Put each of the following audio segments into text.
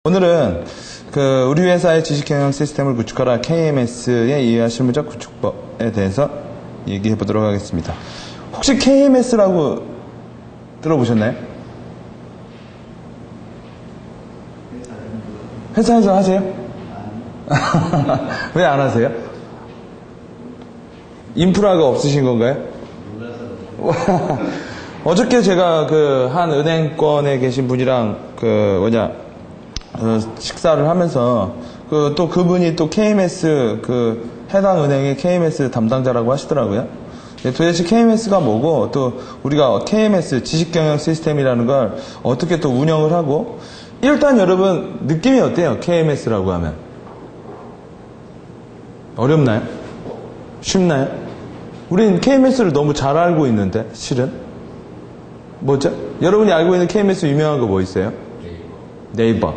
오늘은 우리 회사의 지식경영 시스템을 구축하라 KMS의 이해와 실무적 구축법에 대해서 얘기해 보도록 하겠습니다. 혹시 KMS라고 들어보셨나요? 회사에서 하세요? 왜 안 하세요? 인프라가 없으신 건가요? 어저께 제가 한 은행권에 계신 분이랑 식사를 하면서 또 그분이 또 KMS 해당 은행의 KMS 담당자라고 하시더라고요. 도대체 KMS가 뭐고 또 우리가 KMS 지식경영 시스템이라는 걸 어떻게 또 운영을 하고 일단 여러분 느낌이 어때요? KMS라고 하면 어렵나요? 쉽나요? 우린 KMS를 너무 잘 알고 있는데 실은 뭐죠? 여러분이 알고 있는 KMS 유명한 거 뭐 있어요? 네이버.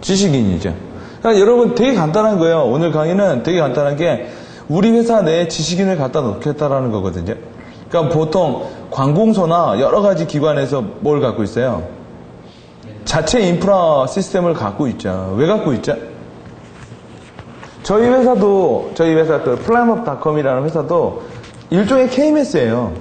지식인이죠. 그러니까 여러분 되게 간단한 거예요. 오늘 강의는 되게 간단한 게 우리 회사 내에 지식인을 갖다 놓겠다라는 거거든요. 그러니까 보통 관공서나 여러 가지 기관에서 뭘 갖고 있어요? 자체 인프라 시스템을 갖고 있죠. 왜 갖고 있죠? 저희 회사 플랜업닷컴이라는 회사도 일종의 KMS예요.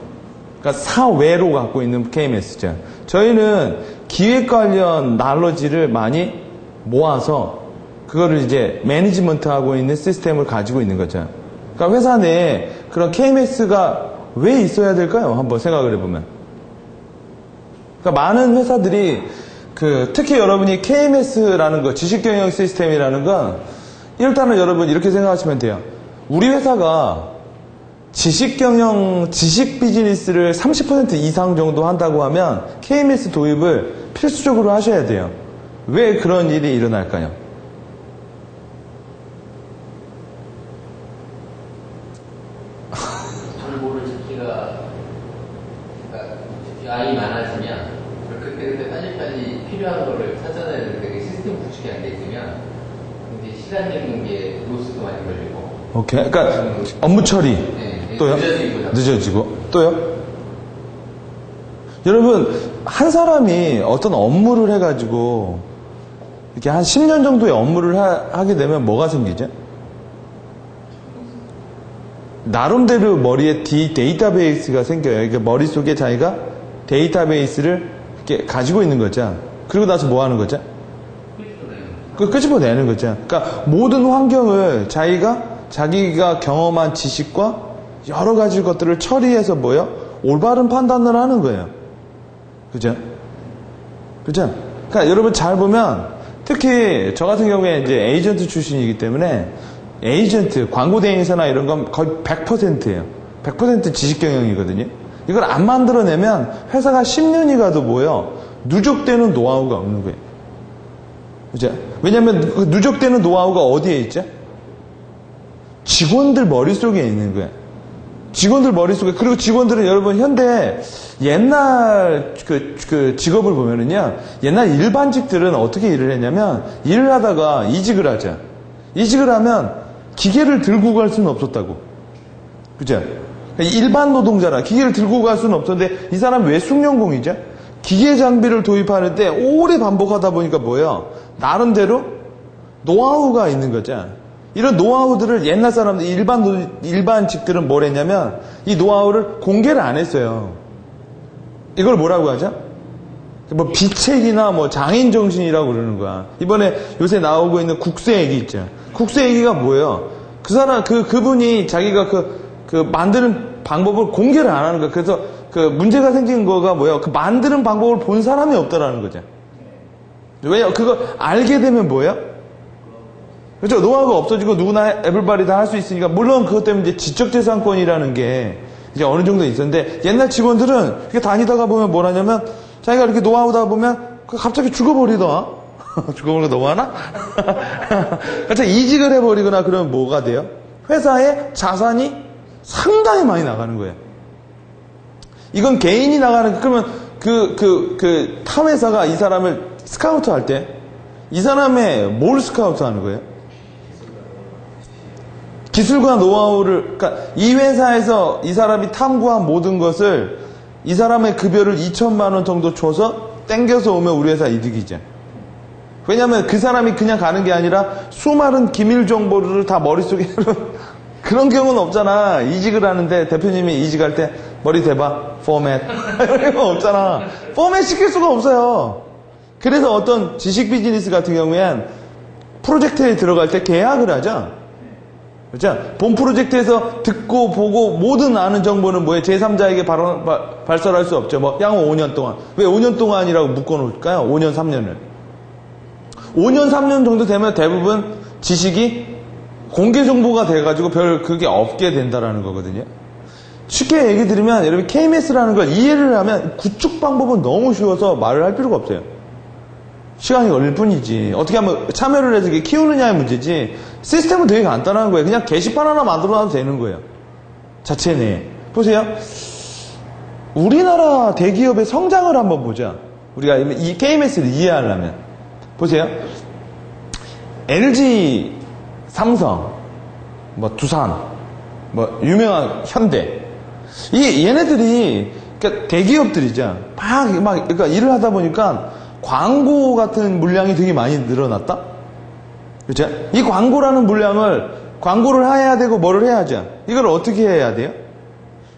그러니까 사외로 갖고 있는 KMS죠. 저희는 기획 관련 나로지를 많이 모아서 그거를 이제 매니지먼트하고 있는 시스템을 가지고 있는 거죠. 그러니까 회사 내에 그런 KMS가 왜 있어야 될까요? 한번 생각을 해보면. 그러니까 많은 회사들이 특히 여러분이 KMS라는 거, 지식경영 시스템이라는 건 일단은 여러분 이렇게 생각하시면 돼요. 우리 회사가 지식 비즈니스를 30% 이상 정도 한다고 하면 KMS 도입을 필수적으로 하셔야 돼요. 왜 그런 일이 일어날까요? 정보를 찾기가 양이 많아지면 그때 빨리 필요한 거를 찾아내야 되는데 시스템 구축이 안 돼 있으면 이제 시간 되는 게 로스도 많이 걸리고. 오케이. 그러니까 업무 처리. 네, 또요? 늦어지고. 또요? 여러분, 한 사람이 어떤 업무를 해가지고, 이렇게 한 10년 정도의 업무를 하게 되면 뭐가 생기죠? 나름대로 머리에 데이터베이스가 생겨요. 그러니까 머릿속에 자기가 데이터베이스를 이렇게 가지고 있는 거죠. 그리고 나서 뭐 하는 거죠? 끄집어내는 거죠. 그러니까 모든 환경을 자기가 경험한 지식과 여러 가지 것들을 처리해서 올바른 판단을 하는 거예요. 그죠? 그러니까 여러분 잘 보면 특히 저 같은 경우에 이제 에이전트 출신이기 때문에 에이전트, 광고 대행사나 이런 건 거의 100%예요. 100% 지식경영이거든요. 이걸 안 만들어내면 회사가 10년이 가도 누적되는 노하우가 없는 거예요. 그죠? 왜냐면 누적되는 노하우가 어디에 있죠? 직원들 머릿속에 있는 거예요. 직원들 머릿속에. 그리고 직원들은 여러분 현대 옛날 직업을 보면은요, 옛날 일반직들은 어떻게 일을 했냐면 일을 하다가 이직을 하죠. 이직을 하면 기계를 들고 갈 수는 없었다고. 그죠? 일반 노동자라 기계를 들고 갈 수는 없었는데 이 사람 왜 숙련공이죠? 기계 장비를 도입하는데 오래 반복하다 보니까 나름대로 노하우가 있는 거죠. 이런 노하우들을 옛날 사람들, 일반직들은 뭘 했냐면 이 노하우를 공개를 안 했어요. 이걸 뭐라고 하죠? 비책이나 장인정신이라고 그러는 거야. 이번에 요새 나오고 있는 국세얘기 있죠. 국세얘기가 뭐예요? 그분이 자기가 만드는 방법을 공개를 안 하는 거야. 그래서 문제가 생긴 거가 만드는 방법을 본 사람이 없다라는 거죠. 왜냐? 그거 알게 되면 그렇죠? 노하우가 없어지고 누구나 에블바리 다 할 수 있으니까, 물론 그것 때문에 이제 지적재산권이라는 게 이제 어느 정도 있었는데, 옛날 직원들은 이렇게 다니다가 보면 뭘 하냐면, 자기가 이렇게 노하우다 보면, 갑자기 죽어버리더라. 죽어버리고 너무하나? 갑자기 이직을 해버리거나 그러면 뭐가 돼요? 회사의 자산이 상당히 많이 나가는 거예요. 이건 개인이 나가는, 그러면 타 회사가 이 사람을 스카우트 할 때, 이 사람의 뭘 스카우트 하는 거예요? 기술과 노하우를, 그러니까 이 회사에서 이 사람이 탐구한 모든 것을 이 사람의 급여를 2천만 원 정도 줘서 땡겨서 오면 우리 회사 이득이죠. 왜냐면 그 사람이 그냥 가는 게 아니라 수많은 기밀 정보를 다 머릿속에 그런 경우는 없잖아. 이직을 하는데 대표님이 이직할 때 머리 대봐. 포맷. 이런 거 없잖아. 포맷 시킬 수가 없어요. 그래서 어떤 지식 비즈니스 같은 경우엔 프로젝트에 들어갈 때 계약을 하죠. 그렇죠? 본 프로젝트에서 듣고 보고 모든 아는 정보는 뭐에 제3자에게 발설할 수 없죠. 뭐 향후 5년 동안. 왜 5년 동안이라고 묶어놓을까요? 5년, 3년을. 5년, 3년 정도 되면 대부분 지식이 공개 정보가 돼가지고 별 그게 없게 된다라는 거거든요. 쉽게 얘기 드리면 여러분 KMS라는 걸 이해를 하면 구축 방법은 너무 쉬워서 말을 할 필요가 없어요. 시간이 걸릴 뿐이지. 어떻게 하면 참여를 해서 이게 키우느냐의 문제지. 시스템은 되게 간단한 거예요. 그냥 게시판 하나 만들어놔도 되는 거예요. 자체 내에. 보세요. 우리나라 대기업의 성장을 한번 보자. 우리가 이 KMS를 이해하려면. 보세요. LG, 삼성, 뭐 두산, 뭐 유명한 현대. 얘네들이 그러니까 대기업들이죠. 그러니까 일을 하다 보니까 광고 같은 물량이 되게 많이 늘어났다. 그렇죠? 이 광고라는 물량을 광고를 해야 되고 뭐를 해야죠. 이걸 어떻게 해야 돼요?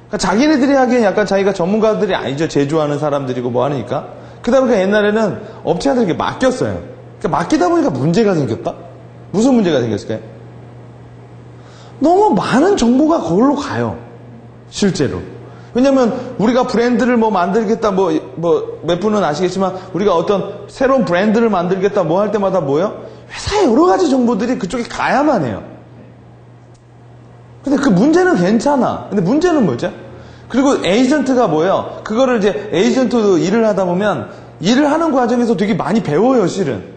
그러니까 자기네들이 하기엔 약간 자기가 전문가들이 아니죠. 제조하는 사람들이고 뭐 하니까. 그러다 보니까 옛날에는 업체들에게 맡겼어요. 그러니까 맡기다 보니까 문제가 생겼다? 무슨 문제가 생겼을까요? 너무 많은 정보가 거기로 가요. 실제로. 왜냐면 우리가 브랜드를 뭐 만들겠다 몇 분은 아시겠지만 우리가 어떤 새로운 브랜드를 만들겠다 뭐 할 때마다 뭐예요? 회사의 여러 가지 정보들이 그쪽에 가야만 해요. 근데 그 문제는 괜찮아. 근데 문제는 뭐죠? 그리고 에이전트가 뭐예요? 그거를 이제 에이전트도 일을 하다 보면 일을 하는 과정에서 되게 많이 배워요, 실은.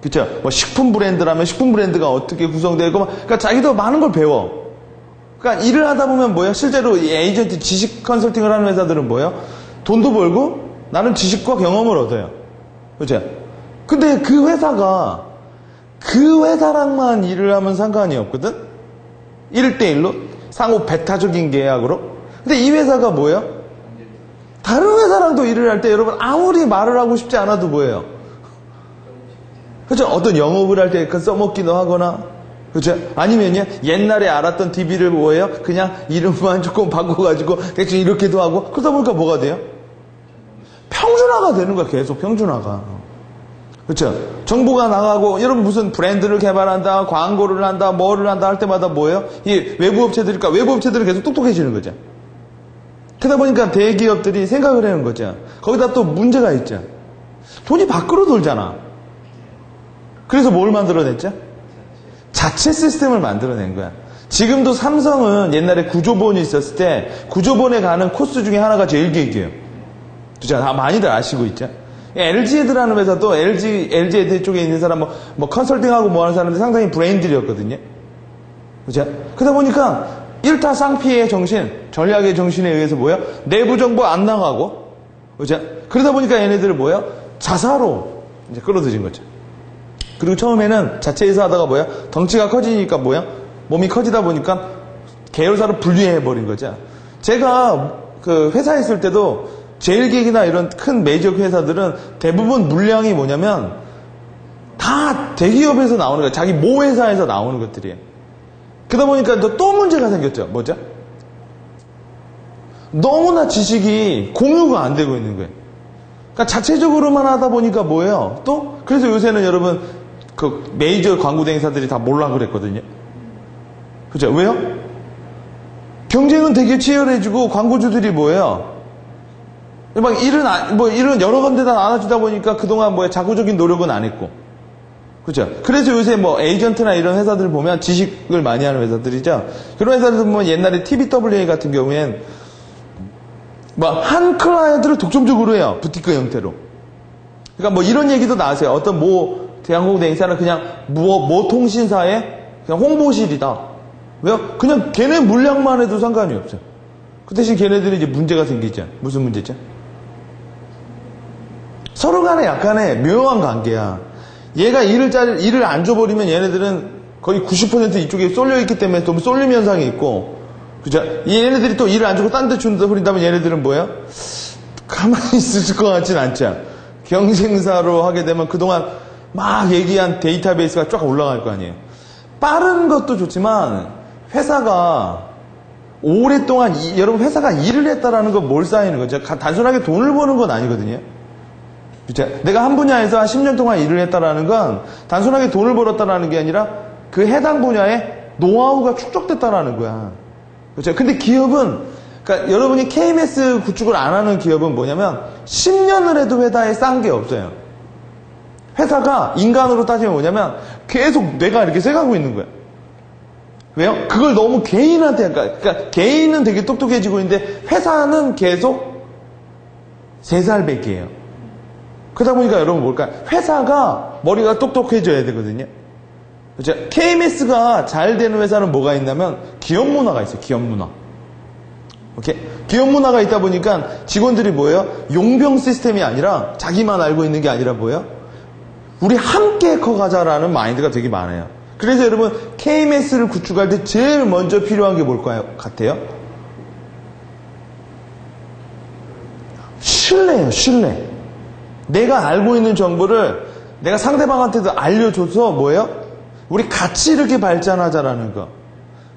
그쵸? 뭐 식품 브랜드라면 식품 브랜드가 어떻게 구성되고, 그러니까 자기도 많은 걸 배워. 그러니까 일을 하다 보면 뭐예요? 실제로 이 에이전트 지식 컨설팅을 하는 회사들은 뭐예요? 돈도 벌고 나는 지식과 경험을 얻어요. 그죠? 근데 그 회사가 그 회사랑만 일을 하면 상관이 없거든? 1대1로 상호 배타적인 계약으로. 근데 이 회사가 뭐예요? 다른 회사랑도 일을 할 때 여러분 아무리 말을 하고 싶지 않아도 뭐예요? 그죠? 어떤 영업을 할 때 써먹기도 하거나, 그죠? 아니면요, 옛날에 알았던 DB를 뭐예요? 그냥 이름만 조금 바꿔가지고 대충 이렇게도 하고, 그러다 보니까 뭐가 돼요? 평준화가 되는 거야, 계속 평준화가. 그렇죠? 정보가 나가고, 여러분 무슨 브랜드를 개발한다, 광고를 한다, 뭐를 한다 할 때마다 뭐예요? 이 외부 업체들이니까 외부 업체들은 계속 똑똑해지는 거죠. 그러다 보니까 대기업들이 생각을 하는 거죠. 거기다 또 문제가 있죠. 돈이 밖으로 돌잖아. 그래서 뭘 만들어냈죠? 자체 시스템을 만들어낸 거야. 지금도 삼성은 옛날에 구조본이 있었을 때 구조본에 가는 코스 중에 하나가 제일기획이에요. 그죠? 다 많이들 아시고 있죠? LG 애들하는 회사도 LG 애들 쪽에 있는 사람 뭐 컨설팅하고 뭐 하는 사람들 상당히 브레인들이었거든요. 그죠? 그러다 보니까 일타쌍피의 정신, 전략의 정신에 의해서 뭐야? 내부 정보 안 나가고, 그죠? 그러다 보니까 얘네들을 뭐야? 자사로 이제 끌어들인 거죠. 그리고 처음에는 자체에서 하다가 뭐야? 덩치가 커지니까 뭐야? 몸이 커지다 보니까 계열사로 분리해버린 거죠. 제가 그 회사에 있을 때도 제일기획이나 이런 큰 메이저 회사들은 대부분 물량이 뭐냐면 다 대기업에서 나오는 거예요. 자기 모 회사에서 나오는 것들이에요. 그러다 보니까 또 문제가 생겼죠. 뭐죠? 너무나 지식이 공유가 안 되고 있는 거예요. 그러니까 자체적으로만 하다 보니까 뭐예요? 또 그래서 요새는 여러분 그 메이저 광고 대행사들이 다 몰라 그랬거든요. 그죠? 왜요? 경쟁은 되게 치열해지고 광고주들이 뭐예요? 막 일은 여러 군데다 나눠주다 보니까 그동안 뭐야 자구적인 노력은 안 했고. 그죠? 그래서 요새 뭐 에이전트나 이런 회사들 보면 지식을 많이 하는 회사들이죠. 그런 회사들 보면 옛날에 TBWA 같은 경우엔 막 한 클라이언트를 독점적으로 해요. 부티크 형태로. 그러니까 뭐 이런 얘기도 나왔어요. 어떤 모 대한민국 대행사는 그냥 모 통신사의 그냥 홍보실이다. 왜요? 그냥 걔네 물량만 해도 상관이 없어요. 그 대신 걔네들이 이제 문제가 생기죠. 무슨 문제죠? 서로 간에 약간의 묘한 관계야. 얘가 일을 안 줘버리면 얘네들은 거의 90% 이쪽에 쏠려있기 때문에 좀 쏠림 현상이 있고, 그죠? 얘네들이 또 일을 안 주고 딴 데 준다 버린다면 얘네들은 뭐예요? 가만히 있을 것 같진 않죠. 경쟁사로 하게 되면 그동안 막 얘기한 데이터베이스가 쫙 올라갈 거 아니에요. 빠른 것도 좋지만 회사가 오랫동안 여러분 회사가 일을 했다라는 건 뭘 쌓이는 거죠? 단순하게 돈을 버는 건 아니거든요. 그렇죠? 내가 한 분야에서 한 10년 동안 일을 했다라는 건 단순하게 돈을 벌었다라는 게 아니라 그 해당 분야에 노하우가 축적됐다라는 거야. 그렇죠? 근데 기업은 그러니까 여러분이 KMS 구축을 안 하는 기업은 뭐냐면 10년을 해도 회사에 쌓은 게 없어요. 회사가 인간으로 따지면 뭐냐면 계속 뇌가 이렇게 새가고 있는 거야. 왜요? 그걸 너무 개인한테 그러니까 개인은 되게 똑똑해지고 있는데 회사는 계속 3살 배기예요. 그러다 보니까 여러분 뭘까요? 회사가 머리가 똑똑해져야 되거든요. 그렇죠? KMS가 잘 되는 회사는 뭐가 있냐면 기업 문화가 있어요. 기업 문화. 오케이? 기업 문화가 있다 보니까 직원들이 뭐예요? 용병 시스템이 아니라 자기만 알고 있는 게 아니라 뭐예요? 우리 함께 커가자라는 마인드가 되게 많아요. 그래서 여러분 KMS를 구축할 때 제일 먼저 필요한 게 뭘까요? 같아요? 신뢰예요. 신뢰. 내가 알고 있는 정보를 내가 상대방한테도 알려줘서 뭐예요? 우리 같이 이렇게 발전하자라는 거.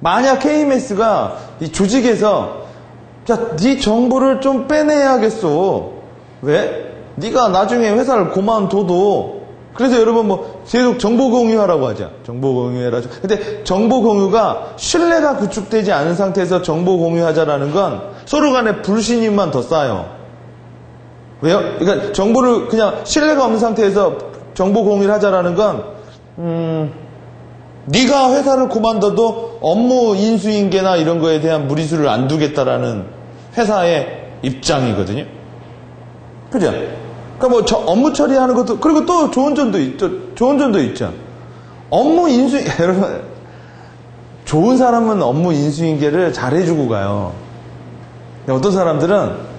만약 KMS가 이 조직에서 자, 네 정보를 좀 빼내야겠어. 왜? 네가 나중에 회사를 그만둬도 그래서 여러분 뭐 계속 정보 공유하라고 하죠. 정보 공유해라. 근데 정보 공유가 신뢰가 구축되지 않은 상태에서 정보 공유하자라는 건 서로 간에 불신임만 더 쌓여. 왜요? 그러니까 정보를 그냥 신뢰가 없는 상태에서 정보 공유를 하자라는 건 네가 회사를 그만둬도 업무 인수인계나 이런 거에 대한 무리수를 안 두겠다라는 회사의 입장이거든요. 그죠? 그러니까 뭐 업무 처리하는 것도 그리고 또 좋은 점도 있죠. 좋은 점도 있죠. 업무 인수 여러분 좋은 사람은 업무 인수인계를 잘해주고 가요. 근데 어떤 사람들은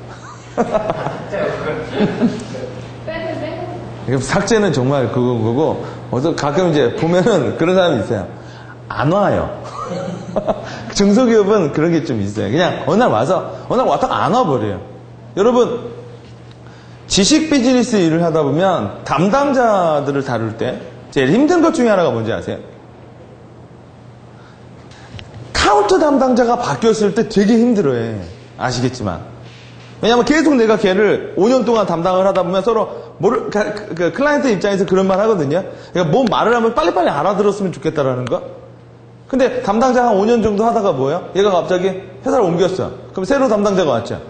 삭제는 정말 그거고 가끔 이제 보면은 그런 사람이 있어요. 안 와요. 중소기업은 그런 게 좀 있어요. 그냥 어느 날 왔다 안 와버려요. 여러분 지식 비즈니스 일을 하다 보면 담당자들을 다룰 때 제일 힘든 것 중에 하나가 뭔지 아세요? 카운터 담당자가 바뀌었을 때 되게 힘들어해. 아시겠지만. 왜냐면 계속 내가 걔를 5년 동안 담당을 하다 보면 서로 그 클라이언트 입장에서 그런 말 하거든요. 그러니까 뭔 말을 하면 빨리빨리 알아들었으면 좋겠다라는 거. 근데 담당자 한 5년 정도 하다가 뭐예요? 얘가 갑자기 회사를 옮겼어. 그럼 새로 담당자가 왔죠.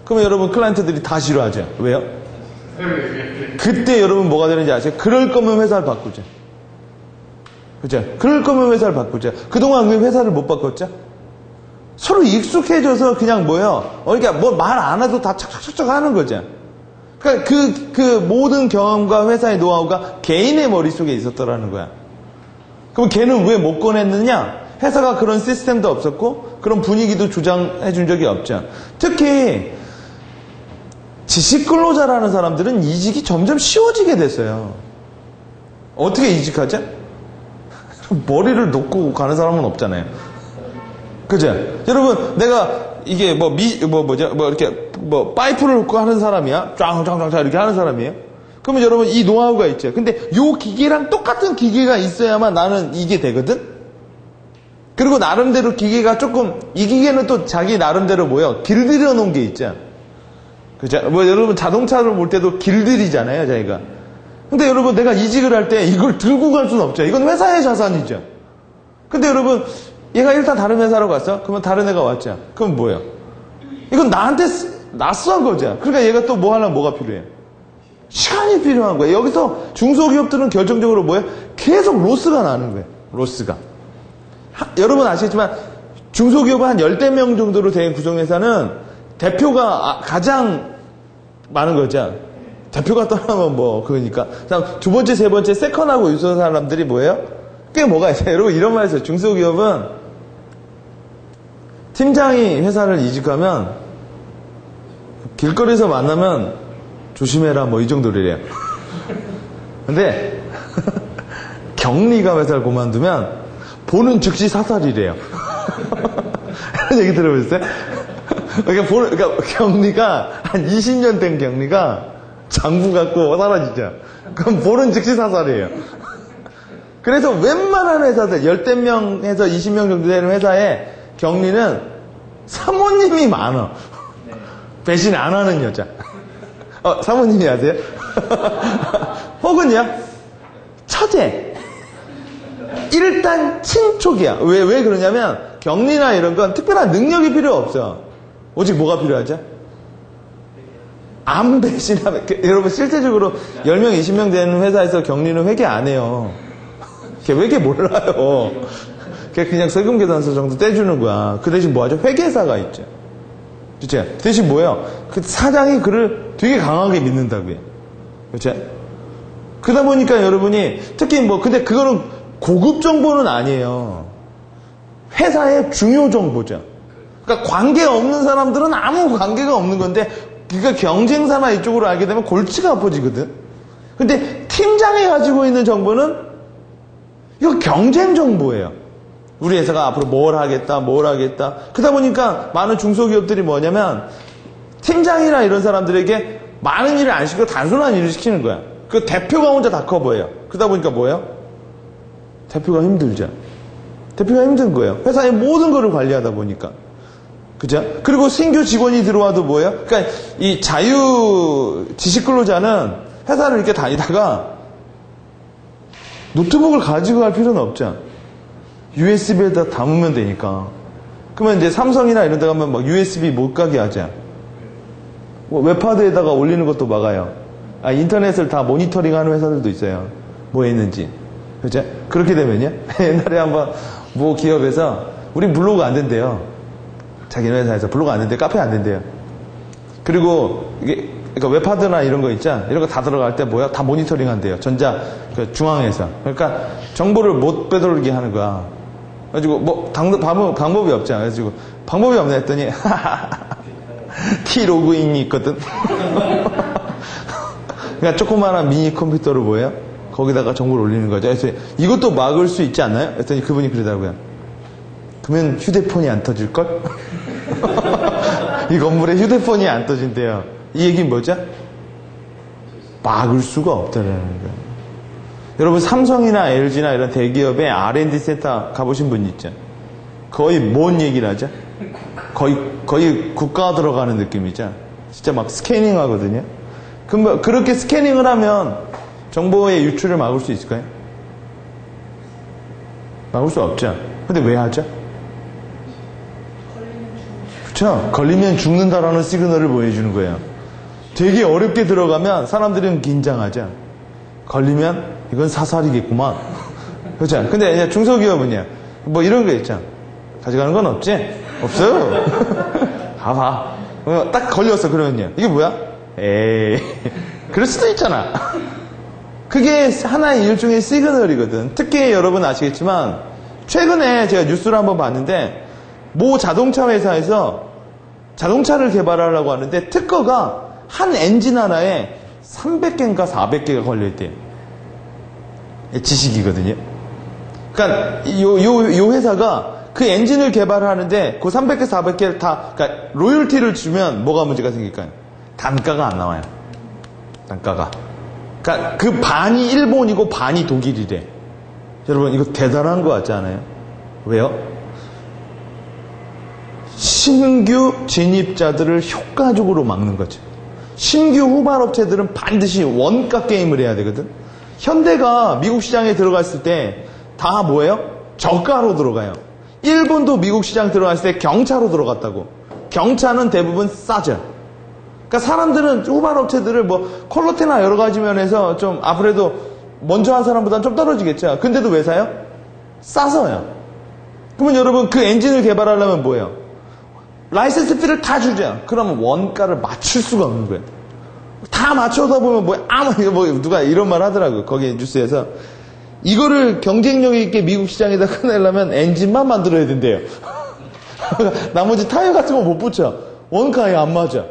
그러면 여러분 클라이언트들이 다 싫어하죠. 왜요? 그때 여러분 뭐가 되는지 아세요? 그럴 거면 회사를 바꾸죠. 그죠? 그럴 거면 회사를 바꾸죠. 그동안 그 회사를 못 바꿨죠? 서로 익숙해져서 그냥 뭐예요? 그러니까 뭐 말 안 해도 다 착착착착 하는 거죠. 그러니까 그 모든 경험과 회사의 노하우가 개인의 머릿속에 있었더라는 거야. 그럼 걔는 왜 못 꺼냈느냐? 회사가 그런 시스템도 없었고 그런 분위기도 조장해 준 적이 없죠. 특히 지식 근로자라는 사람들은 이직이 점점 쉬워지게 됐어요. 어떻게 이직하죠? 머리를 놓고 가는 사람은 없잖아요. 그죠? 여러분, 내가 이게 이렇게 파이프를 놓고 하는 사람이야? 쫙쫙쫙 이렇게 하는 사람이에요? 그러면 여러분 이 노하우가 있죠. 근데 요 기계랑 똑같은 기계가 있어야만 나는 이게 되거든? 그리고 나름대로 기계가 이 기계는 또 자기 나름대로 길들여 놓은 게 있죠. 그죠? 여러분 자동차를 볼 때도 길들이잖아요, 자기가. 근데 여러분 내가 이직을 할 때 이걸 들고 갈 수는 없죠. 이건 회사의 자산이죠. 근데 여러분 얘가 일단 다른 회사로 갔어? 그러면 다른 애가 왔죠. 그럼 뭐예요? 이건 나한테 낯선 거죠. 그러니까 얘가 또 뭐 하려면 뭐가 필요해요? 시간이 필요한 거예요. 여기서 중소기업들은 결정적으로 뭐예요? 계속 로스가 나는 거예요. 로스가. 여러분 아시겠지만 중소기업은 한 10명 정도로 된 구성회사는 대표가 가장 많은 거죠. 대표가 떠나면 그거니까. 다음 두 번째, 세 번째 세컨하고 유소 사람들이 뭐예요? 꽤 뭐가 있어요. 여러분 이런 말 있어요. 중소기업은 팀장이 회사를 이직하면 길거리에서 만나면 조심해라 이 정도래요. 근데 경리가 회사를 그만두면 보는 즉시 사살이래요. 이런 얘기 들어보셨어요? 그러니까 경리가 한 20년 된 경리가 장부 갖고 사라지죠. 그럼 보는 즉시 사살이에요. 그래서 웬만한 회사들, 10명에서 20명 정도 되는 회사에 격리는 사모님이 많아. 배신 안 하는 여자. 사모님이 아세요? 혹은요, 처제. 일단 친족이야. 왜 그러냐면, 격리나 이런 건 특별한 능력이 필요 없어. 오직 뭐가 필요하죠? 안 배신하면, 여러분, 실제적으로 10명, 20명 되는 회사에서 격리는 회계 안 해요. 걔 회계 몰라요. 걔 그냥 세금계산서 정도 떼주는 거야. 그 대신 뭐 하죠? 회계사가 있죠. 그치? 대신 뭐예요? 그 사장이 그를 되게 강하게 믿는다고요. 그치? 그러다 보니까 여러분이, 특히 근데 그거는 고급 정보는 아니에요. 회사의 중요 정보죠. 그러니까 관계 없는 사람들은 아무 관계가 없는 건데, 그러니까 경쟁사나 이쪽으로 알게 되면 골치가 아파지거든. 근데 팀장이 가지고 있는 정보는 이거 경쟁 정보예요. 우리 회사가 앞으로 뭘 하겠다. 그러다 보니까 많은 중소기업들이 뭐냐면 팀장이나 이런 사람들에게 많은 일을 안 시키고 단순한 일을 시키는 거야. 그 대표가 혼자 다 커버해요. 그러다 보니까 뭐예요? 대표가 힘들죠. 대표가 힘든 거예요. 회사의 모든 거를 관리하다 보니까. 그죠? 그리고 신규 직원이 들어와도 뭐예요? 그러니까 이 자유 지식 근로자는 회사를 이렇게 다니다가 노트북을 가지고 갈 필요는 없죠. USB에다 담으면 되니까. 그러면 이제 삼성이나 이런 데 가면 막 USB 못 가게 하죠. 웹하드에다가 올리는 것도 막아요. 인터넷을 다 모니터링 하는 회사들도 있어요. 뭐 했는지. 그죠? 그렇게 되면요. 옛날에 한번 뭐 기업에서 우리 블로그 안 된대요. 자기네 회사에서 블로그 안 된대요. 카페 안 된대요. 그리고 이게 그러니까 웹하드나 이런 거 있죠? 이런 거 다 들어갈 때 뭐야? 다 모니터링 한대요. 중앙에서. 그러니까 정보를 못 빼돌리게 하는 거야. 그래가지고 방법이 없잖아. 그래가지고 방법이 없네 했더니 키로그인이 있거든. 그러니까 조그마한 미니 컴퓨터로 뭐예요? 거기다가 정보를 올리는 거죠. 그래서 이것도 막을 수 있지 않나요? 했더니 그분이 그러더라고요. 그러면 휴대폰이 안 터질걸? 이 건물에 휴대폰이 안 터진대요. 이 얘기는 뭐죠? 막을 수가 없다는 거예요. 여러분 삼성이나 LG나 이런 대기업의 R&D 센터 가보신 분 있죠? 거의 뭔 얘기를 하죠? 거의 국가 들어가는 느낌이죠. 진짜 막 스캐닝 하거든요. 그럼 그렇게 스캐닝을 하면 정보의 유출을 막을 수 있을까요? 막을 수 없죠. 근데 왜 하죠? 그렇죠? 걸리면 죽는다라는 시그널을 보여주는 거예요. 되게 어렵게 들어가면 사람들은 긴장하죠. 걸리면 이건 사살이겠구만. 그렇죠? 근데 중소기업은요. 뭐 이런 거 있죠. 가져가는 건 없지? 없어요. 봐봐. 딱 걸렸어. 그러면요. 이게 뭐야? 에이. 그럴 수도 있잖아. 그게 하나의 일종의 시그널이거든. 특히 여러분 아시겠지만 최근에 제가 뉴스를 한번 봤는데 모 자동차 회사에서 자동차를 개발하려고 하는데 특허가 한 엔진 하나에 300개인가 400개가 걸려있대요. 지식이거든요. 그러니까 요 회사가 그 엔진을 개발하는데 그 300개 400개를 다 그러니까 로열티를 주면 뭐가 문제가 생길까요? 단가가 안 나와요. 단가가. 그러니까 그 반이 일본이고 반이 독일이래. 여러분 이거 대단한 거 같지 않아요? 왜요? 신규 진입자들을 효과적으로 막는 거죠. 신규 후발업체들은 반드시 원가 게임을 해야 되거든. 현대가 미국 시장에 들어갔을 때 다 뭐예요? 저가로 들어가요. 일본도 미국 시장 들어갔을 때 경차로 들어갔다고. 경차는 대부분 싸죠. 그러니까 사람들은 후발업체들을 뭐 퀄리티나 여러 가지 면에서 좀 아무래도 먼저 한 사람보다는 좀 떨어지겠죠. 근데도 왜 사요? 싸서요. 그러면 여러분 그 엔진을 개발하려면 뭐예요? 라이센스 피를 다 주죠. 그러면 원가를 맞출 수가 없는 거예요. 다 맞춰다 보면 누가 이런 말 하더라고요. 거기 뉴스에서. 이거를 경쟁력 있게 미국 시장에다 꺼내려면 엔진만 만들어야 된대요. 나머지 타이어 같은 거 못 붙여. 원가에 안 맞아.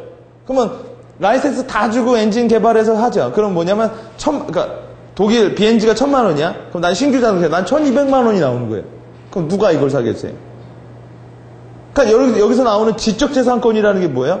그러면 라이센스 다 주고 엔진 개발해서 하죠. 그럼 뭐냐면 그러니까 독일 BNG가 1,000만 원이야? 그럼 난 신규 자동차 난 1,200만 원이 나오는 거예요. 그럼 누가 이걸 사겠어요? 그러니까 여기서 나오는 지적재산권이라는 게 뭐예요?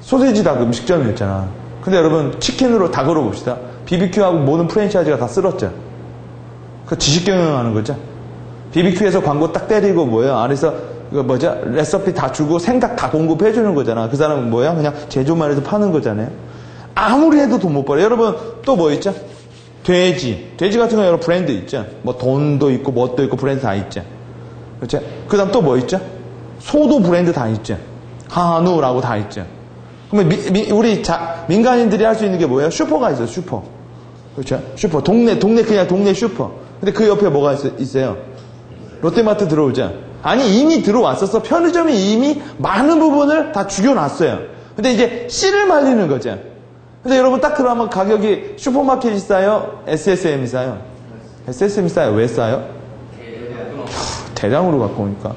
소세지 닭 음식점이었잖아. 근데 여러분, 치킨으로 닭으로 봅시다. BBQ하고 모든 프랜차이즈가 다 쓸었죠. 그 지식 경영하는 거죠. BBQ에서 광고 딱 때리고 뭐예요? 안에서 이거 뭐죠? 레시피 다 주고 생닭 다 공급해 주는 거잖아. 그 사람은 뭐야? 그냥 제조만 해서 파는 거잖아요. 아무리 해도 돈 못 벌어요. 여러분, 또 뭐 있죠? 돼지 같은 거 여러 브랜드 있죠. 뭐 돈도 있고 뭣도 있고 브랜드 다 있죠. 그렇죠? 그 다음 또 뭐 있죠? 소도 브랜드 다 있죠. 한우라고 다 있죠. 그러면 우리 민간인들이 할 수 있는 게 뭐예요? 슈퍼가 있어요. 슈퍼. 그렇죠? 슈퍼. 동네 그냥 동네 슈퍼. 근데 그 옆에 뭐가 있어요? 롯데마트 들어오죠. 아니, 이미 들어왔었어. 편의점이 이미 많은 부분을 다 죽여놨어요. 근데 이제 씨를 말리는 거죠. 근데 여러분 딱 들어가면 가격이 슈퍼마켓이 싸요? SSM이 싸요? SSM이 싸요? 왜 싸요? 대량으로 갖고 오니까.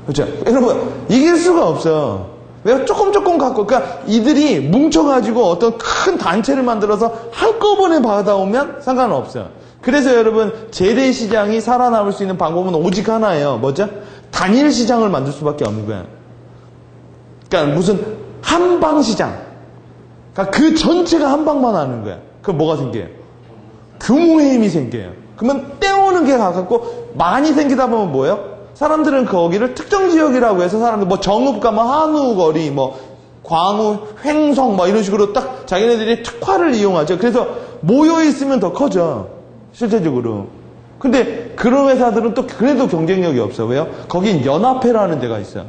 그렇죠? 여러분, 이길 수가 없어요. 왜 조금 갖고, 그러니까 이들이 뭉쳐가지고 어떤 큰 단체를 만들어서 한꺼번에 받아오면 상관없어요. 그래서 여러분, 재래시장이 살아남을 수 있는 방법은 오직 하나예요. 뭐죠? 단일 시장을 만들 수밖에 없는 거예요. 그러니까 무슨 한방시장. 그러니까 그 전체가 한방만 하는 거야. 그럼 뭐가 생겨요? 규모의 힘이 생겨요. 그러면 떼오는 게 가깝고 많이 생기다 보면 뭐예요? 사람들은 거기를 특정 지역이라고 해서 사람들 뭐 정읍 가면 한우거리, 뭐 광우, 횡성 뭐 이런 식으로 딱 자기네들이 특화를 이용하죠. 그래서 모여 있으면 더 커져. 실제적으로. 근데 그런 회사들은 또 그래도 경쟁력이 없어. 왜요? 거긴 연합회라는 데가 있어요.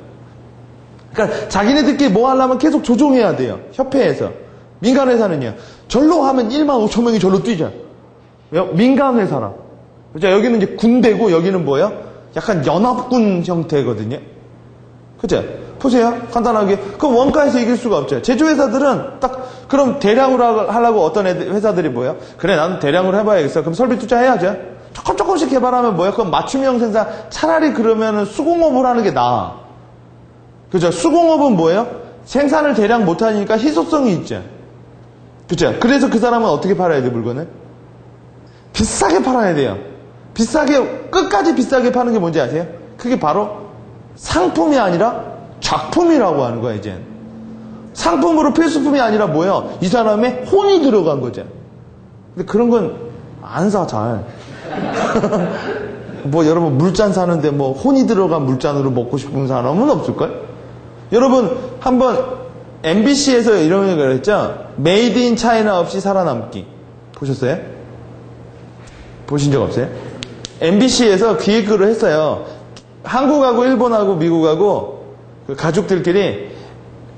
그러니까 자기네들끼리 뭐 하려면 계속 조종해야 돼요. 협회에서. 민간 회사는요. 절로 하면 1만 5천 명이 절로 뛰죠. 왜요? 민간 회사라. 그죠? 여기는 이제 군대고 여기는 뭐예요? 약간 연합군 형태거든요. 그죠? 보세요. 간단하게. 그럼 원가에서 이길 수가 없죠. 제조회사들은 딱 그럼 대량으로 하려고 어떤 회사들이 뭐예요? 그래, 나는 대량으로 해봐야겠어. 그럼 설비 투자해야죠. 조금씩 개발하면 뭐예요? 그럼 맞춤형 생산. 차라리 그러면은 수공업을 하는 게 나아. 그죠? 수공업은 뭐예요? 생산을 대량 못하니까 희소성이 있죠. 그죠? 그래서 그 사람은 어떻게 팔아야 돼, 물건을? 비싸게 팔아야 돼요. 끝까지 비싸게 파는 게 뭔지 아세요? 그게 바로 상품이 아니라 작품이라고 하는 거야, 이제. 상품으로 필수품이 아니라 뭐예요? 이 사람의 혼이 들어간 거죠. 근데 그런 건 안 사, 잘. 뭐 여러분 물잔 사는데 뭐 혼이 들어간 물잔으로 먹고 싶은 사람은 없을걸? 여러분 한번 MBC에서 이런 얘기를 했죠? 메이드 인 차이나 없이 살아남기. 보셨어요? 보신 적 없어요? MBC에서 기획을 했어요. 한국하고 일본하고 미국하고 그 가족들끼리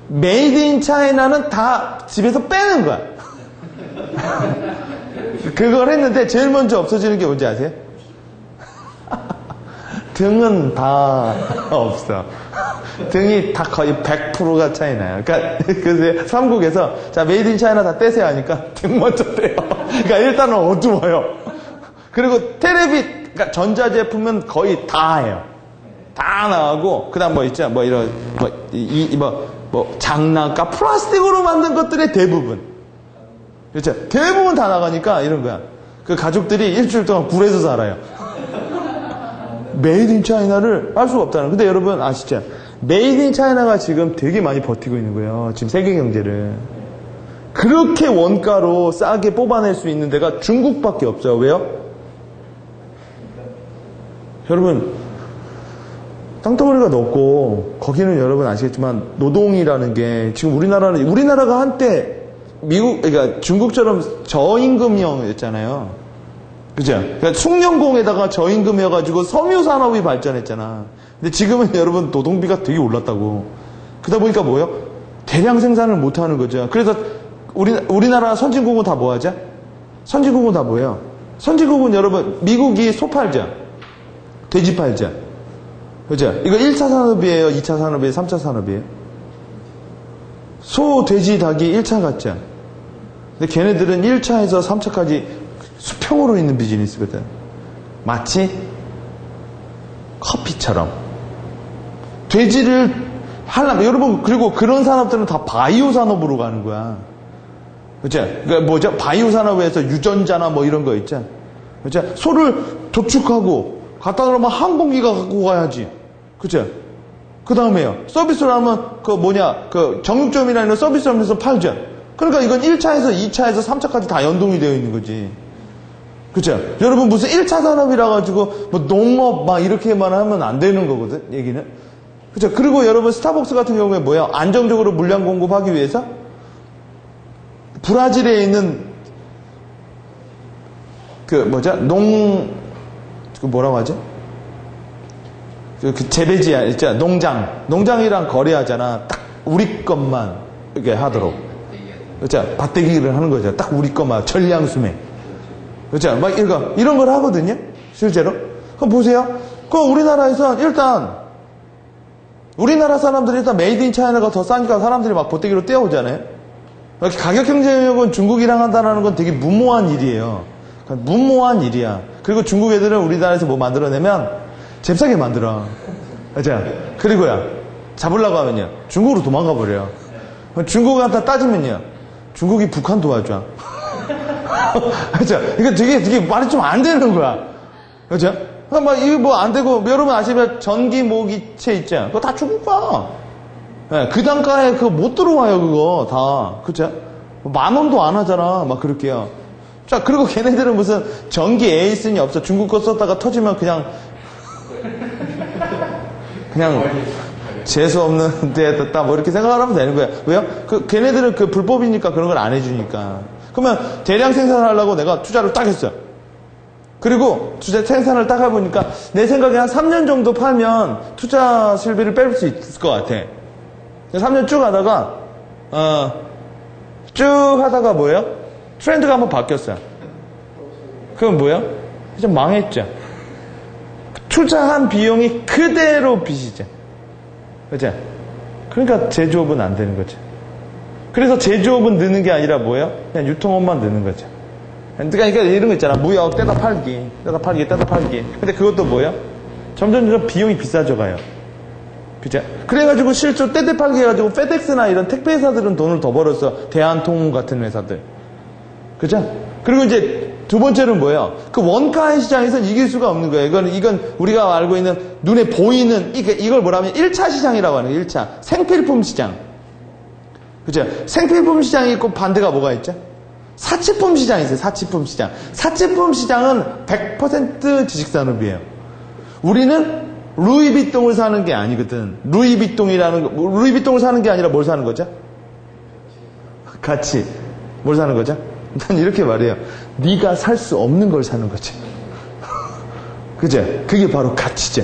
메이드 인 차이나는 다 집에서 빼는 거야. 그걸 했는데 제일 먼저 없어지는 게 뭔지 아세요? 등은 다 없어. 등이 다 거의 100%가 차이나요. 그러니까 그래서 삼국에서 자 메이드 인 차이나 다 떼세요 하니까 등 먼저 떼요. 그러니까 일단은 어두워요. 그리고 그러니까 전자제품은 거의 다 해요. 다 나가고 그다음 뭐 있죠? 뭐 이런 뭐 장난감 플라스틱으로 만든 것들의 대부분. 그렇죠? 대부분 다 나가니까 이런 거야. 그 가족들이 일주일 동안 굴에서 살아요. 메이드 인 차이나를 할 수가 없다는. 근데 여러분 아시죠? 메이드 인 차이나가 지금 되게 많이 버티고 있는 거예요. 지금 세계 경제를. 그렇게 원가로 싸게 뽑아낼 수 있는 데가 중국밖에 없어요. 왜요? 여러분 땅덩어리가 넓고 거기는 여러분 아시겠지만 노동이라는 게 지금 우리나라가 한때 그러니까 중국처럼 저임금형이었잖아요. 그죠? 그러니까 숭늉공에다가 저임금이어가지고 섬유산업이 발전했잖아. 근데 지금은 여러분 노동비가 되게 올랐다고. 그러다 보니까 뭐예요? 대량 생산을 못하는 거죠. 그래서 우리나라 선진국은 다 뭐 하죠? 선진국은 다 뭐예요? 선진국은 여러분 미국이 소 팔죠. 돼지 팔죠. 그죠? 이거 1차 산업이에요? 2차 산업이에요? 3차 산업이에요? 소, 돼지, 닭이 1차 같죠? 근데 걔네들은 1차에서 3차까지 수평으로 있는 비즈니스거든. 마치 커피처럼. 돼지를 하려면, 여러분, 그리고 그런 산업들은 다 바이오 산업으로 가는 거야. 그죠? 그러니까 뭐죠? 바이오 산업에서 유전자나 뭐 이런 거 있죠? 그죠? 소를 도축하고, 갖다 놓으면 항공기가 갖고 가야지. 그죠? 그 다음에요. 서비스로 하면, 정육점이나 이런 서비스 하면서 팔죠. 그러니까 이건 1차에서 2차에서 3차까지 다 연동이 되어 있는 거지. 그쵸? 여러분 무슨 1차 산업이라 가지고, 뭐 농업 막 이렇게만 하면 안 되는 거거든, 얘기는. 그쵸? 그리고 여러분 스타벅스 같은 경우에 뭐예요? 안정적으로 물량 공급하기 위해서 브라질에 있는 뭐라고 하죠? 재배지야, 있잖아. 농장이랑 거래하잖아. 딱 우리 것만 이렇게 하도록. 그렇죠? 밭대기를 하는 거죠. 딱 우리 것만 전량수매. 그렇죠? 막 이런 걸 하거든요. 실제로. 그럼 보세요. 그럼 우리나라에서 일단 우리나라 사람들이 일단 메이드 인 차이나가 더 싸니까 사람들이 막 보태기로 떼어오잖아요. 이렇게 가격 경쟁력은 중국이랑 한다는 건 되게 무모한 일이에요. 무모한 일이야. 그리고 중국 애들은 우리나라에서 뭐 만들어내면 잽싸게 만들어. 그죠? 그리고요, 잡으려고 하면요, 중국으로 도망가 버려요. 중국한테 따지면요, 중국이 북한 도와줘. 그죠? 이거 되게 말이 좀 안 되는 거야. 그죠? 막 이거 뭐 안 되고, 여러분 아시면 전기 모기채 있죠? 그거 다 중국 거야. 네, 그 단가에 그거 못 들어와요, 그거 다. 그죠? 10,000원도 안 하잖아. 막 그렇게요. 자, 그리고 걔네들은 무슨 전기 에이슨이 없어. 중국 거 썼다가 터지면 그냥 재수없는 데에다 뭐 이렇게 생각을 하면 되는 거야. 왜요? 걔네들은 불법이니까 그런 걸 안 해주니까. 그러면 대량 생산을 하려고 내가 투자를 딱 했어요. 그리고 생산을 딱 해보니까 내 생각에 한 3년 정도 팔면 투자 실비를 뺄 수 있을 것 같아. 3년 쭉 하다가 뭐예요? 트렌드가 한번 바뀌었어요. 그건 뭐예요? 이제 망했죠. 투자한 비용이 그대로 빚이죠. 그죠? 그러니까 제조업은 안 되는 거죠. 그래서 제조업은 느는 게 아니라 뭐예요? 그냥 유통업만 느는 거죠. 그러니까 이런 거 있잖아. 무역 떼다 팔기. 근데 그것도 뭐예요? 점점 비용이 비싸져 가요. 그죠? 그래가지고 실제로 떼대 팔기 해가지고 페덱스나 이런 택배 회사들은 돈을 더 벌었어. 대한통운 같은 회사들. 그죠? 그리고 이제 두 번째는 뭐예요? 그 원가의 시장에서는 이길 수가 없는 거예요. 이건 우리가 알고 있는 눈에 보이는 이걸 뭐라면 1차 시장이라고 하는 거예요. 1차 생필품 시장. 그죠? 생필품 시장이 있고 반대가 뭐가 있죠? 사치품 시장이 있어요. 사치품 시장. 사치품 시장은 100% 지식산업이에요. 우리는 루이비통을 사는 게 아니거든. 루이비통을 사는 게 아니라 뭘 사는 거죠? 가치. 뭘 사는 거죠? 난 이렇게 말해요. 네가 살 수 없는 걸 사는 거지. 그죠? 그게 바로 가치죠.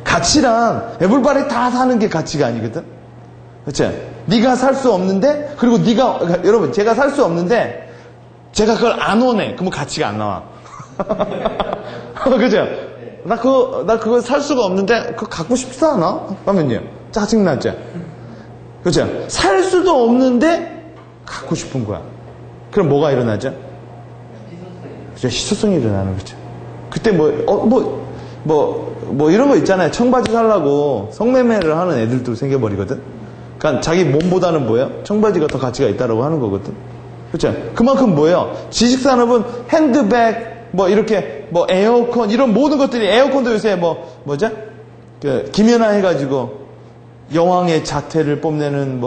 가치란 에블바리 다 사는 게 가치가 아니거든. 그죠? 네가 살 수 없는데, 그리고 그러니까 여러분, 제가 살 수 없는데 제가 그걸 안 원해. 그러면 가치가 안 나와. 그죠? 나 그거 살 수가 없는데 그거 갖고 싶지 않아? 하면요, 짜증나죠. 그죠? 살 수도 없는데 갖고 싶은 거야. 그럼 뭐가 일어나죠? 희소성이 일어나는 거죠. 그때 이런 거 있잖아요. 청바지 살라고 성매매를 하는 애들도 생겨버리거든. 그러니까 자기 몸보다는 뭐예요? 청바지가 더 가치가 있다라고 하는 거거든. 그렇죠? 그만큼 뭐예요? 지식산업은 핸드백, 이렇게, 에어컨, 이런 모든 것들이, 에어컨도 요새 뭐죠? 김연아 해가지고, 여왕의 자태를 뽐내는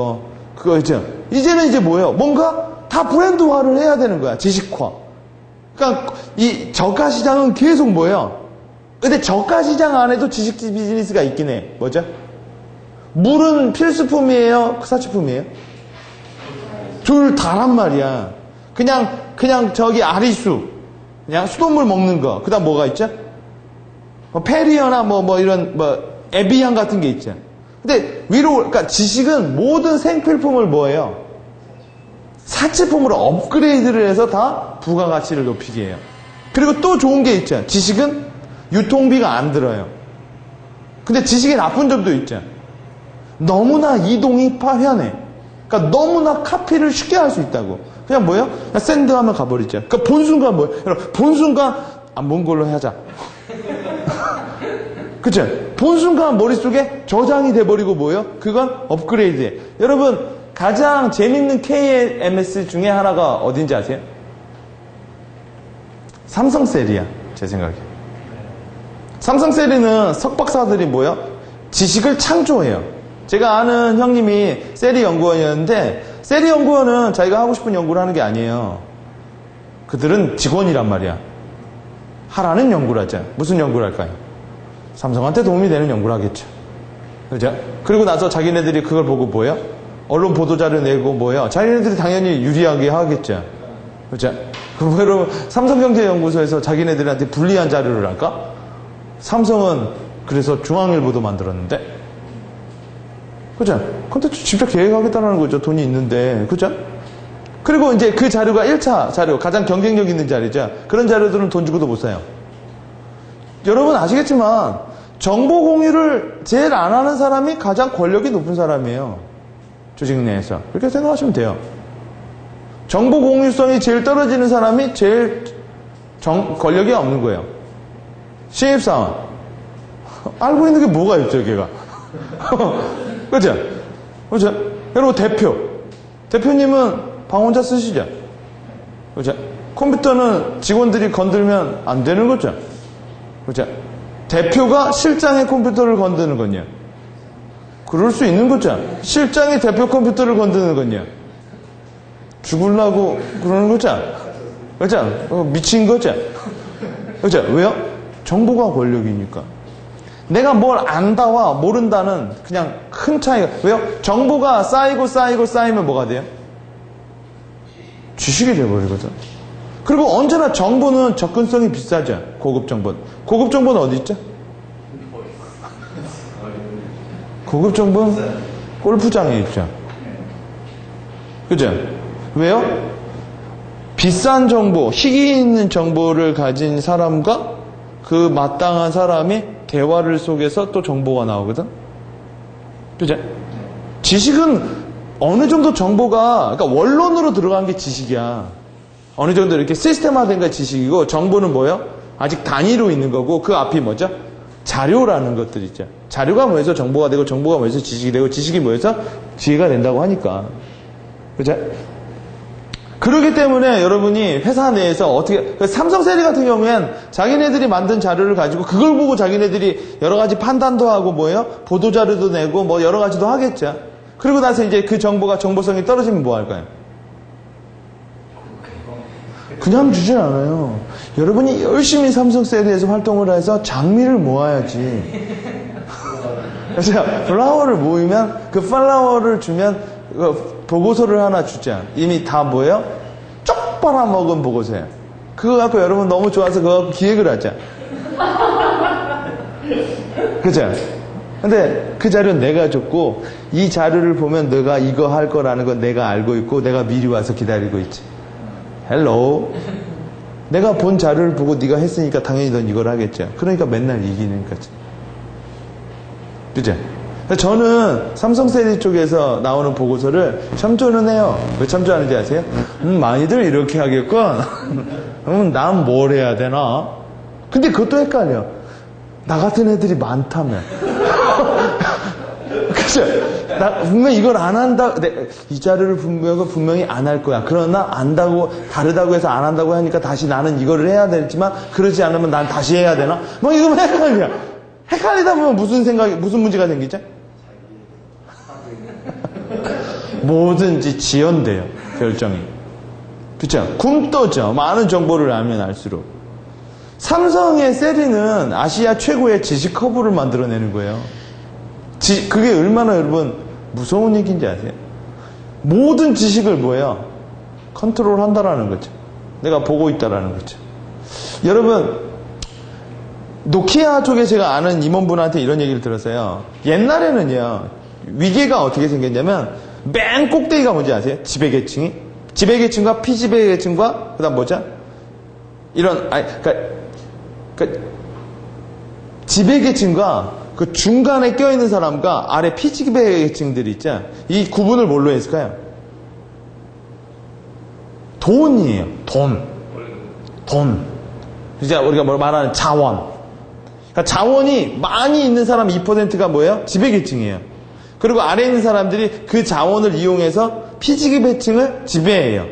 그거 있죠? 이제는 이제 뭐예요? 뭔가 다 브랜드화를 해야 되는 거야. 지식화. 그러니까 이 저가 시장은 계속 뭐예요? 근데 저가 시장 안에도 지식 비즈니스가 있긴 해. 뭐죠? 물은 필수품이에요? 사치품이에요? 둘 다란 말이야. 그냥 저기 아리수. 그냥 수돗물 먹는 거. 그 다음 뭐가 있죠? 페리어나 이런 에비앙 같은 게 있죠. 근데 그러니까 지식은 모든 생필품을 뭐예요? 사치품으로 업그레이드를 해서 다 부가가치를 높이게 해요. 그리고 또 좋은 게 있죠. 지식은 유통비가 안 들어요. 근데 지식의 나쁜 점도 있죠. 너무나 이동이 편해. 그러니까 너무나 카피를 쉽게 할 수 있다고. 그냥 뭐예요? 그냥 샌드하면 가버리죠. 그러니까 본 순간 뭐예요? 여러분, 본 순간 뭔 걸로 하자. 그쵸? 본 순간 머릿속에 저장이 돼버리고 뭐예요? 그건 업그레이드예요. 여러분, 가장 재밌는 KMS 중에 하나가 어딘지 아세요? 삼성셀이야, 제 생각에. 삼성셀이는 석박사들이 뭐예요? 지식을 창조해요. 제가 아는 형님이 세리 연구원이었는데 세리 연구원은 자기가 하고 싶은 연구를 하는 게 아니에요. 그들은 직원이란 말이야. 하라는 연구를 하자. 무슨 연구를 할까요? 삼성한테 도움이 되는 연구를 하겠죠. 그죠? 그리고 나서 자기네들이 그걸 보고 뭐예요? 언론 보도자료 내고 뭐예요? 자기네들이 당연히 유리하게 하겠죠. 그죠? 그럼 삼성경제연구소에서 자기네들한테 불리한 자료를 할까? 삼성은 그래서 중앙일보도 만들었는데, 그죠? 근데 직접 계획하겠다는 거죠. 돈이 있는데. 그죠? 그리고 이제 그 자료가 1차 자료, 가장 경쟁력 있는 자료죠. 그런 자료들은 돈 주고도 못 사요. 여러분 아시겠지만, 정보 공유를 제일 안 하는 사람이 가장 권력이 높은 사람이에요. 조직 내에서. 그렇게 생각하시면 돼요. 정보 공유성이 제일 떨어지는 사람이 제일 권력이 없는 거예요. 신입사원. 알고 있는 게 뭐가 있죠, 걔가. 그죠? 그죠? 그리고 대표님은 방 혼자 쓰시죠? 그죠? 컴퓨터는 직원들이 건들면 안 되는 거죠? 그죠? 대표가 실장의 컴퓨터를 건드는 건요. 그럴 수 있는 거죠. 실장이 대표 컴퓨터를 건드는 건요. 죽으려고 그러는 거죠. 그죠? 미친 거죠. 그죠? 왜요? 정보가 권력이니까. 내가 뭘 안다와 모른다는 그냥 큰 차이가. 왜요? 정보가 쌓이면 뭐가 돼요? 지식이 돼버리거든. 그리고 언제나 정보는 접근성이 비싸죠. 고급 정보는. 고급 정보는 어디 있죠? 고급 정보는 골프장에 있죠. 그죠? 왜요? 비싼 정보, 희귀 있는 정보를 가진 사람과 그 마땅한 사람이 대화를 속에서 또 정보가 나오거든? 그죠? 지식은 어느 정도 정보가, 그러니까 원론으로 들어간 게 지식이야. 어느 정도 이렇게 시스템화된 게 지식이고, 정보는 뭐예요? 아직 단위로 있는 거고, 그 앞이 뭐죠? 자료라는 것들 있죠. 자료가 모여서 정보가 되고, 정보가 모여서 지식이 되고, 지식이 모여서 지혜가 된다고 하니까. 그죠? 그렇기 때문에 여러분이 회사 내에서 어떻게, 삼성 세리 같은 경우엔 자기네들이 만든 자료를 가지고 그걸 보고 자기네들이 여러 가지 판단도 하고 뭐예요? 보도자료도 내고 뭐 여러 가지도 하겠죠. 그리고 나서 이제 그 정보가 정보성이 떨어지면 뭐 할까요? 그냥 주진 않아요. 여러분이 열심히 삼성 세리에서 활동을 해서 장미를 모아야지. 그래서 플라워를 모이면 그 플라워를 주면 보고서를 하나 주자. 이미 다 뭐예요? 쪽 빨아먹은 보고서예요. 그거 갖고 여러분 너무 좋아서 그거 갖고 기획을 하자. 그죠? 근데 그 자료는 내가 줬고 이 자료를 보면 너가 이거 할 거라는 건 내가 알고 있고 내가 미리 와서 기다리고 있지. 헬로. 내가 본 자료를 보고 네가 했으니까 당연히 넌 이걸 하겠죠. 그러니까 맨날 이기는 거지. 그죠? 저는 삼성세리 쪽에서 나오는 보고서를 참조는 해요. 왜 참조하는지 아세요? 많이들 이렇게 하겠군. 그럼 난 뭘 해야 되나? 근데 그것도 헷갈려. 나 같은 애들이 많다면. 그죠? 나 분명히 이걸 안 한다. 이 자료를 분명히 안 할 거야. 그러나 안다고, 다르다고 해서 안 한다고 하니까 다시 나는 이거를 해야 되지만 그러지 않으면 난 다시 해야 되나? 뭐 이거 헷갈려. 헷갈리다 보면 무슨 문제가 생기죠? 뭐든지 지연돼요. 결정이. 그쵸? 굼떠죠. 많은 정보를 알면 알수록. 삼성의 세리는 아시아 최고의 지식 커브를 만들어내는 거예요. 그게 얼마나 여러분 무서운 얘기인지 아세요? 모든 지식을 뭐예요? 컨트롤 한다라는 거죠. 내가 보고 있다라는 거죠. 여러분, 노키아 쪽에 제가 아는 임원분한테 이런 얘기를 들었어요. 옛날에는요, 위계가 어떻게 생겼냐면, 맨 꼭대기가 뭔지 아세요? 지배계층이? 지배계층과 피지배계층과, 그 다음 뭐죠? 지배계층과 그 중간에 껴있는 사람과 아래 피지배계층들이 있죠? 이 구분을 뭘로 했을까요? 돈이에요. 돈. 이제 우리가 뭘 말하는 자원. 그러니까 자원이 많이 있는 사람 2%가 뭐예요? 지배계층이에요. 그리고 아래에 있는 사람들이 그 자원을 이용해서 피지배층을 지배해요.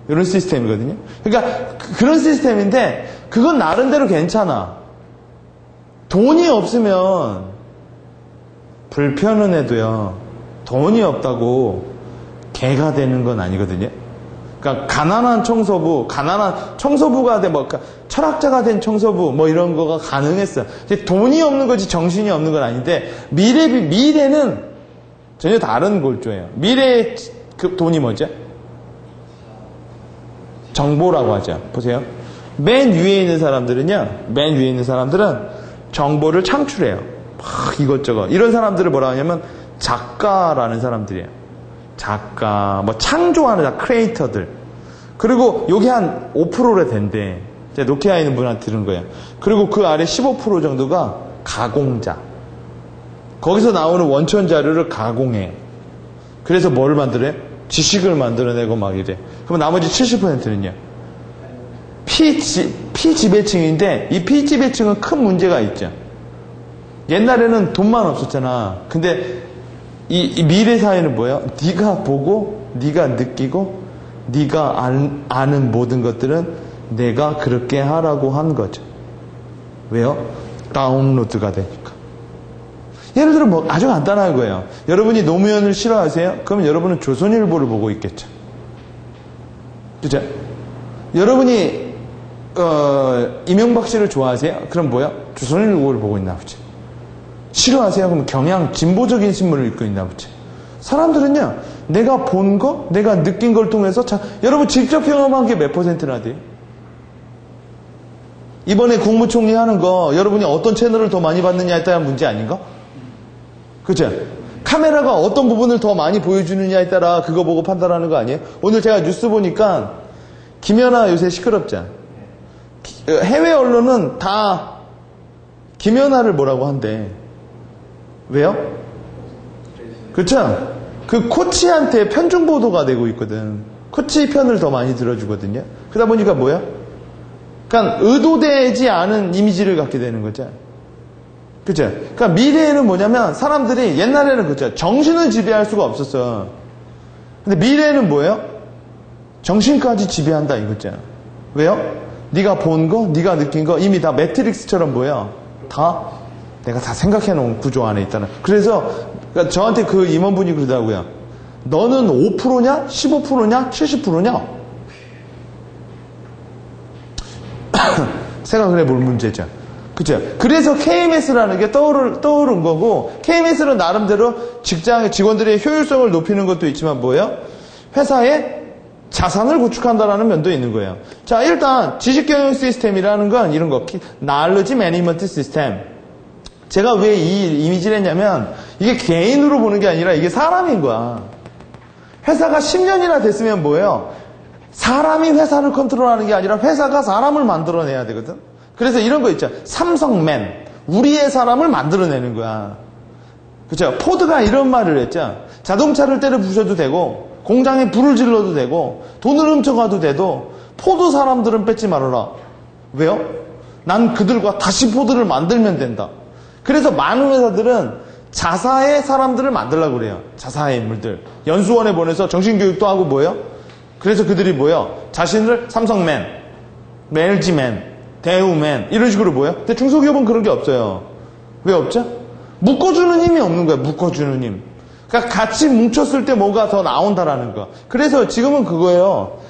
이런 시스템이거든요. 그러니까 그런 시스템인데 그건 나름대로 괜찮아. 돈이 없으면 불편은 해도요, 돈이 없다고 개가 되는 건 아니거든요. 그러니까 가난한 청소부가 돼, 뭐, 그러니까 철학자가 된 청소부, 뭐 이런 거가 가능했어요. 돈이 없는 거지 정신이 없는 건 아닌데, 미래는 전혀 다른 골조예요. 미래의 그 돈이 뭐죠? 정보라고 하죠. 보세요. 맨 위에 있는 사람들은 정보를 창출해요. 막 이것저것. 이런 사람들을 뭐라 하냐면 작가라는 사람들이에요. 작가, 뭐 창조하는 크리에이터들. 그리고 요게 한 5%래 된대. 제가 노키아에 있는 분한테 들은 거예요. 그리고 그 아래 15% 정도가 가공자. 거기서 나오는 원천 자료를 가공해. 그래서 뭘 만들어요? 지식을 만들어내고 막 이래. 그럼 나머지 70%는요? 피지배층인데 이 피지배층은 큰 문제가 있죠. 옛날에는 돈만 없었잖아. 근데 이 미래 사회는 뭐예요? 네가 보고, 네가 느끼고, 네가 아는 모든 것들은 내가 그렇게 하라고 한 거죠. 왜요? 다운로드가 되니까. 예를 들어 뭐 아주 간단한 거예요. 여러분이 노무현을 싫어하세요? 그러면 여러분은 조선일보를 보고 있겠죠. 그죠? 여러분이 이명박 씨를 좋아하세요? 그럼 뭐야? 조선일보를 보고 있나 보지. 싫어하세요? 그럼 경향 진보적인 신문을 읽고 있나 보지. 사람들은요, 내가 본 거, 내가 느낀 걸 통해서 여러분 직접 경험한 게 몇 %나 돼요? 이번에 국무총리 하는 거 여러분이 어떤 채널을 더 많이 봤느냐에 따른 문제 아닌가? 그죠? 카메라가 어떤 부분을 더 많이 보여주느냐에 따라 그거 보고 판단하는 거 아니에요? 오늘 제가 뉴스 보니까 김연아 요새 시끄럽죠? 해외 언론은 다 김연아를 뭐라고 한대. 왜요? 그렇죠? 그 코치한테 편중 보도가 되고 있거든. 코치 편을 더 많이 들어주거든요. 그러다 보니까 뭐야? 그러니까 의도되지 않은 이미지를 갖게 되는 거죠. 그죠? 그러니까 미래에는 뭐냐면 사람들이 옛날에는 그죠? 정신을 지배할 수가 없었어. 근데 미래에는 뭐예요? 정신까지 지배한다 이거죠. 왜요? 네가 본 거, 네가 느낀 거 이미 다 매트릭스처럼 뭐예요? 다 내가 다 생각해 놓은 구조 안에 있다는. 그래서 그러니까 저한테 그 임원분이 그러더라고요. 너는 5%냐? 15%냐? 70%냐? 생각을 해볼 문제죠. 그죠? 그래서 KMS라는 게 떠오른 거고, KMS는 나름대로 직원들의 효율성을 높이는 것도 있지만 뭐예요? 회사의 자산을 구축한다라는 면도 있는 거예요. 자, 일단 지식경영 시스템이라는 건 이런 거, Knowledge Management System. 제가 왜 이 이미지를 했냐면 이게 개인으로 보는 게 아니라 이게 사람인 거야. 회사가 10년이나 됐으면 뭐예요? 사람이 회사를 컨트롤하는 게 아니라 회사가 사람을 만들어내야 되거든. 그래서 이런 거 있죠. 삼성맨, 우리의 사람을 만들어내는 거야. 그렇죠? 포드가 이런 말을 했죠. 자동차를 때려 부셔도 되고 공장에 불을 질러도 되고 돈을 훔쳐가도 돼도 포드 사람들은 뺏지 말아라. 왜요? 난 그들과 다시 포드를 만들면 된다. 그래서 많은 회사들은 자사의 사람들을 만들려고 그래요. 자사의 인물들. 연수원에 보내서 정신교육도 하고 뭐예요? 그래서 그들이 뭐예요? 자신을 삼성맨, LG맨, 대우맨 이런 식으로 뭐예요? 근데 중소기업은 그런 게 없어요. 왜 없죠? 묶어주는 힘이 없는 거예요. 묶어주는 힘. 그러니까 같이 뭉쳤을 때 뭐가 더 나온다라는 거. 그래서 지금은 그거예요.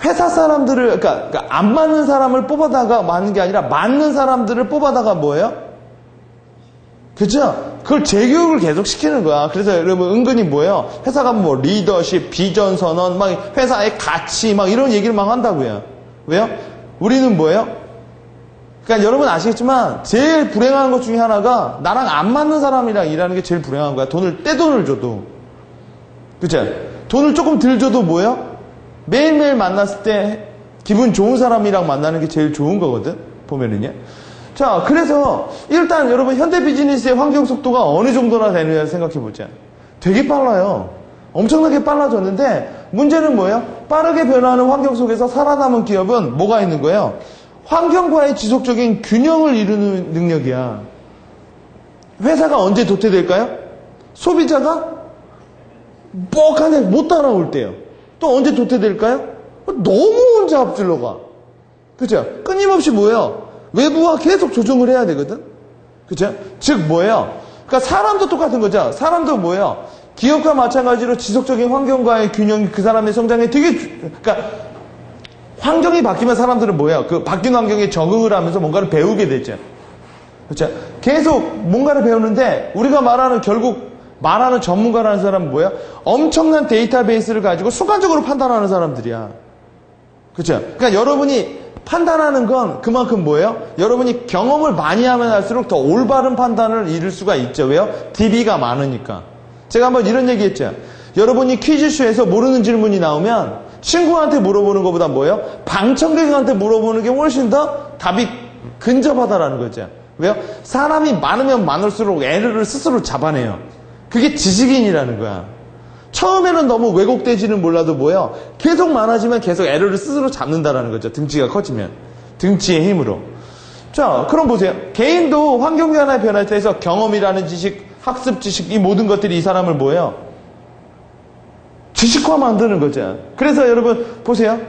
회사 사람들을 그러니까 안 맞는 사람을 뽑아다가 맞는 게 아니라 맞는 사람들을 뽑아다가 뭐예요? 그죠? 그걸 재교육을 계속 시키는 거야. 그래서 여러분 은근히 뭐예요? 회사 가면 뭐 리더십, 비전 선언, 막 회사의 가치 막 이런 얘기를 막 한다고요. 왜요? 우리는 뭐예요? 그러니까 여러분 아시겠지만 제일 불행한 것 중에 하나가 나랑 안 맞는 사람이랑 일하는 게 제일 불행한 거야. 떼돈을 줘도. 그죠? 돈을 조금 덜 줘도 뭐예요? 매일매일 만났을 때 기분 좋은 사람이랑 만나는 게 제일 좋은 거거든. 보면은요. 자, 그래서 일단 여러분 현대 비즈니스의 환경 속도가 어느 정도나 되느냐 생각해 보자. 되게 빨라요. 엄청나게 빨라졌는데 문제는 뭐예요? 빠르게 변화하는 환경 속에서 살아남은 기업은 뭐가 있는 거예요? 환경과의 지속적인 균형을 이루는 능력이야. 회사가 언제 도태될까요? 소비자가 뻑하게 못 따라올 때요. 또 언제 도태될까요? 너무 혼자 앞질러 가. 그죠? 끊임없이 뭐예요? 외부와 계속 조정을 해야 되거든? 그죠? 즉 뭐예요? 그러니까 사람도 똑같은 거죠. 사람도 뭐예요? 기업과 마찬가지로 지속적인 환경과의 균형이 그 사람의 성장에 그러니까 환경이 바뀌면 사람들은 뭐예요? 그 바뀐 환경에 적응을 하면서 뭔가를 배우게 되죠. 그렇죠? 계속 뭔가를 배우는데 우리가 결국 말하는 전문가라는 사람은 뭐예요? 엄청난 데이터베이스를 가지고 순간적으로 판단하는 사람들이야. 그렇죠? 그러니까 여러분이 판단하는 건 그만큼 뭐예요? 여러분이 경험을 많이 하면 할수록 더 올바른 판단을 이룰 수가 있죠. 왜요? DB가 많으니까. 제가 한번 이런 얘기 했죠. 여러분이 퀴즈쇼에서 모르는 질문이 나오면 친구한테 물어보는 것보다 뭐예요? 방청객한테 물어보는 게 훨씬 더 답이 근접하다라는 거죠. 왜요? 사람이 많으면 많을수록 에러를 스스로 잡아내요. 그게 지식인이라는 거야. 처음에는 너무 왜곡되지는 몰라도 뭐예요? 계속 많아지면 계속 에러를 스스로 잡는다라는 거죠. 등치가 커지면. 등치의 힘으로. 자, 그럼 보세요. 개인도 환경 변화에 변할 때에서 경험이라는 지식, 학습 지식, 이 모든 것들이 이 사람을 뭐예요? 지식화 만드는 거죠. 그래서 여러분, 보세요.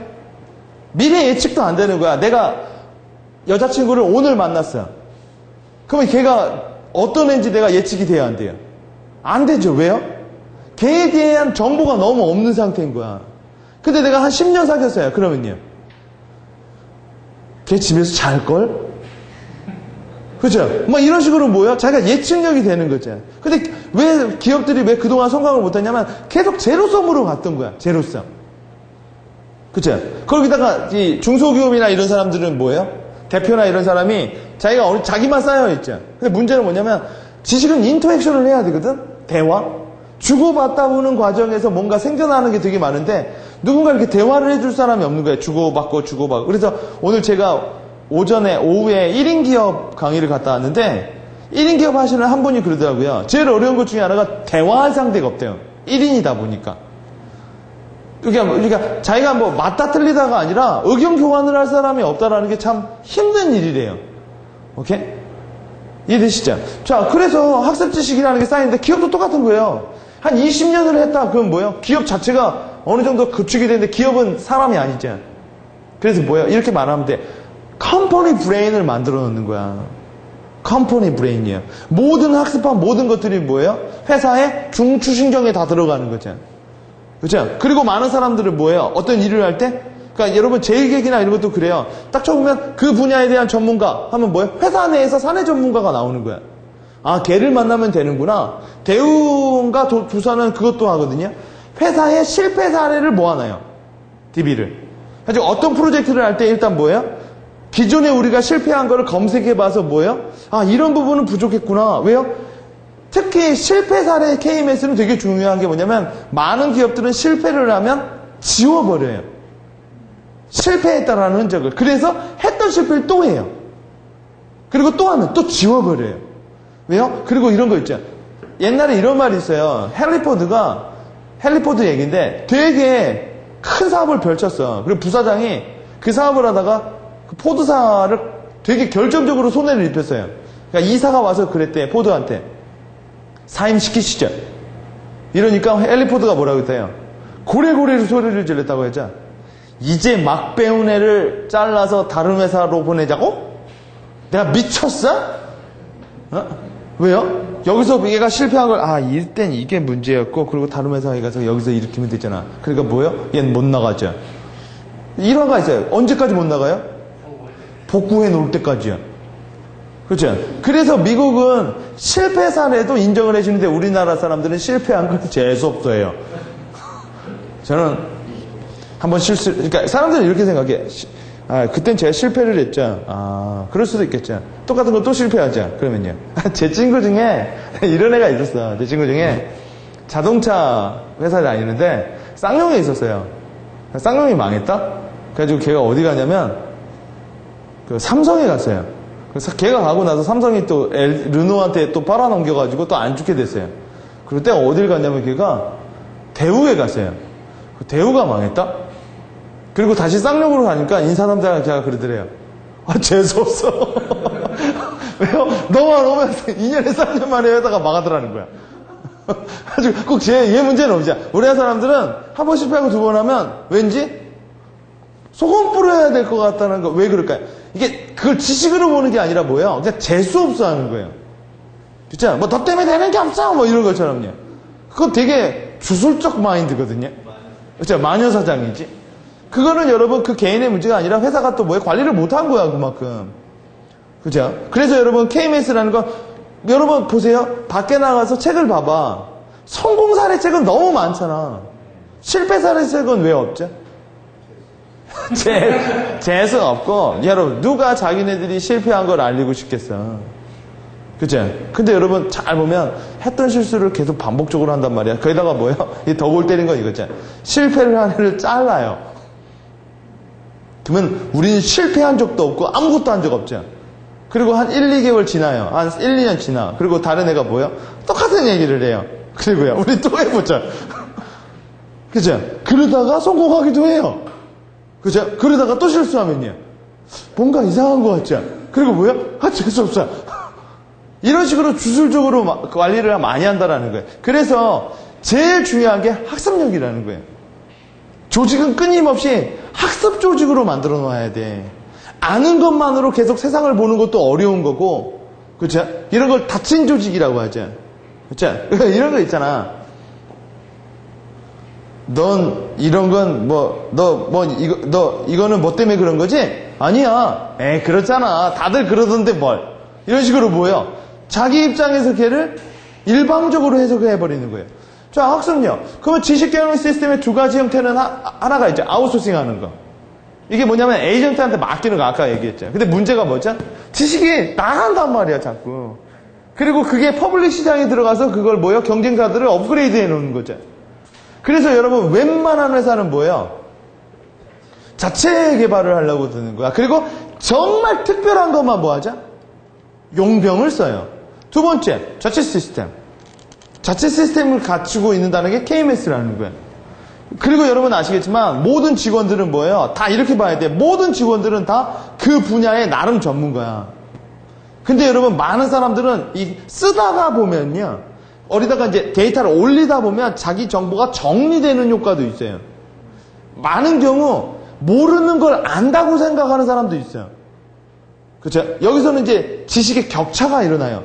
미래 예측도 안 되는 거야. 내가 여자친구를 오늘 만났어요. 그러면 걔가 어떤 애인지 내가 예측이 돼야 안 돼요? 안 되죠. 왜요? 걔에 대한 정보가 너무 없는 상태인 거야. 근데 내가 한 10년 사귀었어요. 그러면요. 걔 집에서 잘걸? 그죠? 뭐 이런 식으로 뭐예요? 자기가 예측력이 되는 거죠. 근데 왜 기업들이 왜 그동안 성공을 못했냐면 계속 제로섬으로 갔던 거야. 제로섬. 그죠? 거기다가 이 중소기업이나 이런 사람들은 뭐예요? 대표나 이런 사람이 자기만 쌓여있죠. 근데 문제는 뭐냐면 지식은 인터액션을 해야 되거든? 대화? 주고받다 보는 과정에서 뭔가 생겨나는 게 되게 많은데 누군가 이렇게 대화를 해줄 사람이 없는 거예요. 주고받고. 그래서 오늘 제가 오후에 1인 기업 강의를 갔다 왔는데 1인 기업 하시는 한 분이 그러더라고요. 제일 어려운 것 중에 하나가 대화할 상대가 없대요. 1인이다 보니까. 그러니까 자기가 뭐 맞다 틀리다가 아니라 의견 교환을 할 사람이 없다라는 게 참 힘든 일이래요. 오케이? 이해되시죠? 자, 그래서 학습 지식이라는 게 쌓이는데 기업도 똑같은 거예요. 한 20년을 했다. 그럼 뭐예요? 기업 자체가 어느 정도 구축이 되는데 기업은 사람이 아니죠. 그래서 뭐예요? 이렇게 말하면 돼. 컴퍼니 브레인을 만들어 놓는 거야. 컴퍼니 브레인이에요. 모든 학습한 모든 것들이 뭐예요? 회사의 중추신경에 다 들어가는 거죠. 그죠? 그리고 많은 사람들은 뭐예요? 어떤 일을 할 때? 그러니까 여러분 제일객이나 이런 것도 그래요. 딱 쳐보면 그 분야에 대한 전문가 하면 뭐예요? 회사 내에서 사내 전문가가 나오는 거야. 아, 걔를 만나면 되는구나. 대우인가 두사는 그것도 하거든요. 회사의 실패 사례를 모아놔요. DB를. 그래서 어떤 프로젝트를 할 때 일단 뭐예요? 기존에 우리가 실패한 거를 검색해봐서 뭐예요? 아, 이런 부분은 부족했구나. 왜요? 특히 실패 사례 KMS는 되게 중요한 게 뭐냐면 많은 기업들은 실패를 하면 지워버려요. 실패했다라는 흔적을. 그래서 했던 실패를 또 해요. 그리고 또 하면 또 지워버려요. 왜요? 그리고 이런 거 있죠. 옛날에 이런 말이 있어요. 헨리 포드 얘기인데 되게 큰 사업을 펼쳤어. 그리고 부사장이 그 사업을 하다가 그 포드사를 되게 결정적으로 손해를 입혔어요. 그러니까 이사가 와서 그랬대. 포드한테. 사임시키시죠. 이러니까 헨리 포드가 뭐라고 했대요? 고래고래로 소리를 질렀다고 했죠. 이제 막 배운 애를 잘라서 다른 회사로 보내자고? 내가 미쳤어? 왜요? 여기서 얘가 실패한 걸, 이땐 이게 문제였고, 그리고 다른 회사에 가서 여기서 일으키면 되잖아. 그러니까 뭐예요? 얘는 못 나가죠. 일화가 있어요. 언제까지 못 나가요? 복구해 놓을 때까지요. 그렇죠? 그래서 미국은 실패 사례도 인정을 해주는데 우리나라 사람들은 실패한 걸 재수없어 해요. 저는 한번 그러니까 사람들은 이렇게 생각해. 그땐 제가 실패를 했죠. 그럴 수도 있겠죠. 똑같은 걸 또 실패하죠. 그러면요. 제 친구 중에 이런 애가 있었어. 제 친구 중에 자동차 회사에 다니는데 쌍용에 있었어요. 쌍용이 망했다? 그래가지고 걔가 어디 가냐면 그 삼성에 갔어요. 그래서 걔가 가고 나서 삼성이 또 르노한테 또 빨아넘겨가지고 또 안 죽게 됐어요. 그럴 때 어딜 갔냐면 걔가 대우에 갔어요. 대우가 망했다? 그리고 다시 쌍용으로 가니까 인사담당자가 제가 그러더래요. 재수없어. 왜요? 너만 오면 2년에 3년 만에 회사가 망하더라는 거야. 아주 꼭 얘 문제는 없지. 우리나라 사람들은 한 번 실패하고 두 번 하면 왠지 소금 뿌려야 될 것 같다는 거. 왜 그럴까요? 이게 그걸 지식으로 보는 게 아니라 뭐예요? 그냥 재수없어 하는 거예요. 그쵸? 뭐, 너 때문에 되는 게 없어! 뭐, 이런 것처럼요. 그건 되게 주술적 마인드거든요. 그쵸? 마녀사장이지. 그거는 여러분, 그 개인의 문제가 아니라 회사가 또 뭐에 관리를 못한 거야, 그만큼. 그죠? 그래서 여러분, KMS라는 건, 여러분 보세요. 밖에 나가서 책을 봐봐. 성공 사례 책은 너무 많잖아. 실패 사례 책은 왜 없죠? 재수 없고, 여러분, 누가 자기네들이 실패한 걸 알리고 싶겠어. 그죠? 근데 여러분, 잘 보면, 했던 실수를 계속 반복적으로 한단 말이야. 거기다가 뭐예요? 이 덕을 때린 건 이거죠. 실패를 한 애를 잘라요. 그러면, 우리는 실패한 적도 없고, 아무것도 한 적 없죠. 그리고 한 1, 2개월 지나요. 한 1, 2년 지나. 그리고 다른 애가 뭐예요? 똑같은 얘기를 해요. 그리고요, 우리 또 해보자. 그죠? 그러다가 성공하기도 해요. 그죠? 그러다가 또 실수하면요. 뭔가 이상한 것 같죠? 그리고 뭐예요? 아, 재수없어. 이런 식으로 주술적으로 관리를 많이 한다는 거예요. 그래서 제일 중요한 게 학습력이라는 거예요. 조직은 끊임없이 학습 조직으로 만들어 놔야 돼. 아는 것만으로 계속 세상을 보는 것도 어려운 거고, 그렇죠? 이런 걸 닫힌 조직이라고 하죠. 그렇죠? 이런 거 있잖아. 넌 이런 건 이거는 뭐 때문에 그런 거지? 아니야. 그렇잖아. 다들 그러던데 뭘. 이런 식으로 뭐예요? 자기 입장에서 걔를 일방적으로 해석을 해버리는 거예요. 자, 학습력. 그러면 지식경영 시스템의 두 가지 형태는 하나가 있죠. 아웃소싱 하는 거. 이게 뭐냐면 에이전트한테 맡기는 거 아까 얘기했죠. 근데 문제가 뭐죠? 지식이 나간단 말이야, 자꾸. 그리고 그게 퍼블릭 시장에 들어가서 그걸 뭐예요? 경쟁자들을 업그레이드 해 놓는 거죠. 그래서 여러분, 웬만한 회사는 뭐예요? 자체 개발을 하려고 드는 거야. 그리고 정말 특별한 것만 뭐 하죠? 용병을 써요. 두 번째, 자체 시스템. 자체 시스템을 갖추고 있는다는 게 KMS라는 거예요. 그리고 여러분 아시겠지만 모든 직원들은 뭐예요? 다 이렇게 봐야 돼. 모든 직원들은 다 그 분야의 나름 전문가야. 근데 여러분 많은 사람들은 쓰다가 보면요. 어디다가 이제 데이터를 올리다 보면 자기 정보가 정리되는 효과도 있어요. 많은 경우 모르는 걸 안다고 생각하는 사람도 있어요. 그렇죠? 여기서는 이제 지식의 격차가 일어나요.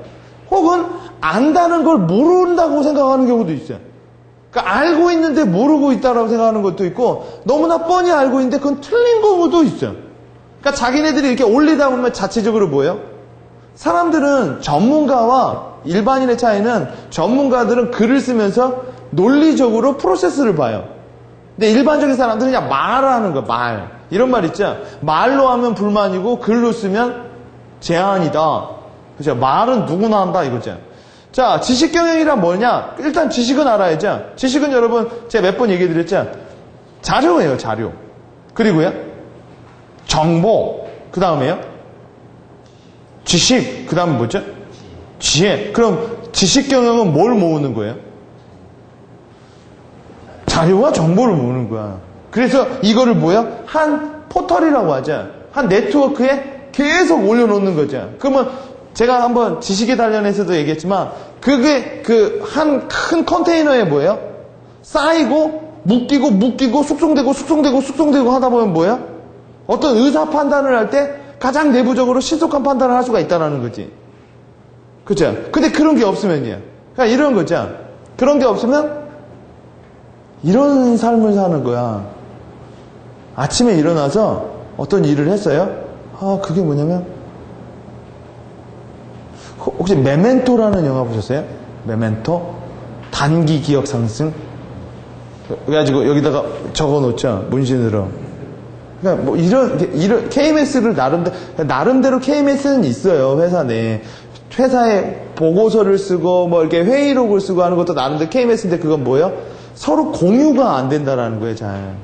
혹은 안다는 걸 모른다고 생각하는 경우도 있어요. 그러니까 알고 있는데 모르고 있다고 생각하는 것도 있고 너무나 뻔히 알고 있는데 그건 틀린 경우도 있어요. 그러니까 자기네들이 이렇게 올리다 보면 자체적으로 뭐예요? 사람들은 전문가와 일반인의 차이는 전문가들은 글을 쓰면서 논리적으로 프로세스를 봐요. 근데 일반적인 사람들은 그냥 말을 하는 거야. 말. 이런 말 있죠? 말로 하면 불만이고 글로 쓰면 제한이다. 그죠? 말은 누구나 한다 이거죠. 자, 지식경영이란 뭐냐? 일단 지식은 알아야죠. 지식은 여러분 제가 몇 번 얘기 드렸죠? 자료예요, 자료. 그리고요, 정보. 그 다음에요, 지식. 그 다음에 뭐죠? 지혜. 그럼 지식경영은 뭘 모으는 거예요? 자료와 정보를 모으는 거야. 그래서 이거를 뭐야? 한 포털이라고 하죠. 한 네트워크에 계속 올려놓는 거죠. 그러면 제가 한번 지식에 관련해서도 얘기했지만 그게 그 한 큰 컨테이너에 뭐예요? 쌓이고 묶이고 숙성되고 하다 보면 뭐예요? 어떤 의사 판단을 할 때 가장 내부적으로 신속한 판단을 할 수가 있다는 거지. 그죠? 근데 그런 게 없으면요. 그러니까 이런 거죠. 그런 게 없으면 이런 삶을 사는 거야. 아침에 일어나서 어떤 일을 했어요? 그게 뭐냐면 혹시 메멘토라는 영화 보셨어요? 메멘토? 단기 기억 상승? 그래가지고 여기다가 적어 놓죠. 문신으로. 그러니까 뭐 이런 KMS를 나름대로 KMS는 있어요. 회사 내에. 회사에 보고서를 쓰고 뭐 이렇게 회의록을 쓰고 하는 것도 나름대로 KMS인데 그건 뭐예요? 서로 공유가 안 된다라는 거예요. 잘.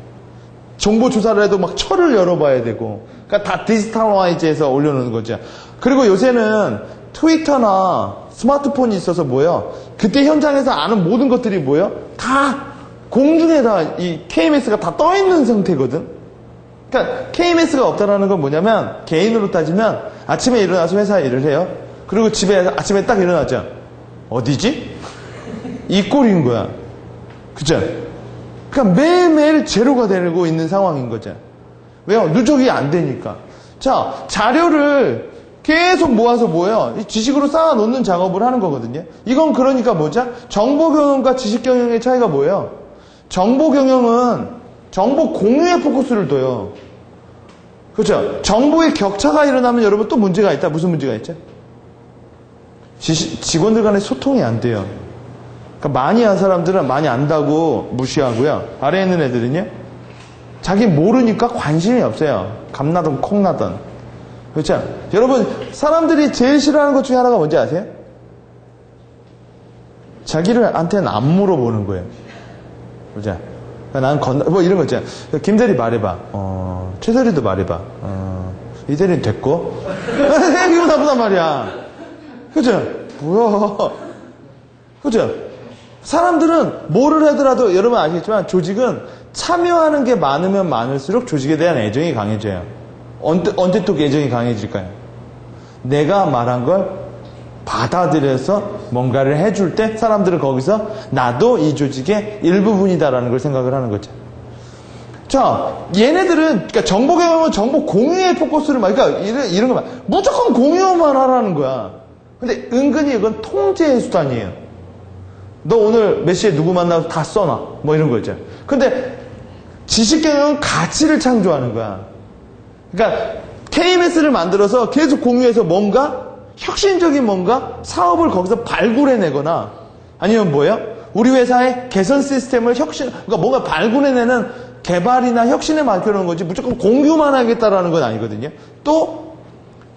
정보 조사를 해도 막 철을 열어봐야 되고. 그러니까 다 디지털화이즈해서 올려놓는 거죠. 그리고 요새는 트위터나 스마트폰이 있어서 뭐예요? 그때 현장에서 아는 모든 것들이 뭐예요? 다 공중에다 이 KMS가 다 떠있는 상태거든. 그러니까 KMS가 없다라는 건 뭐냐면 개인으로 따지면 아침에 일어나서 회사에 일을 해요. 그리고 집에 아침에 딱 일어나죠. 어디지? 이 꼴인 거야. 그죠? 그러니까 매일매일 제로가 되고 있는 상황인 거죠. 왜요? 누적이 안 되니까. 자, 자료를 계속 모아서 뭐예요? 이 지식으로 쌓아놓는 작업을 하는 거거든요. 이건 그러니까 뭐죠? 정보 경영과 지식 경영의 차이가 뭐예요? 정보 경영은 정보 공유에 포커스를 둬요. 그렇죠? 정보의 격차가 일어나면 여러분 또 문제가 있다. 무슨 문제가 있죠? 직원들 간의 소통이 안 돼요. 그러니까 많이 한 사람들은 많이 안다고 무시하고요. 아래에 있는 애들은요, 자기 모르니까 관심이 없어요. 감나던 콩나던. 그렇죠? 여러분, 사람들이 제일 싫어하는 것 중에 하나가 뭔지 아세요? 자기한테는 안 물어보는 거예요. 그렇죠? 난 뭐 이런 거 있잖아. 김대리 말해봐. 최대리도 말해봐. 이대리는 됐고. 기분 나쁘단 말이야. 그죠? 뭐야. 그죠? 사람들은 뭐를 하더라도 여러분 아시겠지만 조직은 참여하는 게 많으면 많을수록 조직에 대한 애정이 강해져요. 언제 또 애정이 강해질까요? 내가 말한 걸 받아들여서 뭔가를 해줄 때 사람들은 거기서 나도 이 조직의 일부분이다라는 걸 생각을 하는 거죠. 자, 얘네들은 그러니까 정보 경영은 정보 공유에 포커스를 그러니까 이런 거 무조건 공유만 하라는 거야. 근데 은근히 이건 통제의 수단이에요. 너 오늘 몇 시에 누구 만나서 다 써놔. 뭐 이런 거 있죠. 근데 지식 경영은 가치를 창조하는 거야. 그러니까 KMS를 만들어서 계속 공유해서 뭔가 혁신적인 뭔가 사업을 거기서 발굴해내거나 아니면 뭐예요? 우리 회사의 개선 시스템을 그러니까 뭔가 발굴해내는 개발이나 혁신에 맡겨놓은 거지 무조건 공유만 하겠다라는 건 아니거든요. 또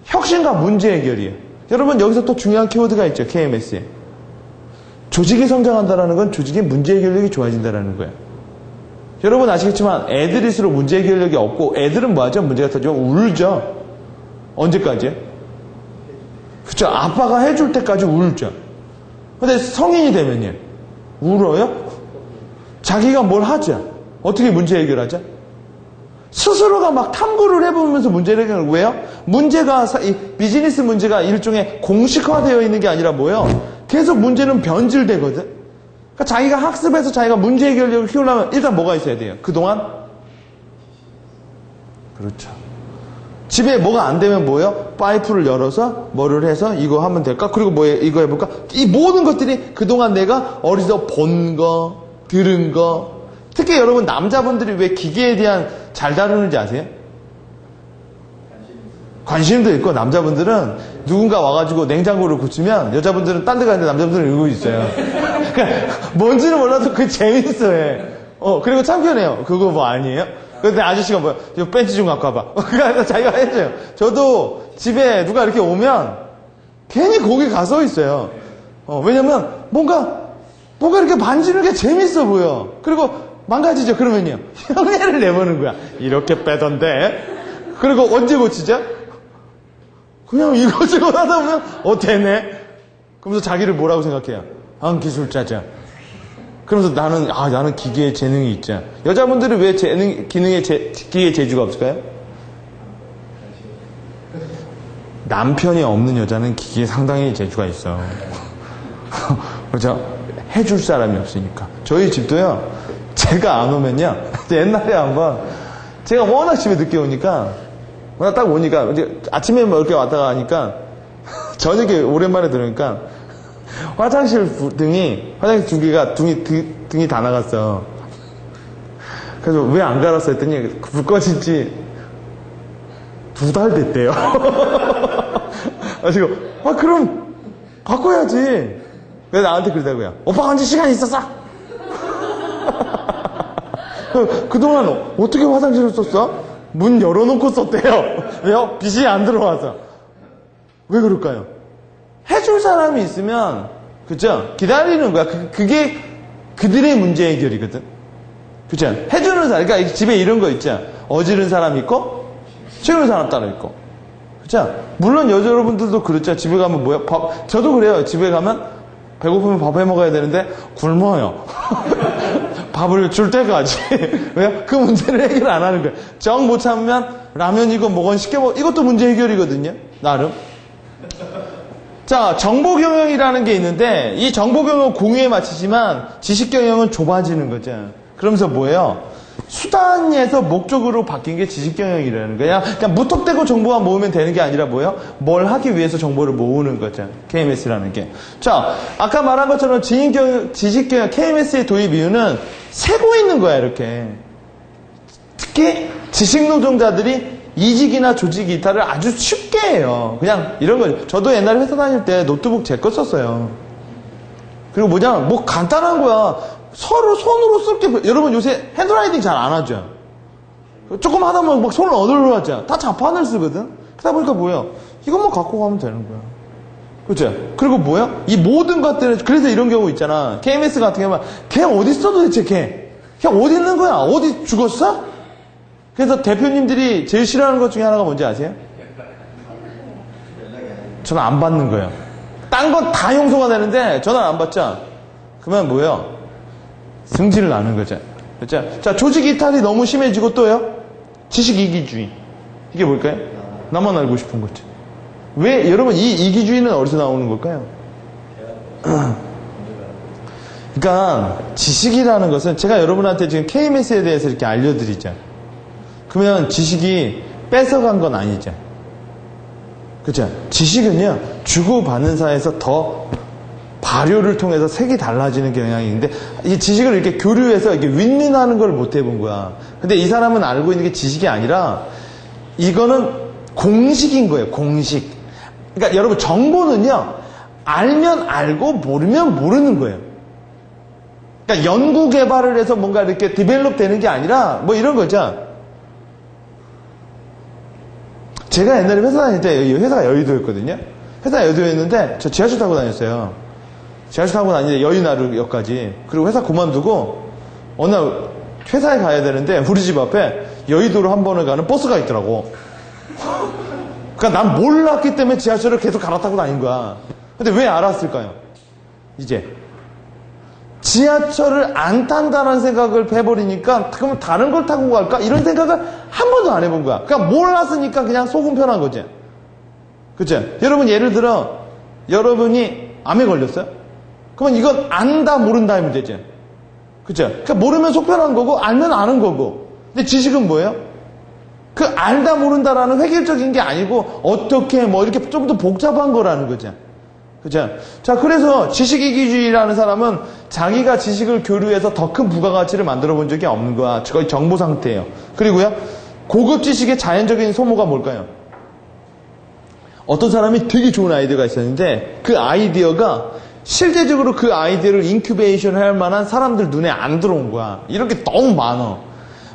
혁신과 문제 해결이에요. 여러분 여기서 또 중요한 키워드가 있죠. KMS에. 조직이 성장한다는 건 조직의 문제 해결력이 좋아진다는 거예요. 여러분 아시겠지만 애들일수록 문제 해결력이 없고 애들은 뭐하죠? 문제가 터지면 울죠. 언제까지요? 그쵸? 아빠가 해줄 때까지 울죠. 근데 성인이 되면요? 울어요? 자기가 뭘 하죠? 어떻게 문제 해결하죠? 스스로가 막 탐구를 해보면서 문제를 해결을 왜요? 문제가 이 비즈니스 문제가 일종의 공식화되어 있는 게 아니라 뭐예요? 계속 문제는 변질되거든. 그러니까 자기가 학습해서 자기가 문제 해결력을 키우려면 일단 뭐가 있어야 돼요? 그동안 그렇죠. 집에 뭐가 안 되면 뭐예요? 파이프를 열어서 뭐를 해서 이거 하면 될까? 그리고 뭐 이거 해볼까? 이 모든 것들이 그동안 내가 어디서 본 거, 들은 거. 특히 여러분 남자분들이 왜 기계에 대한 잘 다루는지 아세요? 관심도 있고 남자분들은 누군가 와가지고 냉장고를 고치면 여자분들은 딴 데 가는데 남자분들은 이러고 있어요. 그러니까 뭔지는 몰라도 그게 재밌어해. 그리고 참 편해요. 그거 뭐 아니에요? 근데 아저씨가 뭐야? 이거 벤치 좀 갖고 와봐. 그러니까 자기가 해줘요. 저도 집에 누가 이렇게 오면 괜히 거기 가서 있어요. 왜냐면 뭔가 이렇게 만지는 게 재밌어 보여. 그리고 망가지죠. 그러면요. 흉내를 내보는 거야. 이렇게 빼던데. 그리고 언제 고치죠? 그냥 이것저것 하다 보면 되네. 그러면서 자기를 뭐라고 생각해요? 기술자죠. 그러면서 나는 기계에 재능이 있죠. 여자분들은 왜 기계에 재주가 없을까요? 남편이 없는 여자는 기계에 상당히 재주가 있어. 그렇죠? 해줄 사람이 없으니까. 저희 집도요, 제가 안 오면요, 옛날에 한번, 제가 워낙 집에 늦게 오니까, 워낙 딱 오니까, 이제 아침에 뭐 이렇게 왔다가 하니까, 저녁에 오랜만에 들으니까, 화장실 등이 다 나갔어. 그래서 왜 안 갈았어 했더니, 불 꺼진 지 2달 됐대요. 그래서, 그럼, 바꿔야지. 왜 나한테 그러다고요? 오빠가 언제 시간이 있었어? 그동안 어떻게 화장실을 썼어? 문 열어놓고 썼대요. 왜요? 빛이 안 들어와서. 왜 그럴까요? 해줄 사람이 있으면, 그죠? 기다리는 거야. 그게 그들의 문제 해결이거든. 그죠? 해주는 사람, 그러니까 집에 이런 거 있죠? 어지른 사람 있고, 치우는 사람 따로 있고. 그죠? 물론 여러분들도 그렇죠. 집에 가면 뭐야? 저도 그래요. 집에 가면 배고프면 밥 해 먹어야 되는데 굶어요. 밥을 줄 때까지. 왜요? 그 문제를 해결 안 하는 거예요. 정 못 참으면 라면이건 뭐건 시켜 먹어. 이것도 문제 해결이거든요. 나름. 자, 정보 경영이라는 게 있는데 이 정보 경영은 공유에 맞추지만 지식 경영은 좁아지는 거죠. 그러면서 뭐예요? 수단에서 목적으로 바뀐 게 지식경영이라는 거야. 그냥 무턱대고 정보만 모으면 되는 게 아니라 뭐예요? 뭘 하기 위해서 정보를 모으는 거죠. KMS라는 게. 자, 아까 말한 것처럼 지식경영 KMS의 도입 이유는 세고 있는 거야, 이렇게. 특히 지식노동자들이 이직이나 조직 이탈을 아주 쉽게 해요. 그냥 이런 거죠. 저도 옛날에 회사 다닐 때 노트북 제 거 썼어요. 그리고 뭐냐, 뭐 간단한 거야. 서로 손으로 쓸게. 여러분 요새 핸드라이팅 잘 안 하죠? 조금 하다 보면 막 손을 어디로 하죠? 다 자판을 쓰거든? 그러다 보니까 뭐야? 이것만 갖고 가면 되는 거야. 그렇죠? 그리고 뭐야? 이 모든 것들은, 그래서 이런 경우 있잖아. KMS 같은 경우는, 걔 어디 있어 도대체 걔? 걔 어디 있는 거야? 어디 죽었어? 그래서 대표님들이 제일 싫어하는 것 중에 하나가 뭔지 아세요? 전화 안 받는 거예요. 딴 건 다 용서가 되는데 전화 안 받자. 그러면 뭐예요? 승질을 나는 거죠. 그렇죠? 자, 조직 이탈이 너무 심해지고 또요? 지식 이기주의. 이게 뭘까요? 나만 알고 싶은 거죠. 왜, 여러분, 이 이기주의는 어디서 나오는 걸까요? 그러니까, 지식이라는 것은 제가 여러분한테 지금 KMS에 대해서 이렇게 알려드리죠. 그러면 지식이 뺏어간 건 아니죠. 그렇죠? 지식은요, 주고받는 사이에서 더 발효를 통해서 색이 달라지는 경향이 있는데, 이 지식을 이렇게 교류해서 이렇게 윈윈하는 걸 못 해본 거야. 근데 이 사람은 알고 있는 게 지식이 아니라, 이거는 공식인 거예요, 공식. 그러니까 여러분, 정보는요, 알면 알고, 모르면 모르는 거예요. 그러니까 연구 개발을 해서 뭔가 이렇게 디벨롭 되는 게 아니라, 뭐 이런 거죠. 제가 옛날에 회사 다닐 때, 회사가 여의도였거든요. 회사가 여의도였는데, 저 지하철 타고 다녔어요. 지하철 타고 다니는데 여의나루역까지. 그리고 회사 그만두고 어느 날 회사에 가야 되는데 우리 집 앞에 여의도로 한 번을 가는 버스가 있더라고. 그러니까 난 몰랐기 때문에 지하철을 계속 갈아타고 다닌 거야. 근데 왜 알았을까요? 이제 지하철을 안 탄다는 생각을 해버리니까 그러면 다른 걸 타고 갈까? 이런 생각을 한 번도 안 해본 거야. 그러니까 몰랐으니까 그냥 속은 편한 거지. 그쵸? 여러분 예를 들어 여러분이 암에 걸렸어요? 그러면 이건 안다 모른다의 문제지. 그쵸? 그러니까 모르면 속편한 거고 알면 아는 거고. 근데 지식은 뭐예요? 그 알다 모른다라는 획일적인 게 아니고 어떻게 뭐 이렇게 좀 더 복잡한 거라는 거죠. 그죠? 자, 그래서 지식이기주의라는 사람은 자기가 지식을 교류해서 더 큰 부가가치를 만들어 본 적이 없는 거야. 거의 정보 상태예요. 그리고요, 고급 지식의 자연적인 소모가 뭘까요? 어떤 사람이 되게 좋은 아이디어가 있었는데 그 아이디어가 실제적으로 그 아이디어를 인큐베이션 할 만한 사람들 눈에 안 들어온 거야. 이런 게 너무 많아.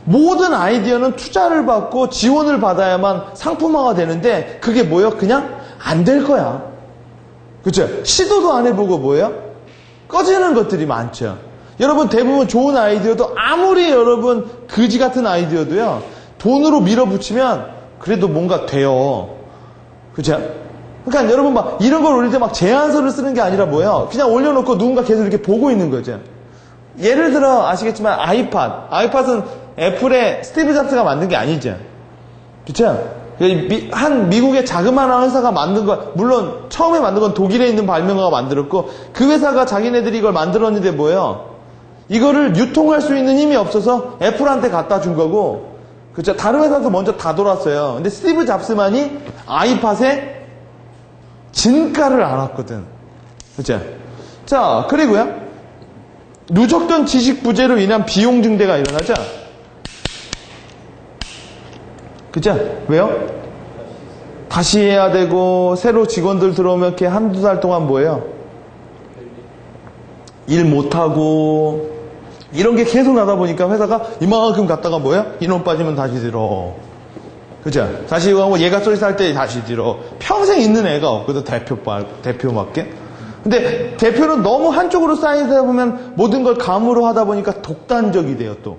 모든 아이디어는 투자를 받고 지원을 받아야만 상품화가 되는데 그게 뭐예요? 그냥 안 될 거야. 그렇죠? 시도도 안 해보고 뭐예요? 꺼지는 것들이 많죠. 여러분 대부분 좋은 아이디어도 아무리 여러분 그지 같은 아이디어도요. 돈으로 밀어붙이면 그래도 뭔가 돼요. 그렇죠? 그러니까 여러분 막 이런 걸 올릴 때 막 제안서를 쓰는 게 아니라 뭐예요? 그냥 올려놓고 누군가 계속 이렇게 보고 있는 거죠. 예를 들어 아시겠지만 아이팟은 애플의 스티브 잡스가 만든 게 아니죠. 그렇죠? 한 미국의 자그마한 회사가 만든 거, 물론 처음에 만든 건 독일에 있는 발명가가 만들었고 그 회사가 자기네들이 이걸 만들었는데 뭐예요? 이거를 유통할 수 있는 힘이 없어서 애플한테 갖다 준 거고, 그렇죠? 다른 회사도 먼저 다 돌았어요. 근데 스티브 잡스만이 아이팟에 진가를 알았거든. 그렇죠? 자, 그리고요. 누적된 지식 부재로 인한 비용 증대가 일어나죠? 그죠? 왜요? 다시 해야 되고, 새로 직원들 들어오면 이렇게 한두 달 동안 뭐예요? 일 못하고, 이런 게 계속 나다 보니까 회사가 이만큼 갔다가 뭐예요? 인원 빠지면 다시 들어. 그죠? 다시 하고 얘가 소리 살 때 다시 들어. 평생 있는 애가 없거든, 대표밖에. 근데 대표는 너무 한쪽으로 쌓이다 보면 모든 걸 감으로 하다 보니까 독단적이 돼요, 또.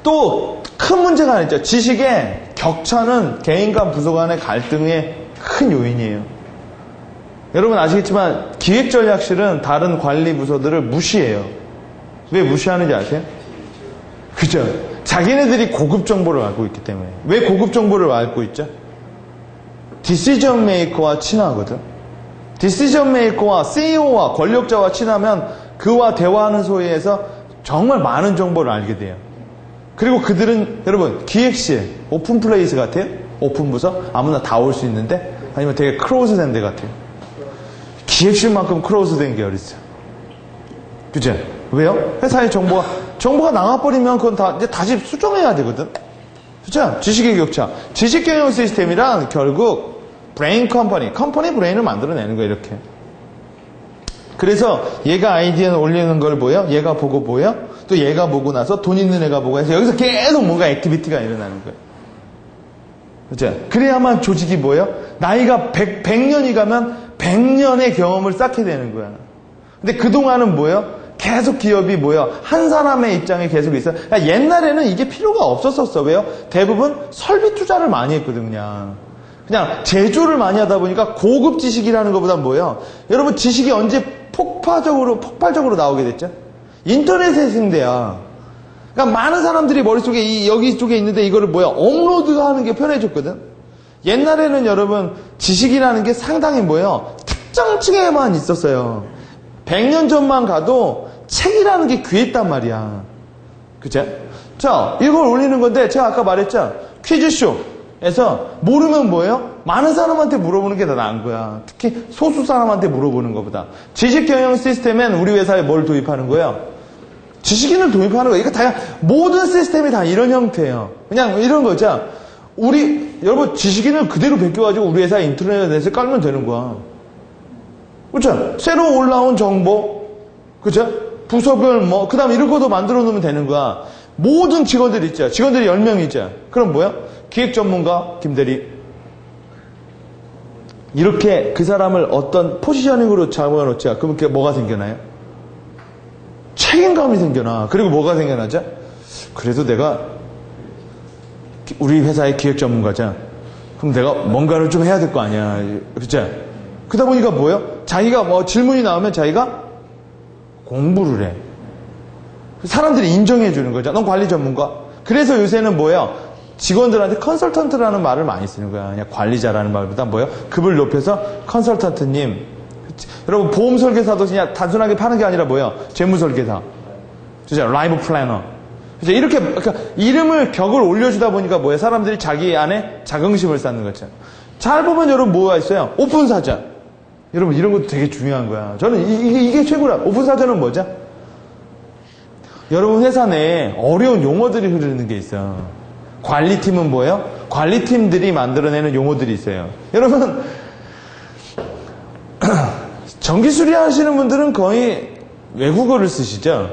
또 큰 문제가 하나 있죠. 지식의 격차는 개인 간 부서 간의 갈등의 큰 요인이에요. 여러분 아시겠지만 기획전략실은 다른 관리 부서들을 무시해요. 왜 무시하는지 아세요? 그죠? 자기네들이 고급 정보를 알고 있기 때문에. 왜 고급 정보를 알고 있죠? 디시전 메이커와 친하거든. 디시전 메이커와 CEO와 권력자와 친하면 그와 대화하는 소리에서 정말 많은 정보를 알게 돼요. 그리고 그들은 여러분 기획실 오픈 플레이스 같아요? 오픈 부서? 아무나 다 올 수 있는데? 아니면 되게 크로즈된 데 같아요? 기획실만큼 크로즈된 계열이 있어요. 그죠? 왜요? 회사의 정보가 나가버리면 그건 다 이제 다시 수정해야 되거든? 그죠? 지식의 격차. 지식 경영 시스템이란 결국 브레인 컴퍼니 브레인을 만들어내는 거예요, 이렇게. 그래서 얘가 아이디어를 올리는 걸 보여? 얘가 보고 보여? 또 얘가 보고 나서 돈 있는 애가 보고 해서 여기서 계속 뭔가 액티비티가 일어나는 거예요. 그죠? 그래야만 조직이 뭐예요? 나이가 100년이 가면 100년의 경험을 쌓게 되는 거야. 근데 그동안은 뭐예요? 계속 기업이 뭐예요? 한 사람의 입장에 계속 있어요. 그러니까 옛날에는 이게 필요가 없었었어. 왜요? 대부분 설비 투자를 많이 했거든, 그냥 제조를 많이 하다 보니까 고급 지식이라는 것보다 뭐예요? 여러분 지식이 언제 폭발적으로 나오게 됐죠? 인터넷의 생대야. 그러니까 많은 사람들이 머릿속에 여기 쪽에 있는데 이거를 뭐야? 업로드하는 게 편해졌거든? 옛날에는 여러분 지식이라는 게 상당히 뭐예요? 특정 층에만 있었어요. 100년 전만 가도 책이라는 게 귀했단 말이야. 그쵸? 자, 이걸 올리는 건데 제가 아까 말했죠? 퀴즈쇼에서 모르면 뭐예요? 많은 사람한테 물어보는 게 더 나은 거야. 특히 소수 사람한테 물어보는 것보다. 지식 경영 시스템엔 우리 회사에 뭘 도입하는 거예요? 지식인을 도입하는 거예요. 이거 다 모든 시스템이 다 이런 형태예요. 그냥 이런 거죠. 여러분 지식인을 그대로 베껴가지고 우리 회사 인터넷에 깔면 되는 거야. 그렇죠? 새로 올라온 정보, 그렇죠? 부서별 그 다음 이런 것도 만들어 놓으면 되는 거야. 모든 직원들이 있죠. 직원들이 10명 있죠. 그럼 뭐야? 기획 전문가 김대리. 이렇게 그 사람을 어떤 포지셔닝으로 잡아놓자. 그럼 그게 뭐가 생겨나요? 책임감이 생겨나. 그리고 뭐가 생겨나죠? 그래도 내가 우리 회사의 기획 전문가자. 그럼 내가 뭔가를 좀 해야 될 거 아니야. 그렇죠? 그러다 보니까 뭐예요? 자기가 질문이 나오면 자기가 공부를 해. 사람들이 인정해 주는 거죠. 넌 관리 전문가. 그래서 요새는 뭐예요? 직원들한테 컨설턴트라는 말을 많이 쓰는 거야. 그냥 관리자라는 말보다 뭐예요? 급을 높여서 컨설턴트님. 여러분 보험 설계사도 그냥 단순하게 파는 게 아니라 뭐예요? 재무 설계사. 진짜 라이브 플래너. 그죠? 이렇게 그러니까 이름을 격을 올려주다 보니까 뭐예요? 사람들이 자기 안에 자긍심을 쌓는 거죠. 잘 보면 여러분 뭐가 있어요? 오픈 사전. 여러분 이런 것도 되게 중요한 거야. 저는 이게 최고라. 오픈 사전은 뭐죠? 여러분 회사 내에 어려운 용어들이 흐르는 게 있어요. 관리팀은 뭐예요? 관리팀들이 만들어내는 용어들이 있어요. 여러분 전기 수리하시는 분들은 거의 외국어를 쓰시죠?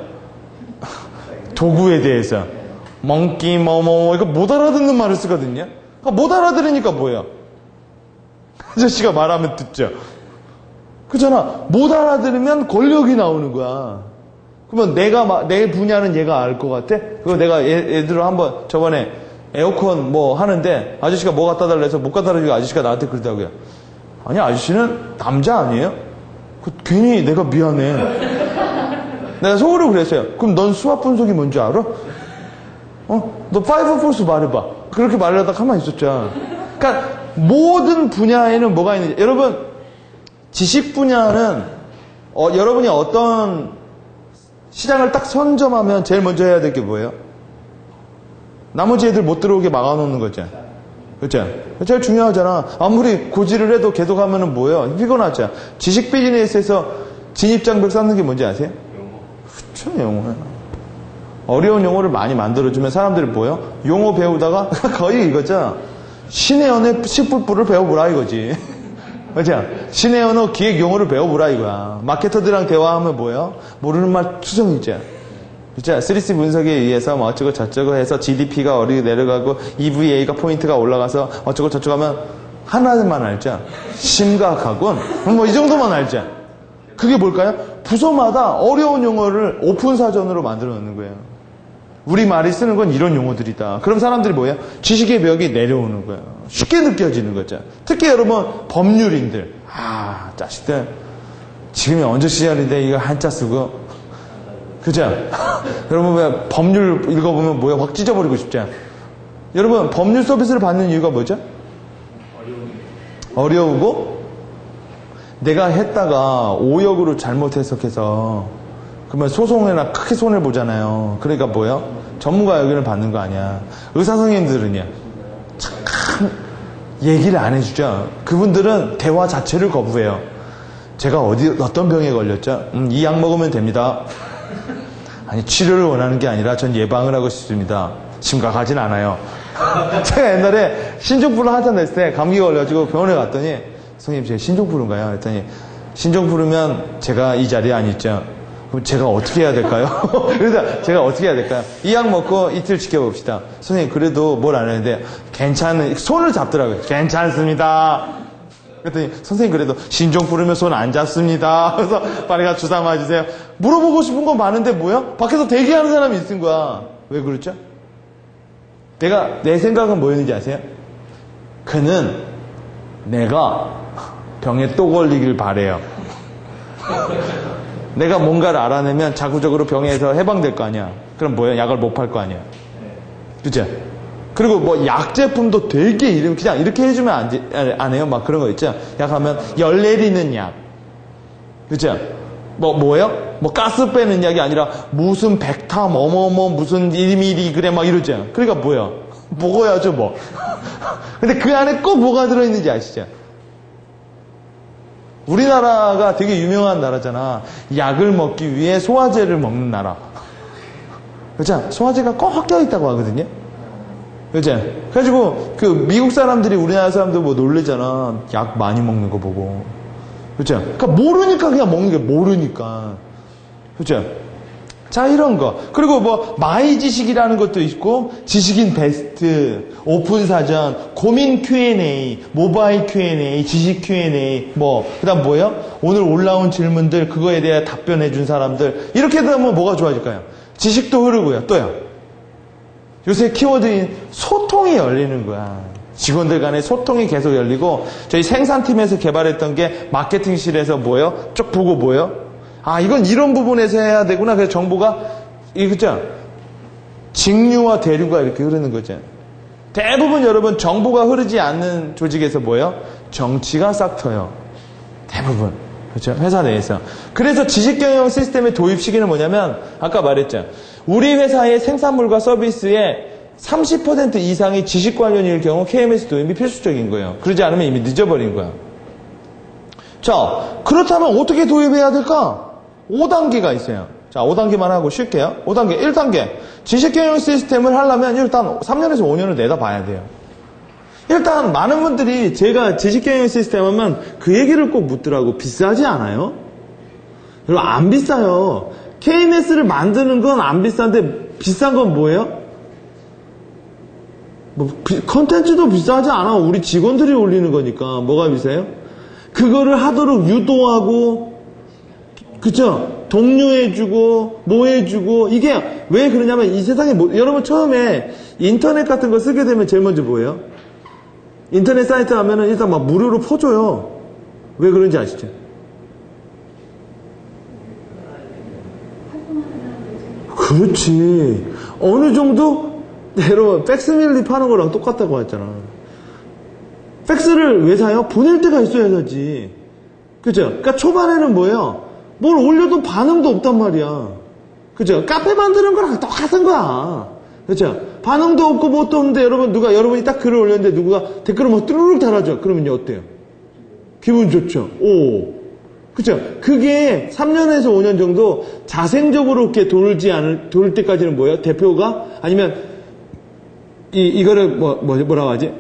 도구에 대해서 멍기 이거 못 알아듣는 말을 쓰거든요. 그러니까 못 알아들으니까 뭐예요? 아저씨가 말하면 듣죠. 그잖아. 못 알아들으면 권력이 나오는 거야. 그러면 내 분야는 얘가 알 것 같아? 그거 내가 예를 들어 한번 저번에 에어컨 하는데 아저씨가 뭐 갖다 달라 해서 못 갖다 달라고 아저씨가 나한테 그러더라고요. 아니 아저씨는 남자 아니에요? 괜히 내가 미안해. 내가 속으로 그랬어요. 그럼 넌 수압 분석이 뭔지 알아? 너 파이브 포스 말해봐. 그렇게 말하다가 가만히 있었죠. 그러니까 모든 분야에는 뭐가 있는지. 여러분 지식 분야는 여러분이 어떤 시장을 딱 선점하면 제일 먼저 해야 될 게 뭐예요? 나머지 애들 못 들어오게 막아놓는 거죠. 그렇죠? 제일 중요하잖아. 아무리 고지를 해도 계속 하면은 뭐예요? 피곤하죠. 지식 비즈니스에서 진입장벽 쌓는 게 뭔지 아세요? 그렇죠, 용어야. 어려운 용어를 많이 만들어주면 사람들이 뭐예요? 용어 배우다가 거의 이거죠. 신의 언어 10불불을 배워보라 이거지. 맞아. 신의 언어 기획 용어를 배워보라 이거야. 마케터들이랑 대화하면 뭐예요? 모르는 말 투성이죠. 그죠? 3C 분석에 의해서 어쩌고 저쩌고 해서 GDP가 어리게 내려가고 EVA가 포인트가 올라가서 어쩌고 저쩌고 하면 하나만 알죠. 심각하군. 이 정도만 알죠. 그게 뭘까요? 부서마다 어려운 용어를 오픈 사전으로 만들어 놓는 거예요. 우리 말이 쓰는 건 이런 용어들이다. 그럼 사람들이 뭐예요? 지식의 벽이 내려오는 거예요. 쉽게 느껴지는 거죠. 특히 여러분 법률인들. 자식들 지금이 언제 시절인데 이거 한자 쓰고 그죠? 여러분 왜 법률 읽어보면 뭐야? 확 찢어버리고 싶죠? 여러분 법률 서비스를 받는 이유가 뭐죠? 어려우고 내가 했다가 오역으로 잘못 해석해서 그러면 소송이나 크게 손해를 보잖아요. 그러니까 뭐요? 전문가 의견을 받는 거 아니야. 의사 선생님들은요. 참 얘기를 안 해주죠. 그분들은 대화 자체를 거부해요. 제가 어떤 병에 걸렸죠? 이 약 먹으면 됩니다. 아니, 치료를 원하는 게 아니라 전 예방을 하고 싶습니다. 심각하진 않아요. 제가 옛날에 신종플루 한참 됐을 때 감기 걸려가지고 병원에 갔더니 선생님 제가 신종플루인가요? 그랬더니 신종플루면 제가 이 자리에 안 있죠. 그럼 제가 어떻게 해야 될까요? 그래서 제가 어떻게 해야 될까요? 이 약 먹고 이틀 지켜봅시다. 선생님 그래도 뭘 안 했는데 손을 잡더라고요. 괜찮습니다. 그랬더니 선생님 그래도 신종플루면 손 안 잡습니다. 그래서 빨리 가 주사 맞으세요. 물어보고 싶은 건 많은데 뭐야? 밖에서 대기하는 사람이 있은 거야. 왜 그렇죠? 내 생각은 뭐였는지 아세요? 그는 내가 병에 또 걸리길 바래요. 내가 뭔가를 알아내면 자구적으로 병에서 해방될 거 아니야. 그럼 뭐야? 약을 못 팔 거 아니야. 그죠? 그리고 뭐 약 제품도 되게 이름 그냥 이렇게 해주면 안 해요. 막 그런 거 있죠. 약 하면 열 내리는 약. 그죠? 뭐예요? 뭐 가스 빼는 약이 아니라 무슨 백탐 어머머 무슨 1mg 막 이러죠. 그러니까 뭐야? 먹어야죠 뭐. 근데 그 안에 꼭 뭐가 들어있는지 아시죠? 우리나라가 되게 유명한 나라잖아. 약을 먹기 위해 소화제를 먹는 나라. 그죠? 소화제가 꼭 껴있다고 하거든요. 그죠? 그래가지고 그 미국 사람들이 우리나라 사람들 뭐 놀래잖아. 약 많이 먹는 거 보고. 그죠? 그러니까 모르니까 그냥 먹는 게 모르니까. 그죠? 자, 이런 거. 그리고 뭐 마이 지식이라는 것도 있고 지식인 베스트, 오픈 사전, 고민 Q&A, 모바일 Q&A, 지식 Q&A 뭐 그다음 뭐예요? 오늘 올라온 질문들 그거에 대해 답변해 준 사람들 이렇게 되면 뭐가 좋아질까요? 지식도 흐르고요. 또요. 요새 키워드인 소통이 열리는 거야. 직원들 간의 소통이 계속 열리고 저희 생산팀에서 개발했던 게 마케팅실에서 뭐예요? 쭉 보고 뭐예요? 아, 이건 이런 부분에서 해야 되구나. 그래서 정보가, 그죠? 직류와 대류가 이렇게 흐르는 거죠. 대부분 여러분 정보가 흐르지 않는 조직에서 뭐예요? 정치가 싹 터요. 대부분. 그렇죠? 회사 내에서. 그래서 지식경영 시스템의 도입 시기는 뭐냐면, 아까 말했죠. 우리 회사의 생산물과 서비스의 30% 이상이 지식 관련일 경우 KMS 도입이 필수적인 거예요. 그러지 않으면 이미 늦어버린 거야. 자, 그렇다면 어떻게 도입해야 될까? 5단계가 있어요. 자, 5단계만 하고 쉴게요. 5단계. 1단계. 지식경영 시스템을 하려면 일단 3년에서 5년을 내다봐야 돼요. 일단 많은 분들이 제가 지식경영 시스템 하면 그 얘기를 꼭 묻더라고. 비싸지 않아요? 여러분, 안 비싸요. KMS를 만드는 건 안 비싼데 비싼 건 뭐예요? 컨텐츠도 비싸지 않아. 우리 직원들이 올리는 거니까. 뭐가 비싸요? 그거를 하도록 유도하고 그쵸? 독려해주고 뭐 해주고 이게 왜 그러냐면 이 세상에 여러분 처음에 인터넷 같은 거 쓰게 되면 제일 먼저 뭐예요? 인터넷 사이트 하면은 일단 막 무료로 퍼줘요. 왜 그런지 아시죠? 그렇지. 어느 정도 여러분 팩스밀리 파는 거랑 똑같다고 했잖아. 팩스를 왜 사요? 보낼 때가 있어야 하지. 그죠? 그러니까 초반에는 뭐예요? 뭘 올려도 반응도 없단 말이야. 그죠? 카페 만드는 거랑 똑같은 거야. 그죠? 반응도 없고 뭣도 없는데 여러분이 딱 글을 올렸는데 누가 댓글을 막 뚜루룩 달아줘. 그러면요, 어때요? 기분 좋죠? 오. 그죠? 그게 3년에서 5년 정도 자생적으로 이렇게 돌 때까지는 뭐예요? 대표가? 아니면, 이거를 뭐라고 하지?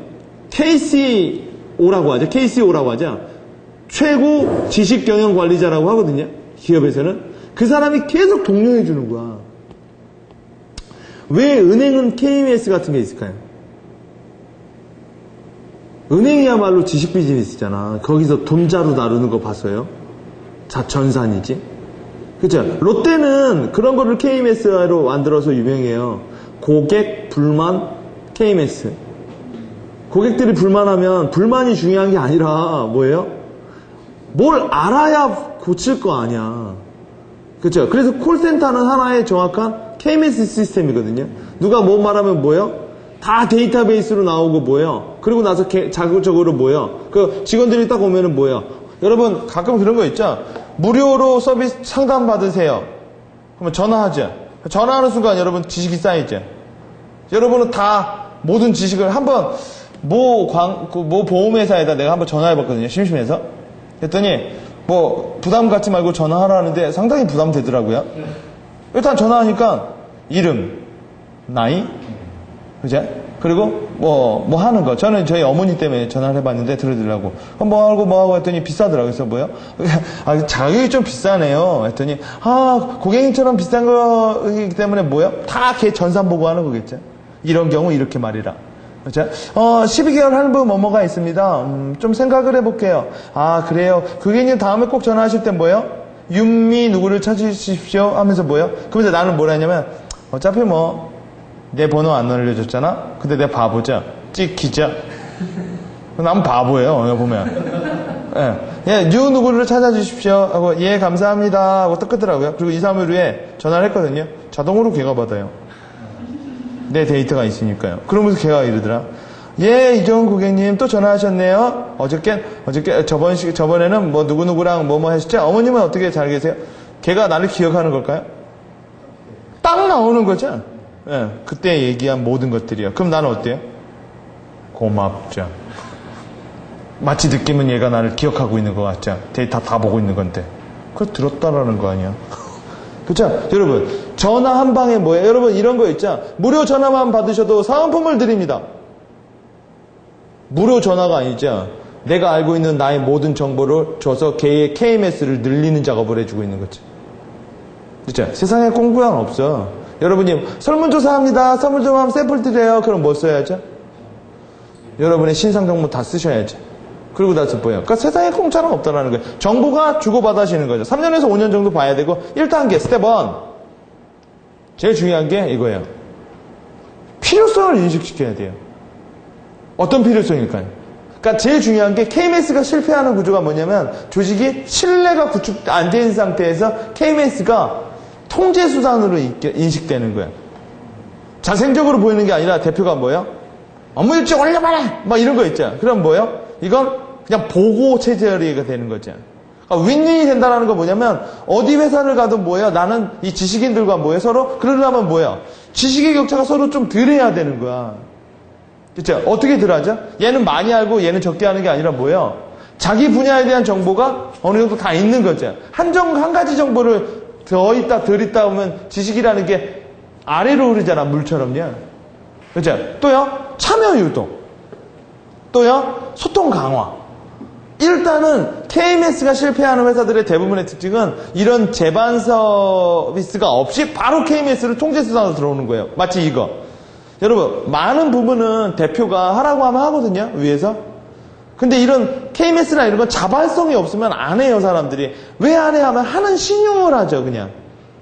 KCO라고 하죠. KCO라고 하죠. 최고 지식경영관리자라고 하거든요. 기업에서는. 그 사람이 계속 독려해 주는 거야. 왜 은행은 KMS 같은 게 있을까요? 은행이야말로 지식 비즈니스잖아. 거기서 돈자루 다루는 거 봤어요? 전산이지. 그죠? 롯데는 그런 거를 KMS로 만들어서 유명해요. 고객 불만 KMS. 고객들이 불만하면 불만이 중요한 게 아니라 뭐예요? 뭘 알아야 고칠 거 아니야. 그렇죠? 그래서 콜센터는 하나의 정확한 KMS 시스템이거든요. 누가 뭐 말하면 뭐예요? 다 데이터베이스로 나오고 뭐예요? 그리고 나서 자극적으로 뭐예요? 그 직원들이 딱 오면은 뭐예요? 여러분 가끔 그런 거 있죠? 무료로 서비스 상담 받으세요. 그러면 전화하죠. 전화하는 순간 여러분 지식이 쌓이죠. 여러분은 다 모든 지식을 한번 모 보험회사에다 내가 한번 전화해봤거든요. 심심해서. 그랬더니 뭐 부담 갖지 말고 전화하라는데 상당히 부담되더라고요. 일단 전화하니까 이름, 나이, 그죠? 그리고 뭐 하는 거. 저는 저희 어머니 때문에 전화를 해봤는데 들어드리려고. 뭐 하고 했더니 비싸더라고요. 그래서 뭐요? 가격이 좀 비싸네요. 했더니 고객님처럼 비싼 거이기 때문에 뭐요? 다 걔 전산 보고 하는 거겠죠. 이런 경우 이렇게 말이라. 그렇죠? 12개월 할부 뭐뭐가 있습니다. 좀 생각을 해볼게요. 그래요. 고객님 다음에 꼭 전화하실 땐 뭐요? 윤미 누구를 찾으십시오 하면서 뭐요? 그러면서 나는 뭐라 했냐면 어차피 뭐 내 번호 안 알려줬잖아? 근데 내가 바보죠? 찍히죠? 난 바보예요, 보면. 예, 뉴 누구를 찾아주십시오 하고, 예, 감사합니다 하고 딱 끄더라고요. 그리고 2, 3일 후에 전화를 했거든요. 자동으로 걔가 받아요. 내 데이터가 있으니까요. 그러면서 걔가 이러더라. 예, 이종훈 고객님 또 전화하셨네요. 저번에는 뭐 누구누구랑 뭐뭐 하셨죠? 어머님은 어떻게 잘 계세요? 걔가 나를 기억하는 걸까요? 딱 나오는 거죠? 예, 그때 얘기한 모든 것들이요. 그럼 나는 어때요? 고맙죠. 마치 느낌은 얘가 나를 기억하고 있는 것 같죠. 데이터 다 보고 있는 건데. 그걸 들었다라는 거 아니야. 그렇죠? 여러분, 전화 한 방에 뭐예요? 여러분, 이런 거 있죠? 무료 전화만 받으셔도 사은품을 드립니다. 무료 전화가 아니죠. 내가 알고 있는 나의 모든 정보를 줘서 걔의 KMS를 늘리는 작업을 해주고 있는 거죠. 그렇죠? 세상에 꽁구양 없어. 여러분이 설문조사합니다. 설문조사하면 샘플 드려요. 그럼 뭐 써야죠? 여러분의 신상 정보 다 쓰셔야죠. 그리고 나서 뭐예요? 그러니까 세상에 공짜는 없다라는 거예요. 정보가 주고받아지는 거죠. 3년에서 5년 정도 봐야 되고 1단계 스텝 1 제일 중요한 게 이거예요. 필요성을 인식시켜야 돼요. 어떤 필요성일까요? 그러니까 제일 중요한 게 KMS가 실패하는 구조가 뭐냐면 조직이 신뢰가 구축 안 된 상태에서 KMS가 통제수단으로 인식되는 거예요. 자생적으로 보이는 게 아니라 대표가 뭐예요? 업무 일찍 올려봐라! 막 이런 거 있죠. 그럼 뭐예요? 이건 그냥 보고 체제가 되는 거죠. 그러니까 윈윈이 된다는 건 뭐냐면 어디 회사를 가도 뭐예요? 나는 이 지식인들과 뭐예요? 서로 그러려면 뭐예요? 지식의 격차가 서로 좀 덜해야 되는 거야. 그렇죠? 어떻게 덜하죠? 얘는 많이 알고 얘는 적게 하는 게 아니라 뭐예요? 자기 분야에 대한 정보가 어느 정도 다 있는 거죠. 한 가지 정보를 더 있다 덜 있다 하면 지식이라는 게 아래로 흐르잖아. 물처럼요. 그렇죠? 또요? 참여 유도. 또요? 소통 강화. 일단은 KMS가 실패하는 회사들의 대부분의 특징은 이런 제반 서비스가 없이 바로 KMS를 통제수단으로 들어오는 거예요. 마치 이거. 여러분, 많은 부분은 대표가 하라고 하면 하거든요. 위에서. 근데 이런 KMS나 이런 건 자발성이 없으면 안 해요, 사람들이. 왜 안 해 하면 하는 신용을 하죠, 그냥.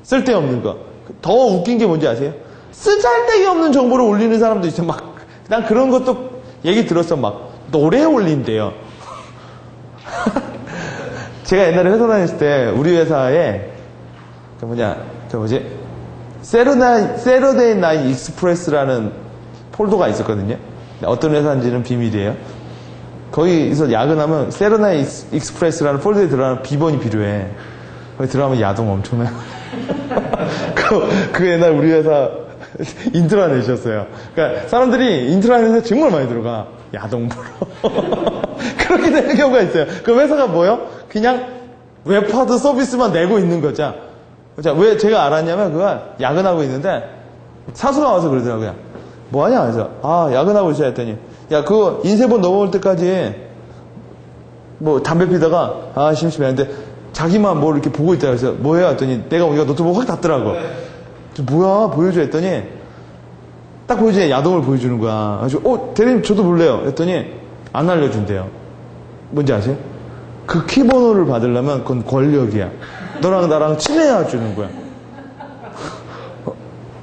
쓸데없는 거. 더 웃긴 게 뭔지 아세요? 쓰잘데기 없는 정보를 올리는 사람도 있어요. 난 그런 것도 얘기 들었어. 노래 올린대요. 제가 옛날에 회사 다녔을 때 우리 회사에 세러데이 나이 익스프레스라는 폴더가 있었거든요. 어떤 회사인지는 비밀이에요. 거기서 야근하면 세러데이 익스프레스라는 폴더에 들어가는 비번이 필요해. 거기 들어가면 야동 엄청나요. 그 옛날 우리 회사 인트라넷이었어요. 그러니까 사람들이 인트라넷에 정말 많이 들어가. 야동 보러. 그렇게 되는 경우가 있어요. 그 회사가 뭐요? 그냥 웹하드 서비스만 내고 있는 거죠. 자, 왜 제가 알았냐면 그가 야근하고 있는데 사수가 와서 그러더라고요. 뭐하냐? 그래서 야근하고 있어야 했더니 야, 그거 인쇄본 넘어올 때까지 뭐 담배 피다가 심심해 했는데 자기만 뭘 이렇게 보고 있다 그래서 뭐해요? 했더니 내가 오니까 노트북 확 닫더라고. 뭐야? 보여줘 했더니 딱 보여주니 야동을 보여주는 거야. 그래서 대리님 저도 볼래요 했더니 안 알려준대요. 뭔지 아세요? 그 키번호를 받으려면 그건 권력이야. 너랑 나랑 친해야 주는 거야.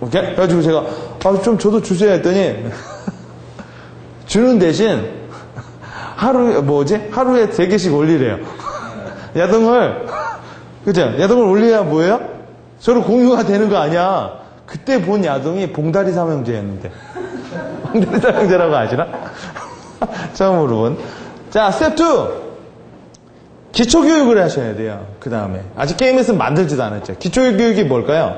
오케이? 그래가지고 제가 좀 저도 주세요 했더니 주는 대신 하루에 3개씩 올리래요. 야동을 그죠? 야동을 올려야 뭐예요? 서로 공유가 되는 거 아니야. 그때 본 야동이 봉다리 삼형제였는데. 봉다리 삼형제라고 아시나? 처음으로 본. 자, 스텝 2. 기초교육을 하셔야 돼요. 그 다음에. 아직 KMS는 만들지도 않았죠. 기초교육이 뭘까요?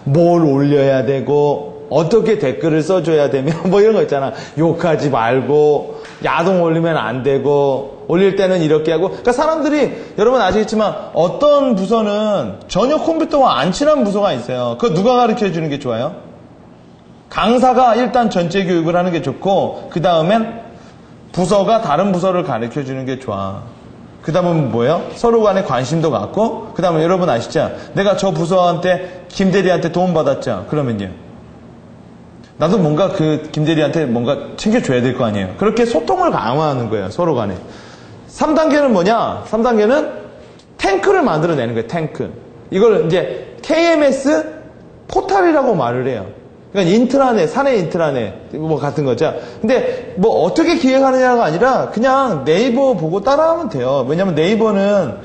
뭘 올려야 되고, 어떻게 댓글을 써줘야 되며, 뭐 이런 거 있잖아. 욕하지 말고, 야동 올리면 안 되고, 올릴 때는 이렇게 하고. 그러니까 사람들이, 여러분 아시겠지만, 어떤 부서는 전혀 컴퓨터와 안 친한 부서가 있어요. 그거 누가 가르쳐 주는 게 좋아요? 강사가 일단 전체 교육을 하는 게 좋고, 그 다음엔 부서가 다른 부서를 가르쳐 주는 게 좋아. 그 다음은 뭐예요? 서로 간에 관심도 갖고, 그 다음에 여러분 아시죠? 내가 저 부서한테, 김대리한테 도움 받았죠? 그러면요. 나도 뭔가 그 김대리한테 뭔가 챙겨줘야 될 거 아니에요. 그렇게 소통을 강화하는 거예요. 서로 간에. 3단계는 뭐냐? 3단계는 탱크를 만들어내는 거예요. 탱크. 이걸 이제 KMS 포탈이라고 말을 해요. 그러니까 인트라넷, 사내 인트라넷 뭐 같은 거죠. 근데 뭐 어떻게 기획하느냐가 아니라 그냥 네이버 보고 따라하면 돼요. 왜냐면 네이버는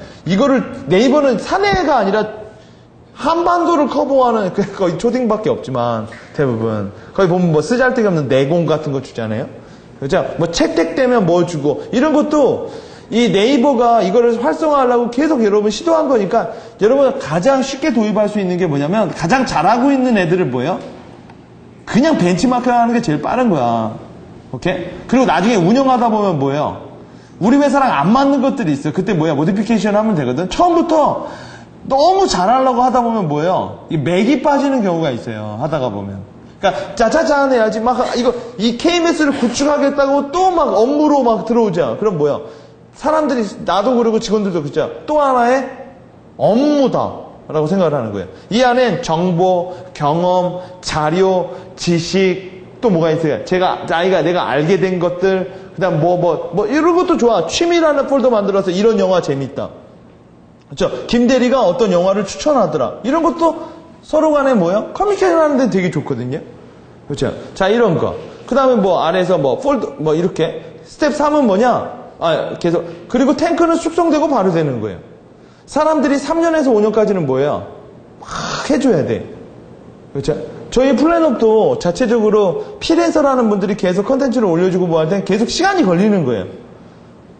사내가 아니라 한반도를 커버하는 거의 초딩밖에 없지만 대부분 거기 보면 뭐 쓰잘데기 없는 내공 같은 거 주잖아요. 그렇죠? 뭐 채택되면 뭐 주고 이런 것도 이 네이버가 이거를 활성화하려고 계속 여러분 시도한 거니까 여러분 가장 쉽게 도입할 수 있는 게 뭐냐면 가장 잘하고 있는 애들을 뭐예요? 그냥 벤치마킹 하는 게 제일 빠른 거야. 오케이? 그리고 나중에 운영하다 보면 뭐예요? 우리 회사랑 안 맞는 것들이 있어. 그때 뭐야? 모디피케이션 하면 되거든. 처음부터 너무 잘하려고 하다 보면 뭐예요? 이 맥이 빠지는 경우가 있어요. 하다가 보면. 그러니까 짜자잔 해야지 막 이 KMS를 구축하겠다고 또 막 업무로 막 들어오자. 그럼 뭐야? 사람들이 나도 그러고 직원들도 그렇죠. 또 하나의 업무다. 라고 생각을 하는 거예요. 이 안엔 정보, 경험, 자료, 지식, 또 뭐가 있어요? 내가 알게 된 것들, 그 다음 이런 것도 좋아. 취미라는 폴더 만들어서 이런 영화 재밌다. 그렇죠? 김대리가 어떤 영화를 추천하더라. 이런 것도 서로 간에 뭐예요? 커뮤니케이션 하는 데 되게 좋거든요. 그렇죠? 자, 이런 거. 그 다음에 아래에서 폴더, 이렇게. 스텝 3은 뭐냐? 계속. 그리고 탱크는 숙성되고 바로 되는 거예요. 사람들이 3년에서 5년까지는 뭐예요? 막 해줘야 돼. 그렇죠? 저희 플랜업도 자체적으로 피랜서라는 분들이 계속 컨텐츠를 올려주고 뭐 할 땐 계속 시간이 걸리는 거예요.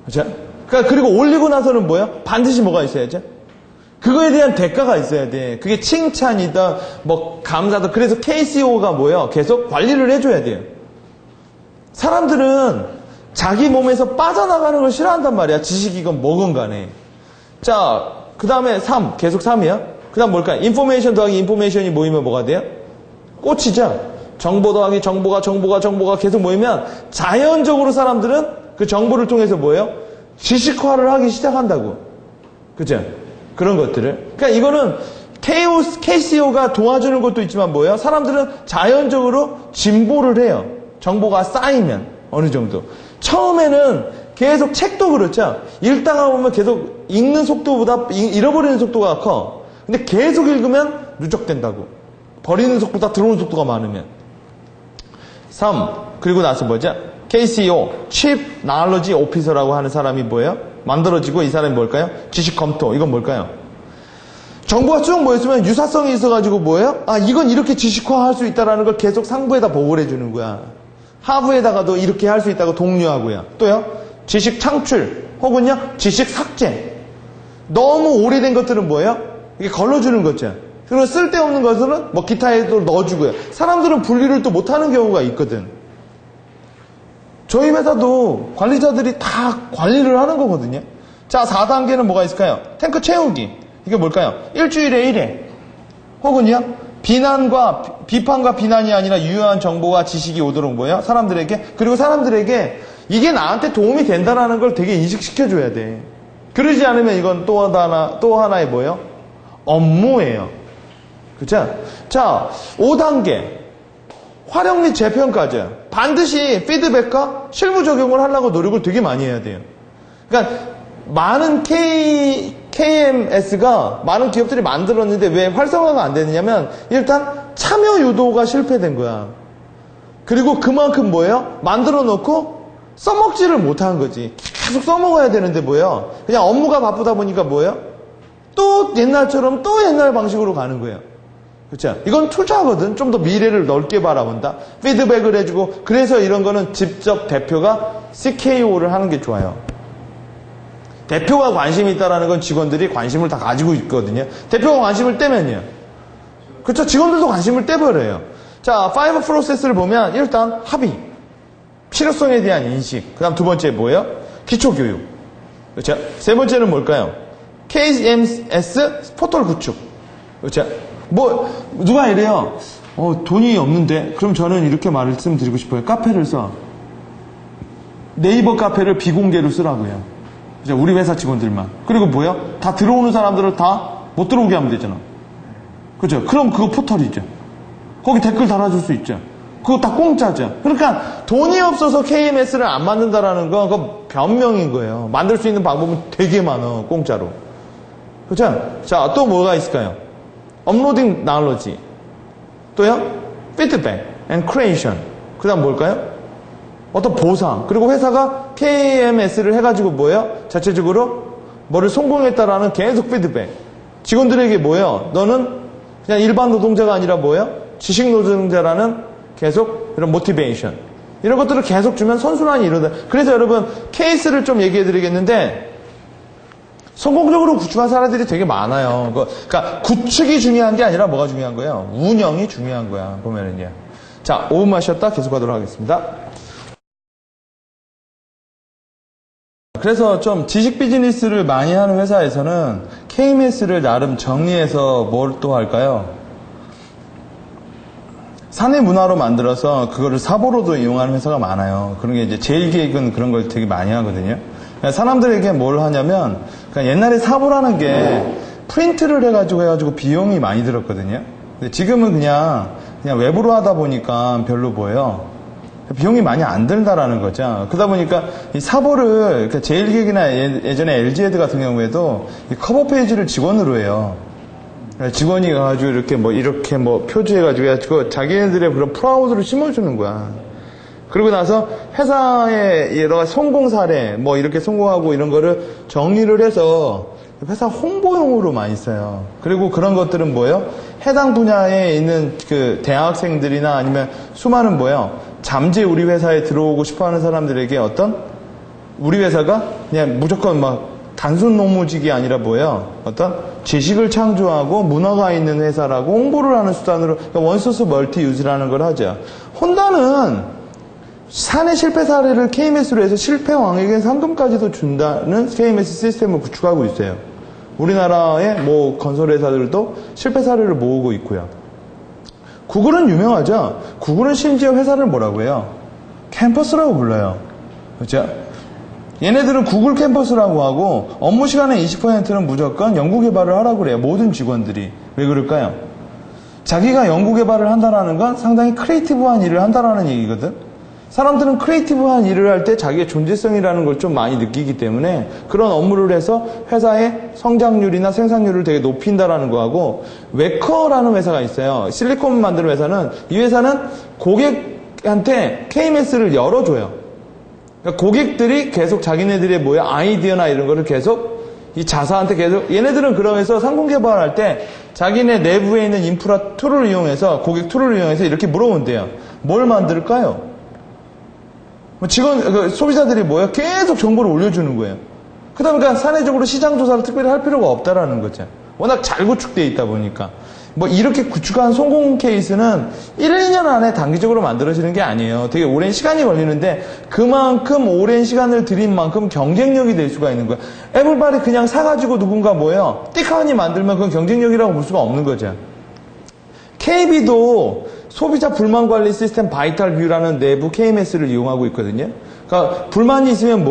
그렇죠? 그리고 올리고 나서는 뭐예요? 반드시 뭐가 있어야죠? 그거에 대한 대가가 있어야 돼. 그게 칭찬이다, 감사다. 그래서 KCO가 뭐예요? 계속 관리를 해줘야 돼요. 사람들은 자기 몸에서 빠져나가는 걸 싫어한단 말이야. 지식이건 뭐건 간에. 자, 그 다음에 3, 계속 3이야. 그 다음 뭘까요? 인포메이션 더하기 인포메이션이 모이면 뭐가 돼요? 꽃이죠. 정보 더하기 정보가 계속 모이면 자연적으로 사람들은 그 정보를 통해서 뭐예요? 지식화를 하기 시작한다고. 그죠? 그런 것들을. 그러니까 이거는 KCO가 도와주는 것도 있지만 뭐예요? 사람들은 자연적으로 진보를 해요. 정보가 쌓이면 어느 정도. 처음에는 계속 책도 그렇죠. 읽다가 보면 계속 읽는 속도보다 잃어버리는 속도가 커. 근데 계속 읽으면 누적된다고. 버리는 속도보다 들어오는 속도가 많으면. 3. 그리고 나서 뭐죠? KCO, Chief Knowledge Officer라고 하는 사람이 뭐예요? 만들어지고 이 사람이 뭘까요? 지식 검토. 이건 뭘까요? 정보가 쭉 모였으면 유사성이 있어가지고 뭐예요? 이건 이렇게 지식화할 수 있다는 걸 계속 상부에다 보고를 해주는 거야. 하부에다가도 이렇게 할 수 있다고 독려하고요. 또요? 지식 창출 혹은요 지식 삭제. 너무 오래된 것들은 뭐예요? 이게 걸러주는 거죠. 그리고 쓸데없는 것들은 기타에도 넣어주고요. 사람들은 분리를 또 못하는 경우가 있거든. 저희 회사도 관리자들이 다 관리를 하는 거거든요. 자, 4단계는 뭐가 있을까요? 탱크 채우기. 이게 뭘까요? 일주일에 1회 혹은요 비판과 비난이 아니라 유효한 정보와 지식이 오도록 뭐예요? 그리고 사람들에게 이게 나한테 도움이 된다는 걸 되게 인식시켜줘야 돼. 그러지 않으면 이건 또 하나의 뭐예요? 업무예요. 그쵸? 자, 5단계. 활용 및 재평가죠. 반드시 피드백과 실무 적용을 하려고 노력을 되게 많이 해야 돼요. 그러니까 많은 KMS가 많은 기업들이 만들었는데 왜 활성화가 안 되느냐면 일단 참여 유도가 실패된 거야. 그리고 그만큼 뭐예요? 만들어 놓고 써먹지를 못한 거지. 계속 써먹어야 되는데 뭐예요? 그냥 업무가 바쁘다 보니까 뭐예요? 또 옛날처럼 또 옛날 방식으로 가는 거예요. 그렇죠? 이건 투자거든. 좀 더 미래를 넓게 바라본다. 피드백을 해주고. 그래서 이런 거는 직접 대표가 CKO를 하는 게 좋아요. 대표가 관심이 있다라는 건 직원들이 관심을 다 가지고 있거든요. 대표가 관심을 떼면요. 그렇죠? 직원들도 관심을 떼버려요. 자, 5 프로세스를 보면 일단 합의, 필요성에 대한 인식, 그 다음 두 번째 뭐예요? 기초교육. 그렇죠? 세 번째는 뭘까요? KMS 포털 구축. 그렇죠? 누가 이래요? 돈이 없는데? 그럼 저는 이렇게 말씀드리고 싶어요. 카페를 써. 네이버 카페를 비공개로 쓰라고요. 그죠? 우리 회사 직원들만. 그리고 뭐요? 다 들어오는 사람들을 다 못 들어오게 하면 되잖아. 그죠? 그럼 그거 포털이죠. 거기 댓글 달아줄 수 있죠. 그거 다 공짜죠. 그러니까 돈이 없어서 KMS를 안 만든다라는 건 그거 변명인 거예요. 만들 수 있는 방법은 되게 많아. 공짜로. 그죠? 자, 또 뭐가 있을까요? 업로딩 나놀로지. 또요? 피드백 앤 크리에이션. 그 다음 뭘까요? 어떤 보상. 그리고 회사가 KMS를 해가지고 뭐예요? 자체적으로 뭐를 성공했다라는 계속 피드백. 직원들에게 뭐예요? 너는 그냥 일반 노동자가 아니라 뭐예요? 지식 노동자라는 계속 이런 모티베이션. 이런 것들을 계속 주면 선순환이 일어나. 그래서 여러분 케이스를 좀 얘기해 드리겠는데 성공적으로 구축한 사례들이 되게 많아요. 그러니까 구축이 중요한 게 아니라 뭐가 중요한 거예요? 운영이 중요한 거야. 보면은요. 자, 5분만 쉬었다 계속하도록 하겠습니다. 그래서 좀 지식 비즈니스를 많이 하는 회사에서는 KMS를 나름 정리해서 뭘 또 할까요? 사내 문화로 만들어서 그거를 사보로도 이용하는 회사가 많아요. 그런 게 이제 제일기획은 그런 걸 되게 많이 하거든요. 사람들에게 뭘 하냐면, 그러니까 옛날에 사보라는 게 프린트를 해가지고 비용이 많이 들었거든요. 근데 지금은 그냥 외부로 하다 보니까 별로 뭐예요? 비용이 많이 안 들다라는 거죠. 그러다 보니까 이 사보를, 그러니까 제일기획이나 예전에 LG헤드 같은 경우에도 이 커버 페이지를 직원으로 해요. 직원이 가가지고 이렇게 표지해가지고 자기네들의 그런 프라우드를 심어주는 거야. 그러고 나서 회사의 여러 가지 성공 사례, 이렇게 성공하고 이런 거를 정리를 해서 회사 홍보용으로 많이 써요. 그리고 그런 것들은 뭐예요? 해당 분야에 있는 그 대학생들이나 아니면 수많은 잠재 우리 회사에 들어오고 싶어 하는 사람들에게 우리 회사가 그냥 무조건 단순 노무직이 아니라 어떤 지식을 창조하고 문화가 있는 회사라고 홍보를 하는 수단으로, 그러니까 원소스 멀티 유즈라는 걸 하죠. 혼다는 사내 실패 사례를 KMS로 해서 실패 왕에게 상금까지도 준다는 KMS 시스템을 구축하고 있어요. 우리나라의 건설 회사들도 실패 사례를 모으고 있고요. 구글은 유명하죠. 구글은 심지어 회사를 뭐라고 해요? 캠퍼스라고 불러요. 그렇죠? 얘네들은 구글 캠퍼스라고 하고 업무 시간의 20%는 무조건 연구개발을 하라고 그래요. 모든 직원들이. 왜 그럴까요? 자기가 연구개발을 한다는 건 상당히 크리에이티브한 일을 한다는 얘기거든. 사람들은 크리에이티브한 일을 할 때 자기의 존재성이라는 걸 좀 많이 느끼기 때문에 그런 업무를 해서 회사의 성장률이나 생산률을 되게 높인다라는 거하고, 웨커라는 회사가 있어요. 실리콘 만드는 회사는, 이 회사는 고객한테 KMS를 열어줘요. 그러니까 고객들이 계속 자기네들의 아이디어나 이런 거를 계속 이 자사한테 계속, 얘네들은 그러면서 상품 개발할 때 자기네 내부에 있는 인프라 툴을 이용해서, 고객 툴을 이용해서 이렇게 물어본대요. 뭘 만들까요? 소비자들이 계속 정보를 올려주는 거예요. 그러다 보니까 사내적으로 시장 조사를 특별히 할 필요가 없다라는 거죠. 워낙 잘 구축되어 있다 보니까. 이렇게 구축한 성공 케이스는 1, 2년 안에 단기적으로 만들어지는 게 아니에요. 되게 오랜 시간이 걸리는데 그만큼 오랜 시간을 들인 만큼 경쟁력이 될 수가 있는 거예요. 애플바리 그냥 사가지고 누군가 띡하니 만들면 그건 경쟁력이라고 볼 수가 없는 거죠. KB도 소비자 불만 관리 시스템 바이탈 뷰라는 내부 KMS를 이용하고 있거든요. 그러니까 불만이 있으면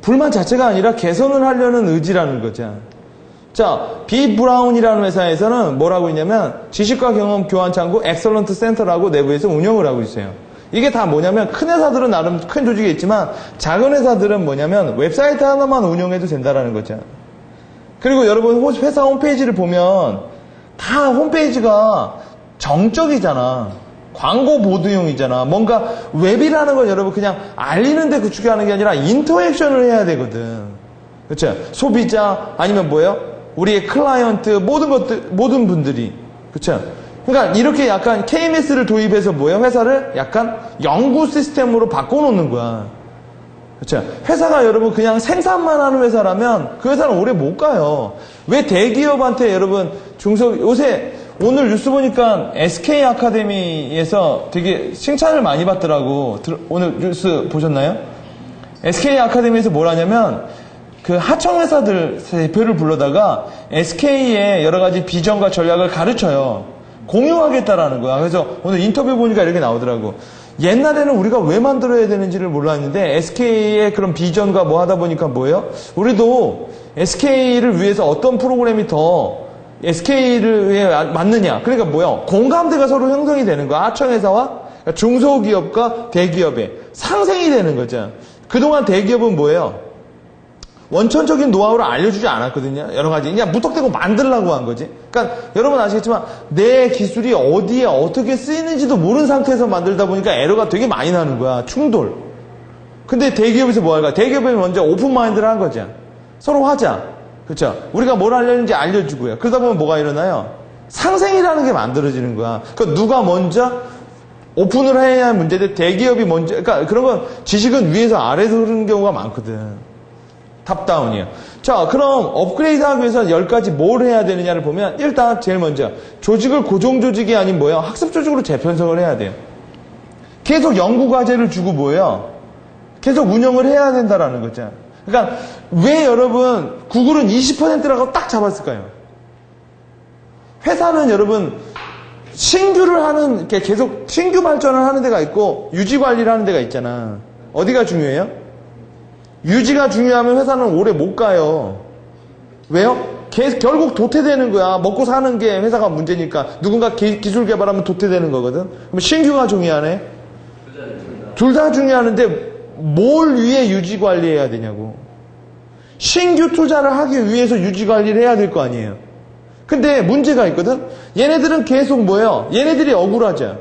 불만 자체가 아니라 개선을 하려는 의지라는 거죠. 자, B 브라운이라는 회사에서는 뭐라고 있냐면 지식과 경험 교환 창구 엑설런트 센터라고 내부에서 운영을 하고 있어요. 이게 다 뭐냐면 큰 회사들은 나름 큰 조직이 있지만 작은 회사들은 웹사이트 하나만 운영해도 된다라는 거죠. 그리고 여러분 회사 홈페이지를 보면 다 홈페이지가 정적이잖아. 광고 보드용이잖아. 뭔가 웹이라는 건 여러분 그냥 알리는데 구축하는 게 아니라 인터액션을 해야 되거든. 그렇죠? 소비자 아니면 우리의 클라이언트 모든 분들이. 그렇죠? 그러니까 이렇게 약간 KMS를 도입해서 회사를 약간 연구 시스템으로 바꿔놓는 거야. 그렇죠? 회사가 여러분 그냥 생산만 하는 회사라면 그 회사는 오래 못 가요. 왜 대기업한테 여러분 요새 오늘 뉴스 보니까 SK 아카데미에서 되게 칭찬을 많이 받더라고. 오늘 뉴스 보셨나요? SK 아카데미에서 뭘 하냐면 그 하청 회사들 대표를 불러다가 SK의 여러 가지 비전과 전략을 가르쳐요. 공유하겠다라는 거야. 그래서 오늘 인터뷰 보니까 이렇게 나오더라고. 옛날에는 우리가 왜 만들어야 되는지를 몰랐는데 SK의 그런 비전과 뭐 하다 보니까 뭐예요? 우리도 SK를 위해서 어떤 프로그램이 더 SK를 위해 맞느냐. 그러니까 뭐야? 공감대가 서로 형성이 되는 거야. 하청회사와 그러니까 중소기업과 대기업의 상생이 되는 거죠. 그동안 대기업은 뭐예요? 원천적인 노하우를 알려주지 않았거든요. 여러 가지. 그냥 무턱대고 만들려고 한 거지. 그러니까 여러분 아시겠지만 내 기술이 어디에 어떻게 쓰이는지도 모르는 상태에서 만들다 보니까 에러가 되게 많이 나는 거야. 충돌. 근데 대기업에서 뭐 할까? 대기업이 먼저 오픈 마인드를 한 거죠. 서로 하자. 그렇죠? 우리가 뭘 하려는지 알려주고요. 그러다 보면 뭐가 일어나요? 상생이라는 게 만들어지는 거야. 그러니까 누가 먼저 오픈을 해야 할 문제인데 대기업이 먼저, 그러니까 그런 건 지식은 위에서 아래에서 흐르는 경우가 많거든. 탑다운이에요. 자, 그럼 업그레이드 하기 위해서 10가지 뭘 해야 되느냐를 보면 일단 제일 먼저 조직을 고정 조직이 아닌 뭐예요? 학습 조직으로 재편성을 해야 돼요. 계속 연구 과제를 주고 뭐예요? 계속 운영을 해야 된다라는 거죠. 그러니까 왜 여러분 구글은 20%라고 딱 잡았을까요? 회사는 여러분 신규를 하는 이렇게 계속 신규 발전을 하는 데가 있고 유지 관리를 하는 데가 있잖아. 어디가 중요해요? 유지가 중요하면 회사는 오래 못 가요. 왜요? 결국 도태되는 거야. 먹고 사는 게 회사가 문제니까. 누군가 기술 개발하면 도태되는 거거든. 그럼 신규가 중요하네? 둘 다 중요하는데 뭘 위해 유지 관리해야 되냐고. 신규 투자를 하기 위해서 유지 관리를 해야 될 거 아니에요. 근데 문제가 있거든. 얘네들은 계속 뭐예요? 얘네들이 억울하죠.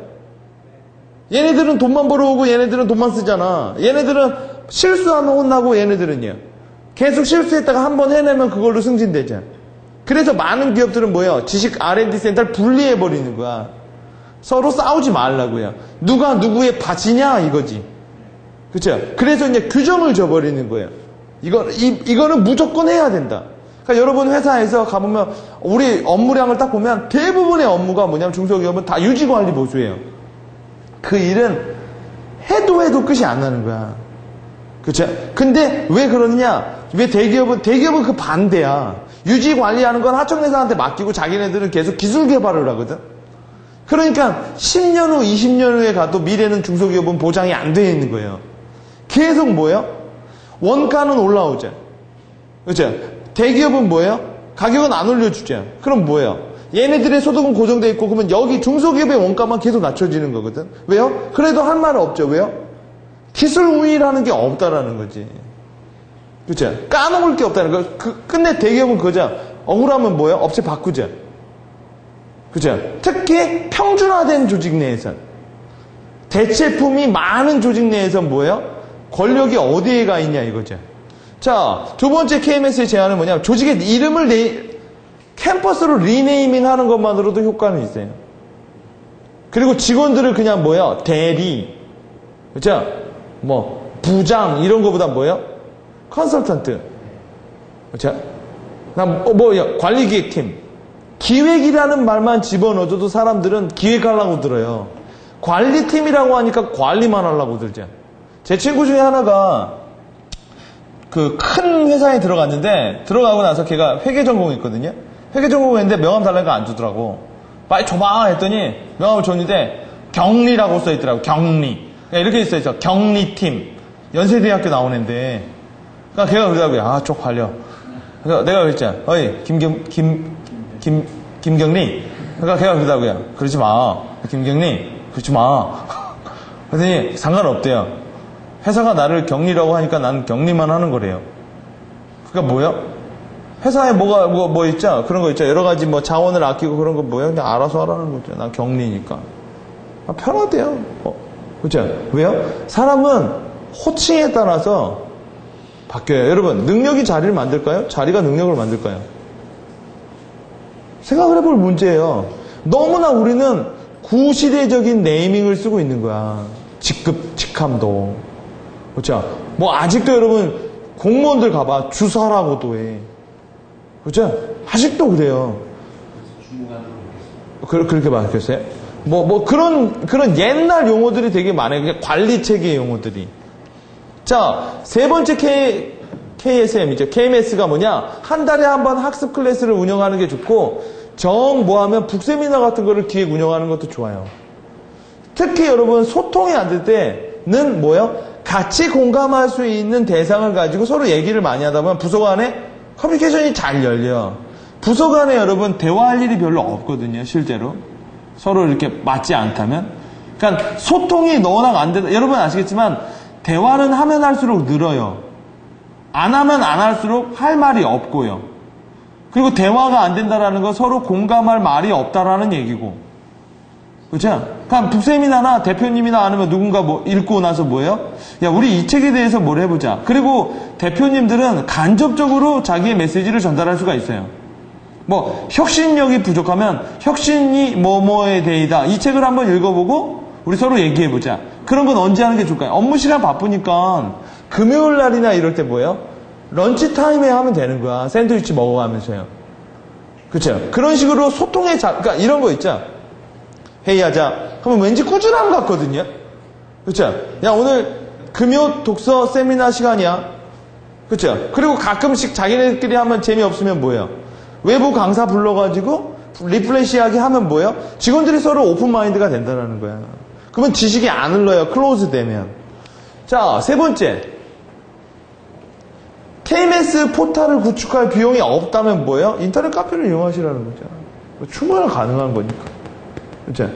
얘네들은 돈만 벌어오고 얘네들은 돈만 쓰잖아. 얘네들은 실수하면 혼나고 얘네들은요. 계속 실수했다가 한번 해내면 그걸로 승진되죠. 그래서 많은 기업들은 뭐예요? 지식 R&D 센터를 분리해버리는 거야. 서로 싸우지 말라고요. 누가 누구의 밭이냐 이거지. 그렇죠? 그래서 이제 규정을 줘버리는 거예요. 이거는 무조건 해야 된다. 그러니까 여러분 회사에서 가보면 우리 업무량을 딱 보면 대부분의 업무가 뭐냐면 중소기업은 다 유지관리 보수예요. 그 일은 해도 끝이 안 나는 거야. 그렇죠? 근데 왜 그러느냐? 왜 대기업은 그 반대야. 유지 관리하는 건 하청회사한테 맡기고 자기네들은 계속 기술 개발을 하거든. 그러니까 10년 후, 20년 후에 가도 미래는 중소기업은 보장이 안 돼 있는 거예요. 계속 뭐예요? 원가는 올라오죠. 그렇죠? 대기업은 뭐예요? 가격은 안 올려주죠. 그럼 뭐예요? 얘네들의 소득은 고정돼 있고 그러면 여기 중소기업의 원가만 계속 낮춰지는 거거든. 왜요? 그래도 할 말은 없죠. 왜요? 기술 우위라는 게 없다라는 거지. 그렇죠? 까놓을 게 없다는 거. 끝내 대기업은 그거죠. 억울하면 뭐예요? 업체 바꾸죠. 그렇죠? 특히 평준화된 조직 내에선 대체품이 많은 조직 내에선 뭐예요? 권력이 어디에 가 있냐 이거죠. 자, 두 번째 KMS의 제안은 뭐냐면 조직의 이름을 캠퍼스로 리네이밍 하는 것만으로도 효과는 있어요. 그리고 직원들을 그냥 뭐예요? 대리, 그렇죠? 뭐 부장 이런 거보다 뭐예요? 컨설턴트, 그렇죠? 관리기획팀, 기획이라는 말만 집어넣어줘도 사람들은 기획하려고 들어요. 관리팀이라고 하니까 관리만 하려고 들죠. 제 친구 중에 하나가 그 큰 회사에 들어갔는데 들어가고 나서 걔가 회계 전공했거든요. 회계 전공했는데 명함 달라니까 안 주더라고. 빨리 줘봐 했더니 명함을 줬는데 경리라고 써있더라고. 경리. 이렇게 써있어. 경리팀. 연세대학교 나온 애인데. 그러니까 걔가 그러더라고요. 아, 쪽팔려. 그래서 내가 그랬잖아. 어이, 김경리. 그러니까 걔가 그러더라고요. 그러지 마. 김경리. 그러지 마. 그랬더니 상관없대요. 회사가 나를 경리라고 하니까 난 경리만 하는 거래요. 그러니까 뭐야? 회사에 뭐 있죠? 그런 거 있죠? 여러 가지 뭐 자원을 아끼고 그런 거 뭐야? 그냥 알아서 하라는 거죠. 난 경리니까. 아, 편하대요. 그죠? 왜요? 사람은 호칭에 따라서 바뀌어요. 여러분, 능력이 자리를 만들까요? 자리가 능력을 만들까요? 생각을 해볼 문제예요. 너무나 우리는 구시대적인 네이밍을 쓰고 있는 거야. 직급, 직함도. 그렇죠? 뭐 아직도 여러분 공무원들 가봐 주사라고도 해. 그렇죠? 아직도 그래요. 그렇게 바뀌었어요? 그런 옛날 용어들이 되게 많아요. 그냥 관리 체계 용어들이. 자, 세 번째 KSM이죠. KMS가 뭐냐? 한 달에 한 번 학습 클래스를 운영하는 게 좋고, 뭐하면 북세미나 같은 거를 기획 운영하는 것도 좋아요. 특히 여러분, 소통이 안 될 때는 뭐예요? 같이 공감할 수 있는 대상을 가지고 서로 얘기를 많이 하다 보면 부서 간에 커뮤니케이션이 잘 열려. 부서 간에 여러분, 대화할 일이 별로 없거든요, 실제로. 서로 이렇게 맞지 않다면. 그러니까 소통이 너랑 안 된다. 여러분 아시겠지만, 대화는 하면 할수록 늘어요. 안 하면 안 할수록 할 말이 없고요. 그리고 대화가 안 된다라는 건 서로 공감할 말이 없다라는 얘기고. 그렇죠? 그러니까 북세미나나 대표님이나 아니면 누군가 뭐 읽고 나서 뭐예요? 야, 우리 이 책에 대해서 뭘 해보자. 그리고 대표님들은 간접적으로 자기의 메시지를 전달할 수가 있어요. 뭐 혁신력이 부족하면 혁신이 뭐뭐에 대해다. 이 책을 한번 읽어보고 우리 서로 얘기해보자. 그런 건 언제 하는 게 좋을까요? 업무 시간 바쁘니까 금요일 날이나 이럴 때 뭐예요? 런치 타임에 하면 되는 거야. 샌드위치 먹어가면서요. 그렇죠? 그런 식으로 소통의 그러니까 이런 거 있죠? 회의하자 하면 왠지 꾸준한 것 같거든요. 그렇죠? 야, 오늘 금요 독서 세미나 시간이야. 그렇죠? 그리고 가끔씩 자기네들끼리 하면 재미없으면 뭐예요? 외부 강사 불러가지고 리플레시하게 하면 뭐예요? 직원들이 서로 오픈마인드가 된다는 거야. 그러면 지식이 안 흘러요. 클로즈 되면. 자, 세 번째. KMS 포탈을 구축할 비용이 없다면 뭐예요? 인터넷 카페를 이용하시라는 거죠. 충분히 가능한 거니까. 그렇죠?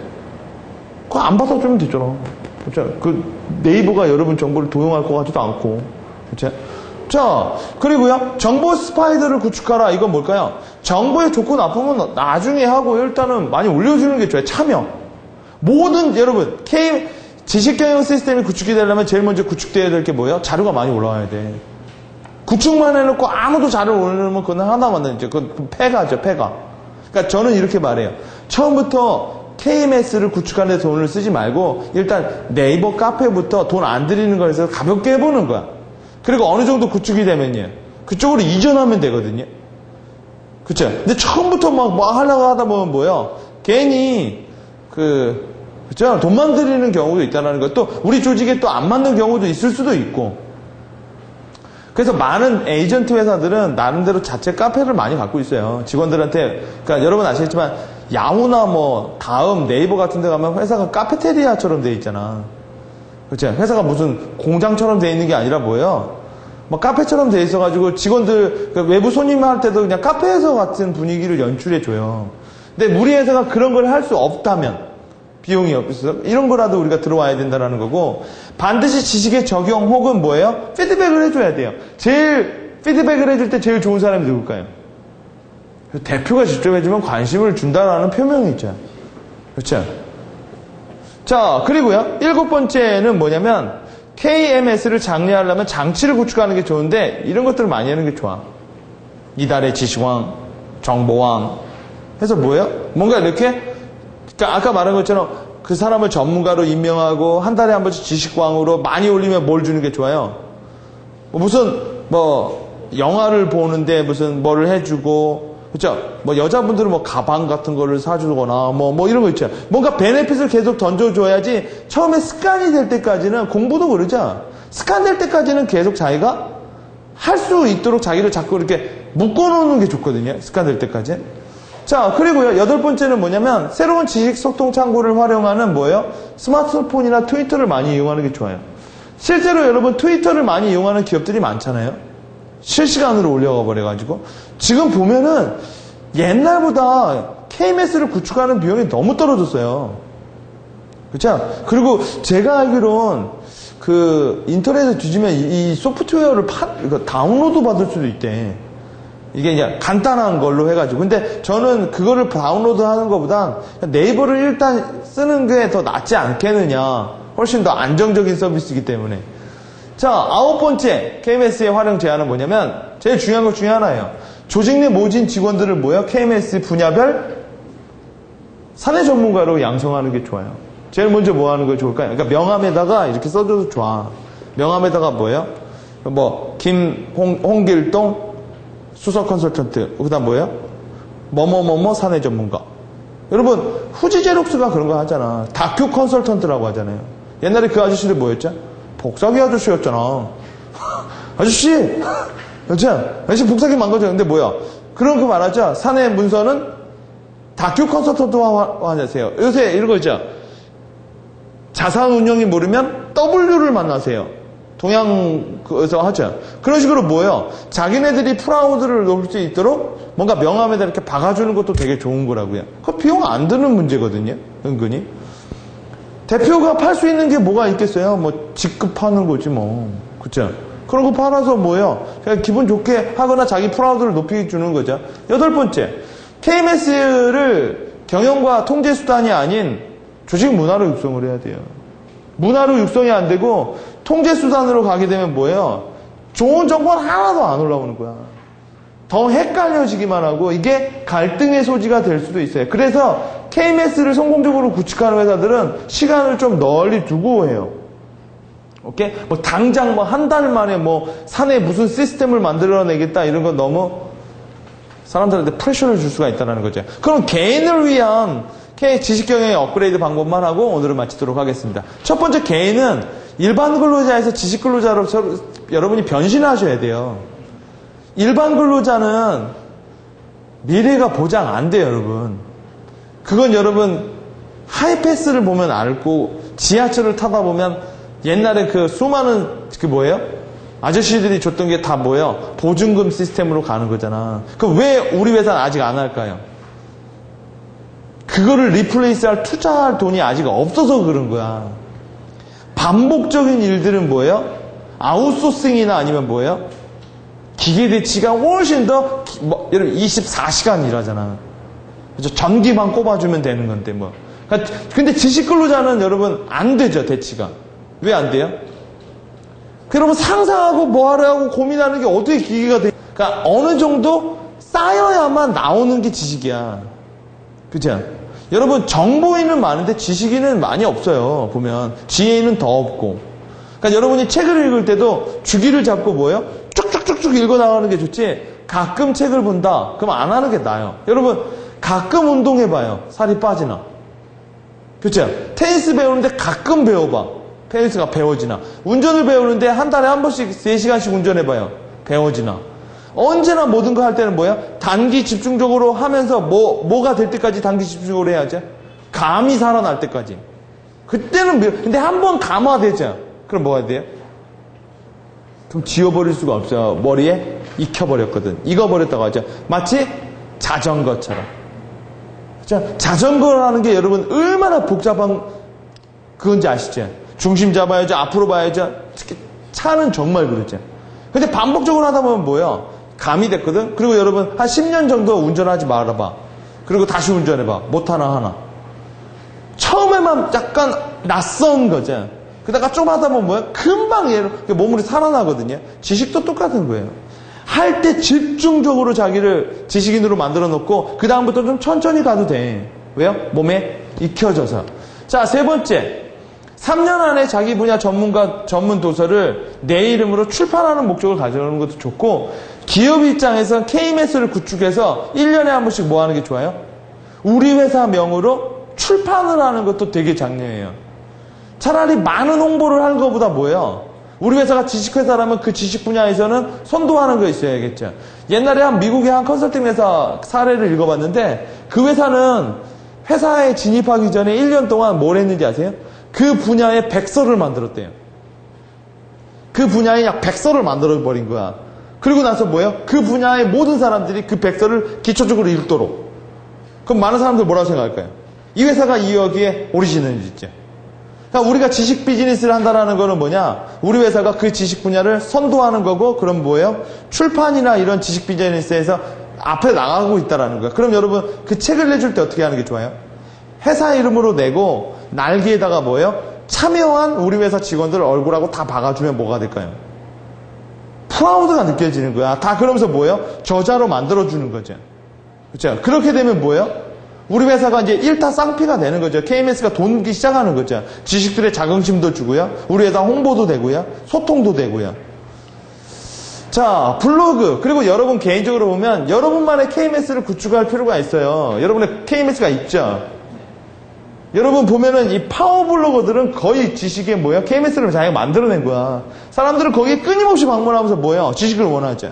그거 안 받아주면 되잖아. 그렇죠? 그 네이버가 여러분 정보를 도용할 것 같지도 않고. 그렇죠? 자, 그리고요, 정보 스파이더를 구축하라. 이건 뭘까요? 정보의 좋고 나쁘면 나중에 하고 일단은 많이 올려주는 게 좋아요. 참여. 모든, 여러분, 지식경영 시스템이 구축이 되려면 제일 먼저 구축되어야 될 게 뭐예요? 자료가 많이 올라와야 돼. 구축만 해놓고 아무도 자료를 올려놓으면 그건 하나만 이제 그건 폐가죠, 폐가. 그러니까 저는 이렇게 말해요. 처음부터 KMS를 구축하는 데 돈을 쓰지 말고 일단 네이버 카페부터 돈 안 들이는 거에서 가볍게 해보는 거야. 그리고 어느 정도 구축이 되면요, 그쪽으로 이전하면 되거든요. 그쵸? 근데 처음부터 뭐 하려고 하다 보면 뭐예요? 괜히 그쵸? 돈만 들이는 경우도 있다는 거. 또 우리 조직에 또 안 맞는 경우도 있을 수도 있고. 그래서 많은 에이전트 회사들은 나름대로 자체 카페를 많이 갖고 있어요. 직원들한테. 그러니까 여러분 아시겠지만 야후나 뭐 다음 네이버 같은 데 가면 회사가 카페테리아처럼 돼 있잖아. 그렇죠? 회사가 무슨 공장처럼 돼 있는 게 아니라 뭐예요? 뭐 카페처럼 돼 있어가지고 직원들, 그러니까 외부 손님 할 때도 그냥 카페에서 같은 분위기를 연출해줘요. 근데 우리 회사가 그런 걸 할 수 없다면, 비용이 없어서 이런 거라도 우리가 들어와야 된다는 거고, 반드시 지식의 적용 혹은 뭐예요? 피드백을 해줘야 돼요. 제일 피드백을 해줄 때 제일 좋은 사람이 누굴까요? 대표가 직접 해주면 관심을 준다라는 표명이 있죠. 그렇죠? 자, 그리고요, 7번째는 뭐냐면, KMS를 장려하려면 장치를 구축하는 게 좋은데, 이런 것들을 많이 하는 게 좋아. 이달의 지식왕, 정보왕. 해서 뭐예요? 뭔가 이렇게, 그러니까 아까 말한 것처럼 그 사람을 전문가로 임명하고, 한 달에 한 번씩 지식왕으로 많이 올리면 뭘 주는 게 좋아요? 영화를 보는데 무슨 뭐를 해주고, 그쵸? 뭐 여자분들은 뭐 가방 같은 거를 사주거나 뭐 이런 거 있죠. 뭔가 베네핏을 계속 던져줘야지 처음에 습관이 될 때까지는 공부도 그러죠. 습관 될 때까지는 계속 자기가 할 수 있도록 자기를 자꾸 이렇게 묶어놓는 게 좋거든요. 습관 될 때까지. 자, 그리고요, 8번째는 뭐냐면 새로운 지식 소통 창구를 활용하는 뭐예요? 스마트폰이나 트위터를 많이 이용하는 게 좋아요. 실제로 여러분 트위터를 많이 이용하는 기업들이 많잖아요. 실시간으로 올려가 버려가지고 지금 보면은 옛날보다 KMS를 구축하는 비용이 너무 떨어졌어요. 그렇죠? 그리고 제가 알기론 그 인터넷에 뒤지면 이 소프트웨어를 다운로드 받을 수도 있대. 이게 그냥 간단한 걸로 해가지고. 근데 저는 그거를 다운로드 하는 것보다 네이버를 일단 쓰는 게 더 낫지 않겠느냐. 훨씬 더 안정적인 서비스이기 때문에. 자, 9번째 KMS의 활용 제한은 뭐냐면 제일 중요한 것 중에 하나예요. 조직 내 모진 직원들을 모여 KMS 분야별 사내 전문가로 양성하는 게 좋아요. 제일 먼저 뭐 하는 게 좋을까요? 그러니까 명함에다가 이렇게 써줘도 좋아. 명함에다가 뭐예요? 홍길동 수석 컨설턴트. 그다음 뭐예요? 뭐뭐뭐뭐 사내 전문가. 여러분, 후지제록스가 그런 거 하잖아. 다큐 컨설턴트라고 하잖아요. 옛날에 그 아저씨들 뭐였죠? 복사기 아저씨였잖아. 아저씨! 아저씨 복사기 망가져. 근데 뭐야? 그런 거 말하죠? 사내 문서는 다큐 컨설턴트와 하세요. 요새 이런 거 있죠? 자산 운용이 모르면 W를 만나세요. 동양에서 하죠. 그런 식으로 뭐예요? 자기네들이 프라우드를 놓을 수 있도록 뭔가 명함에다 이렇게 박아주는 것도 되게 좋은 거라고요. 그거 비용 안 드는 문제거든요. 은근히. 대표가 팔 수 있는 게 뭐가 있겠어요? 뭐 직급하는 거지 뭐. 그쵸? 그런 거 팔아서 뭐예요? 그냥 기분 좋게 하거나 자기 프라우드를 높이 주는 거죠. 8번째. KMS를 경영과 통제 수단이 아닌 조직 문화로 육성을 해야 돼요. 문화로 육성이 안 되고 통제 수단으로 가게 되면 뭐예요? 좋은 정보는 하나도 안 올라오는 거야. 더 헷갈려지기만 하고 이게 갈등의 소지가 될 수도 있어요. 그래서 KMS를 성공적으로 구축하는 회사들은 시간을 좀 널리 두고 해요. 오케이? 뭐 당장 뭐 한 달 만에 뭐 사내 무슨 시스템을 만들어내겠다 이런 건 너무 사람들한테 프레셔를 줄 수가 있다는 거죠. 그럼 개인을 위한 지식경영의 업그레이드 방법만 하고 오늘은 마치도록 하겠습니다. 첫 번째, 개인은 일반 근로자에서 지식 근로자로 여러분이 변신하셔야 돼요. 일반 근로자는 미래가 보장 안 돼요, 여러분. 그건 여러분 하이패스를 보면 알고 지하철을 타다 보면 옛날에 그 수많은 그 뭐예요? 아저씨들이 줬던 게 다 뭐예요? 보증금 시스템으로 가는 거잖아. 그럼 왜 우리 회사는 아직 안 할까요? 그거를 리플레이스할 투자할 돈이 아직 없어서 그런 거야. 반복적인 일들은 뭐예요? 아웃소싱이나 아니면 뭐예요? 기계 대치가 훨씬 더 여러분 24시간 일하잖아. 그렇죠? 전기만 꼽아주면 되는 건데 뭐. 근데 지식 근로자는 여러분 안 되죠, 대치가. 왜 안 돼요? 여러분 상상하고 뭐 하려고 고민하는 게 어떻게 기계가 돼? 그러니까 어느 정도 쌓여야만 나오는 게 지식이야. 그죠? 여러분 정보인은 많은데 지식인은 많이 없어요. 보면 지혜인은 더 없고. 그러니까 여러분이 책을 읽을 때도 주기를 잡고 뭐예요? 쭉쭉쭉쭉 읽어 나가는 게 좋지. 가끔 책을 본다. 그럼 안 하는 게 나아요. 여러분 가끔 운동해봐요. 살이 빠지나. 그렇죠? 테니스 배우는데 가끔 배워봐. 테니스가 배워지나. 운전을 배우는데 한 달에 한 번씩 3시간씩 운전해봐요. 배워지나. 언제나 모든 거 할 때는 뭐야? 단기 집중적으로 하면서 뭐가 될 때까지 단기 집중적으로 해야죠. 감이 살아날 때까지. 그때는 근데 한 번 감화되죠. 그럼 뭐가 돼요? 그럼 지워버릴 수가 없어요. 머리에 익혀버렸거든. 익어버렸다고 하죠. 마치 자전거처럼. 그렇죠? 자전거라는 게 여러분 얼마나 복잡한 그건지 아시죠? 중심 잡아야죠. 앞으로 봐야죠. 특히 차는 정말 그렇죠. 근데 반복적으로 하다 보면 뭐예요? 감이 됐거든? 그리고 여러분 한 10년 정도 운전하지 말아봐. 그리고 다시 운전해봐. 못하나 하나. 처음에만 약간 낯선 거죠. 그러다가 좀 하다 보면 뭐예요? 금방 얘로 몸으로 살아나거든요. 지식도 똑같은 거예요. 할 때 집중적으로 자기를 지식인으로 만들어 놓고 그 다음부터 좀 천천히 가도 돼. 왜요? 몸에 익혀져서. 자, 세 번째. 3년 안에 자기 분야 전문 도서를 내 이름으로 출판하는 목적을 가져오는 것도 좋고, 기업 입장에서 KMS를 구축해서 1년에 한 번씩 뭐 하는 게 좋아요? 우리 회사 명으로 출판을 하는 것도 되게 장려해요. 차라리 많은 홍보를 하는 것보다 뭐예요? 우리 회사가 지식회사라면 그 지식 분야에서는 선도하는 거 있어야겠죠. 옛날에 한 미국의 한 컨설팅 회사 사례를 읽어봤는데, 그 회사는 회사에 진입하기 전에 1년 동안 뭘 했는지 아세요? 그 분야의 백서를 만들었대요. 그 분야에 약 백서를 만들어버린 거야. 그리고 나서 뭐예요? 그 분야의 모든 사람들이 그 백서를 기초적으로 읽도록. 그럼 많은 사람들 뭐라고 생각할까요? 이 회사가 여기에 오리지널이 있죠. 그러니까 우리가 지식 비즈니스를 한다는 거는 뭐냐? 우리 회사가 그 지식 분야를 선도하는 거고, 그럼 뭐예요? 출판이나 이런 지식 비즈니스에서 앞에 나가고 있다는 거예요. 그럼 여러분 그 책을 내줄 때 어떻게 하는 게 좋아요? 회사 이름으로 내고 날개에다가 뭐예요? 참여한 우리 회사 직원들 얼굴하고 다 박아주면 뭐가 될까요? 프라우드가 느껴지는 거야. 다 그러면서 뭐예요? 저자로 만들어주는 거죠. 그렇죠? 그렇게 되면 뭐예요? 우리 회사가 이제 일타쌍피가 되는 거죠. KMS가 돈기 시작하는 거죠. 지식들의 자긍심도 주고요. 우리 회사 홍보도 되고요. 소통도 되고요. 자, 블로그. 그리고 여러분 개인적으로 보면 여러분만의 KMS를 구축할 필요가 있어요. 여러분의 KMS가 있죠. 여러분 보면은 이 파워블로거들은 거의 지식의 뭐야? KMS를 자기가 만들어낸 거야. 사람들은 거기에 끊임없이 방문하면서 뭐야? 지식을 원하죠.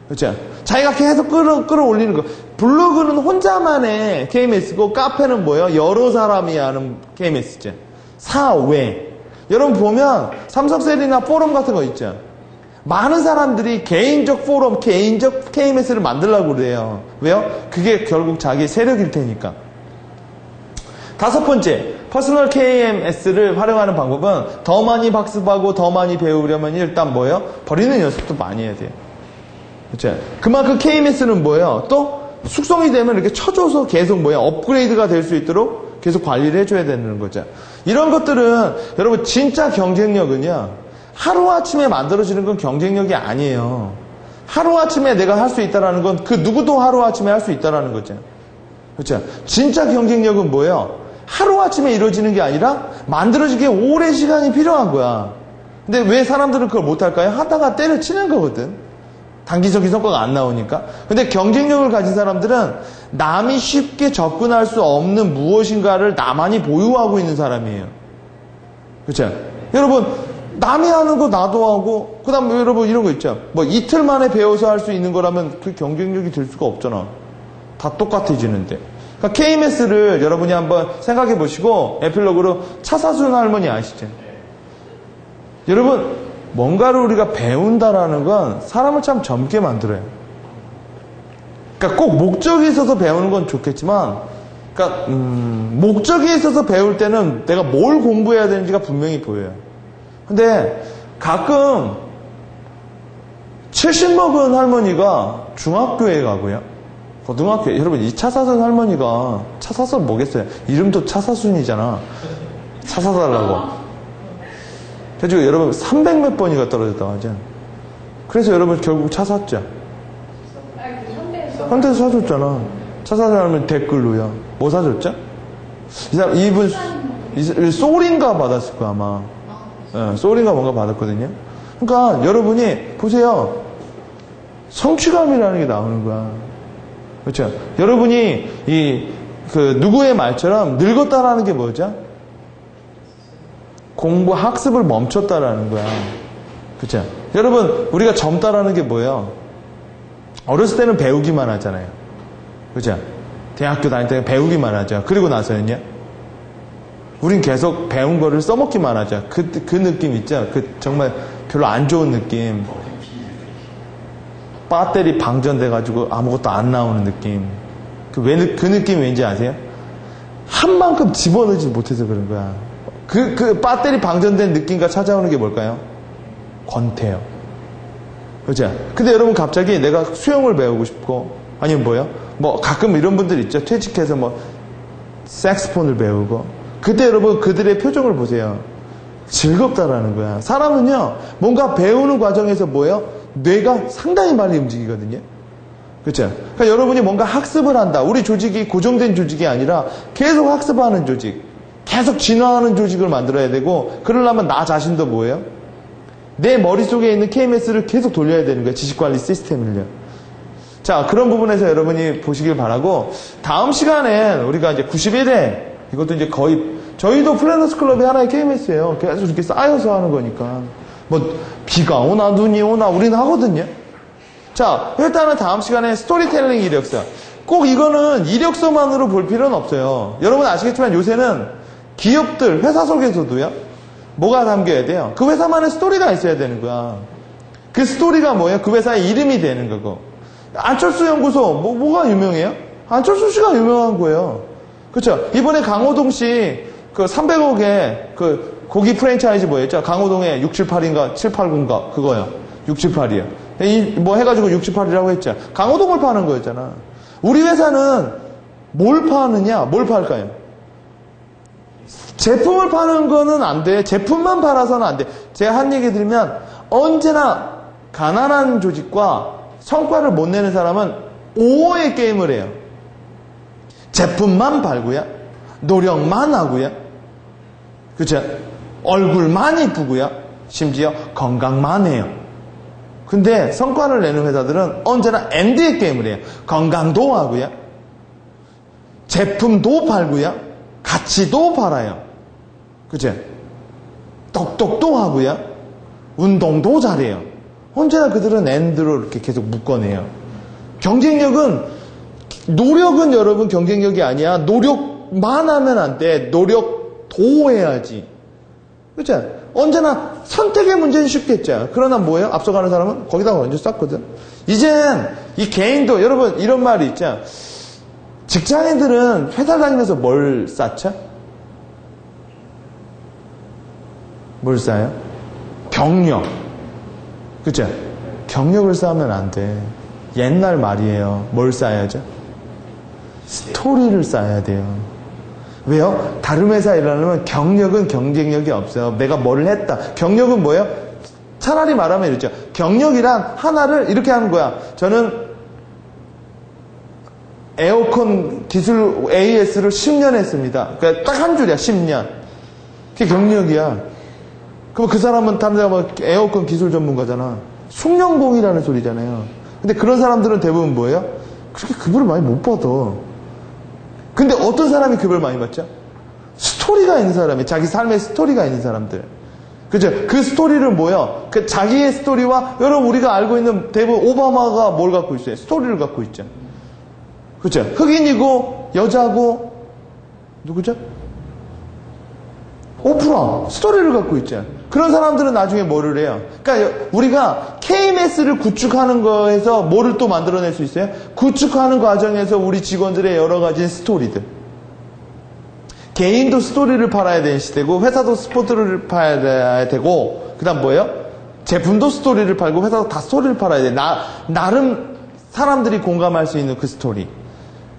그렇죠? 자기가 계속 끌어올리는 거. 블로그는 혼자만의 KMS고 카페는 뭐예요? 여러 사람이 하는 KMS죠. 사회. 여러분 보면 삼성셀이나 포럼 같은 거 있죠. 많은 사람들이 개인적 포럼, 개인적 KMS를 만들려고 그래요. 왜요? 그게 결국 자기 세력일 테니까. 다섯 번째, 퍼스널 KMS를 활용하는 방법은 더 많이 학습하고 더 많이 배우려면 일단 뭐예요? 버리는 연습도 많이 해야 돼요. 그렇죠? 그만큼 KMS는 뭐예요? 또 숙성이 되면 이렇게 쳐줘서 계속 뭐예요? 업그레이드가 될 수 있도록 계속 관리를 해줘야 되는 거죠. 이런 것들은 여러분 진짜 경쟁력은요. 하루아침에 만들어지는 건 경쟁력이 아니에요. 하루아침에 내가 할 수 있다는 건 그 누구도 하루아침에 할 수 있다는 거죠. 그렇죠? 진짜 경쟁력은 뭐예요? 하루아침에 이루어지는 게 아니라 만들어지기에 오랜 시간이 필요한 거야. 근데 왜 사람들은 그걸 못할까요? 하다가 때려치는 거거든. 단기적인 성과가 안 나오니까. 근데 경쟁력을 가진 사람들은 남이 쉽게 접근할 수 없는 무엇인가를 나만이 보유하고 있는 사람이에요. 그렇죠? 여러분 남이 하는 거 나도 하고 그 다음 여러분 이런 거 있죠. 뭐 이틀 만에 배워서 할 수 있는 거라면 그 경쟁력이 될 수가 없잖아. 다 똑같아지는데. 그러니까 KMS를 여러분이 한번 생각해 보시고 에필로그로 차 사주는 할머니 아시죠? 여러분 뭔가를 우리가 배운다라는 건 사람을 참 젊게 만들어요. 그러니까 꼭 목적이 있어서 배우는 건 좋겠지만 그러니까 목적이 있어서 배울 때는 내가 뭘 공부해야 되는지가 분명히 보여요. 근데 가끔 70 먹은 할머니가 중학교에 가고요. 고등학교에 여러분 이 차 사준 할머니가 차 사서 뭐겠어요? 이름도 차 사순이잖아. 차 사달라고. 그래가지고 여러분 300몇 번이가 떨어졌다고 하죠. 그래서 여러분 결국 차 샀죠. 현대에서 사줬잖아. 차 사준 할머니 댓글로요. 뭐 사줬죠? 이 사람 이분 소리인가 받았을 거야 아마. 네, 소리인가 뭔가 받았거든요. 그러니까 여러분이 보세요. 성취감이라는 게 나오는 거야. 그렇죠? 여러분이 누구의 말처럼 늙었다라는 게 뭐죠? 공부, 학습을 멈췄다라는 거야. 그렇죠? 여러분, 우리가 젊다라는 게 뭐예요? 어렸을 때는 배우기만 하잖아요. 그렇죠? 대학교 다닐 때는 배우기만 하죠. 그리고 나서는요? 우린 계속 배운 거를 써먹기만 하죠. 그 느낌 있죠? 정말 별로 안 좋은 느낌. 배터리 방전돼가지고 아무것도 안 나오는 느낌. 그 느낌 왠지 아세요? 한 만큼 집어넣지 못해서 그런 거야. 그 배터리 방전된 느낌과 찾아오는 게 뭘까요? 권태요. 그죠? 근데 여러분 갑자기 내가 수영을 배우고 싶고, 아니면 뭐요? 뭐 가끔 이런 분들 있죠. 퇴직해서 뭐, 색스폰을 배우고. 그때 여러분 그들의 표정을 보세요. 즐겁다라는 거야. 사람은요, 뭔가 배우는 과정에서 뭐예요? 뇌가 상당히 많이 움직이거든요. 그렇죠? 그러니까 여러분이 뭔가 학습을 한다. 우리 조직이 고정된 조직이 아니라 계속 학습하는 조직, 계속 진화하는 조직을 만들어야 되고, 그러려면 나 자신도 뭐예요? 내 머릿속에 있는 KMS를 계속 돌려야 되는 거예요. 지식관리 시스템을요. 자, 그런 부분에서 여러분이 보시길 바라고, 다음 시간엔 우리가 이제 91회, 이것도 이제 거의, 저희도 플래너스 클럽이 하나의 KMS예요. 계속 이렇게 쌓여서 하는 거니까. 뭐 비가 오나 눈이 오나 우리는 하거든요. 자, 일단은 다음 시간에 스토리텔링 이력서. 꼭 이거는 이력서만으로 볼 필요는 없어요. 여러분 아시겠지만 요새는 기업들 회사 속에서도요. 뭐가 담겨야 돼요? 그 회사만의 스토리가 있어야 되는 거야. 그 스토리가 뭐예요? 그 회사의 이름이 되는 거고. 안철수 연구소 뭐가 유명해요? 안철수 씨가 유명한 거예요. 그렇죠? 이번에 강호동 씨 그 300억의 그 고기 프랜차이즈 뭐였죠? 강호동에 678인가 789인가 그거요. 678이요. 뭐 해가지고 678이라고 했죠. 강호동을 파는 거였잖아. 우리 회사는 뭘 파느냐? 뭘 팔까요? 제품을 파는 거는 안 돼. 제품만 팔아서는 안 돼. 제가 한 얘기 드리면 언제나 가난한 조직과 성과를 못 내는 사람은 5호의 게임을 해요. 제품만 팔고요. 노력만 하고요. 그쵸? 얼굴만 이쁘고요. 심지어 건강만 해요. 근데 성과를 내는 회사들은 언제나 엔드의 게임을 해요. 건강도 하고요. 제품도 팔고요. 가치도 팔아요. 그쵸? 똑똑도 하고요. 운동도 잘해요. 언제나 그들은 엔드로 이렇게 계속 묶어내요. 노력은 여러분 경쟁력이 아니야. 노력만 하면 안 돼. 노력도 해야지. 그렇죠? 언제나 선택의 문제는 쉽겠죠. 그러나 뭐예요? 앞서가는 사람은 거기다가 먼저 쌌거든. 이젠 이 개인도 여러분 이런 말이 있죠. 직장인들은 회사 다니면서 뭘 쌓죠? 뭘 쌓아요? 경력. 그렇죠? 경력을 쌓으면 안 돼. 옛날 말이에요. 뭘 쌓아야죠? 스토리를 쌓아야 돼요. 왜요? 다른 회사에 일하려면 경력은 경쟁력이 없어요. 내가 뭘 했다. 경력은 뭐예요? 차라리 말하면 이렇죠. 경력이란 하나를 이렇게 하는 거야. 저는 에어컨 기술 AS를 10년 했습니다. 그러니까 딱 한 줄이야. 10년. 그게 경력이야. 그럼 그 사람은 다른 데가 뭐 에어컨 기술 전문가잖아. 숙련공이라는 소리잖아요. 근데 그런 사람들은 대부분 뭐예요? 그렇게 급여를 많이 못 받아. 근데 어떤 사람이 급여를 많이 받죠? 스토리가 있는 사람이, 자기 삶의 스토리가 있는 사람들. 그죠? 그 스토리를 뭐예요? 그 자기의 스토리와 여러분 우리가 알고 있는 대부분 오바마가 뭘 갖고 있어요? 스토리를 갖고 있죠. 그죠? 흑인이고 여자고 누구죠? 오프라 스토리를 갖고 있죠. 그런 사람들은 나중에 뭐를 해요? 그러니까 우리가 KMS를 구축하는 거에서 뭐를 또 만들어낼 수 있어요? 구축하는 과정에서 우리 직원들의 여러 가지 스토리들. 개인도 스토리를 팔아야 되는 시대고 회사도 스포츠를 팔아야 되고 그 다음 뭐예요? 제품도 스토리를 팔고 회사도 다 스토리를 팔아야 돼. 나름 사람들이 공감할 수 있는 그 스토리.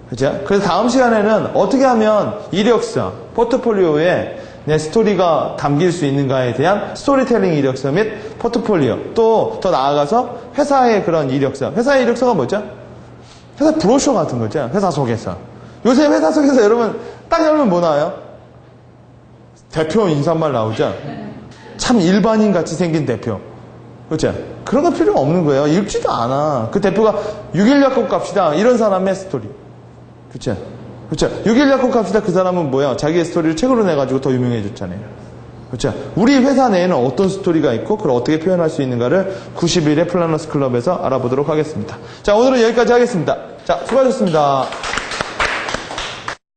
그죠? 그래서 다음 시간에는 어떻게 하면 이력서, 포트폴리오에 내 스토리가 담길 수 있는가에 대한 스토리텔링 이력서 및 포트폴리오, 또 더 나아가서 회사의 그런 이력서. 회사의 이력서가 뭐죠? 회사 브로셔 같은 거죠. 회사 속에서. 요새 회사 속에서 여러분 딱 열면 뭐 나와요? 대표 인사말 나오죠? 참 일반인 같이 생긴 대표. 그렇죠? 그런 거 필요 없는 거예요. 읽지도 않아. 그 대표가 6일 약속 갑시다. 이런 사람의 스토리. 그렇죠? 그렇죠? 6일 약속 갑시다. 그 사람은 뭐야? 자기의 스토리를 책으로 내가지고 더 유명해졌잖아요. 그렇죠? 우리 회사 내에는 어떤 스토리가 있고 그걸 어떻게 표현할 수 있는가를 90일의 플래너스 클럽에서 알아보도록 하겠습니다. 자, 오늘은 여기까지 하겠습니다. 자, 수고하셨습니다.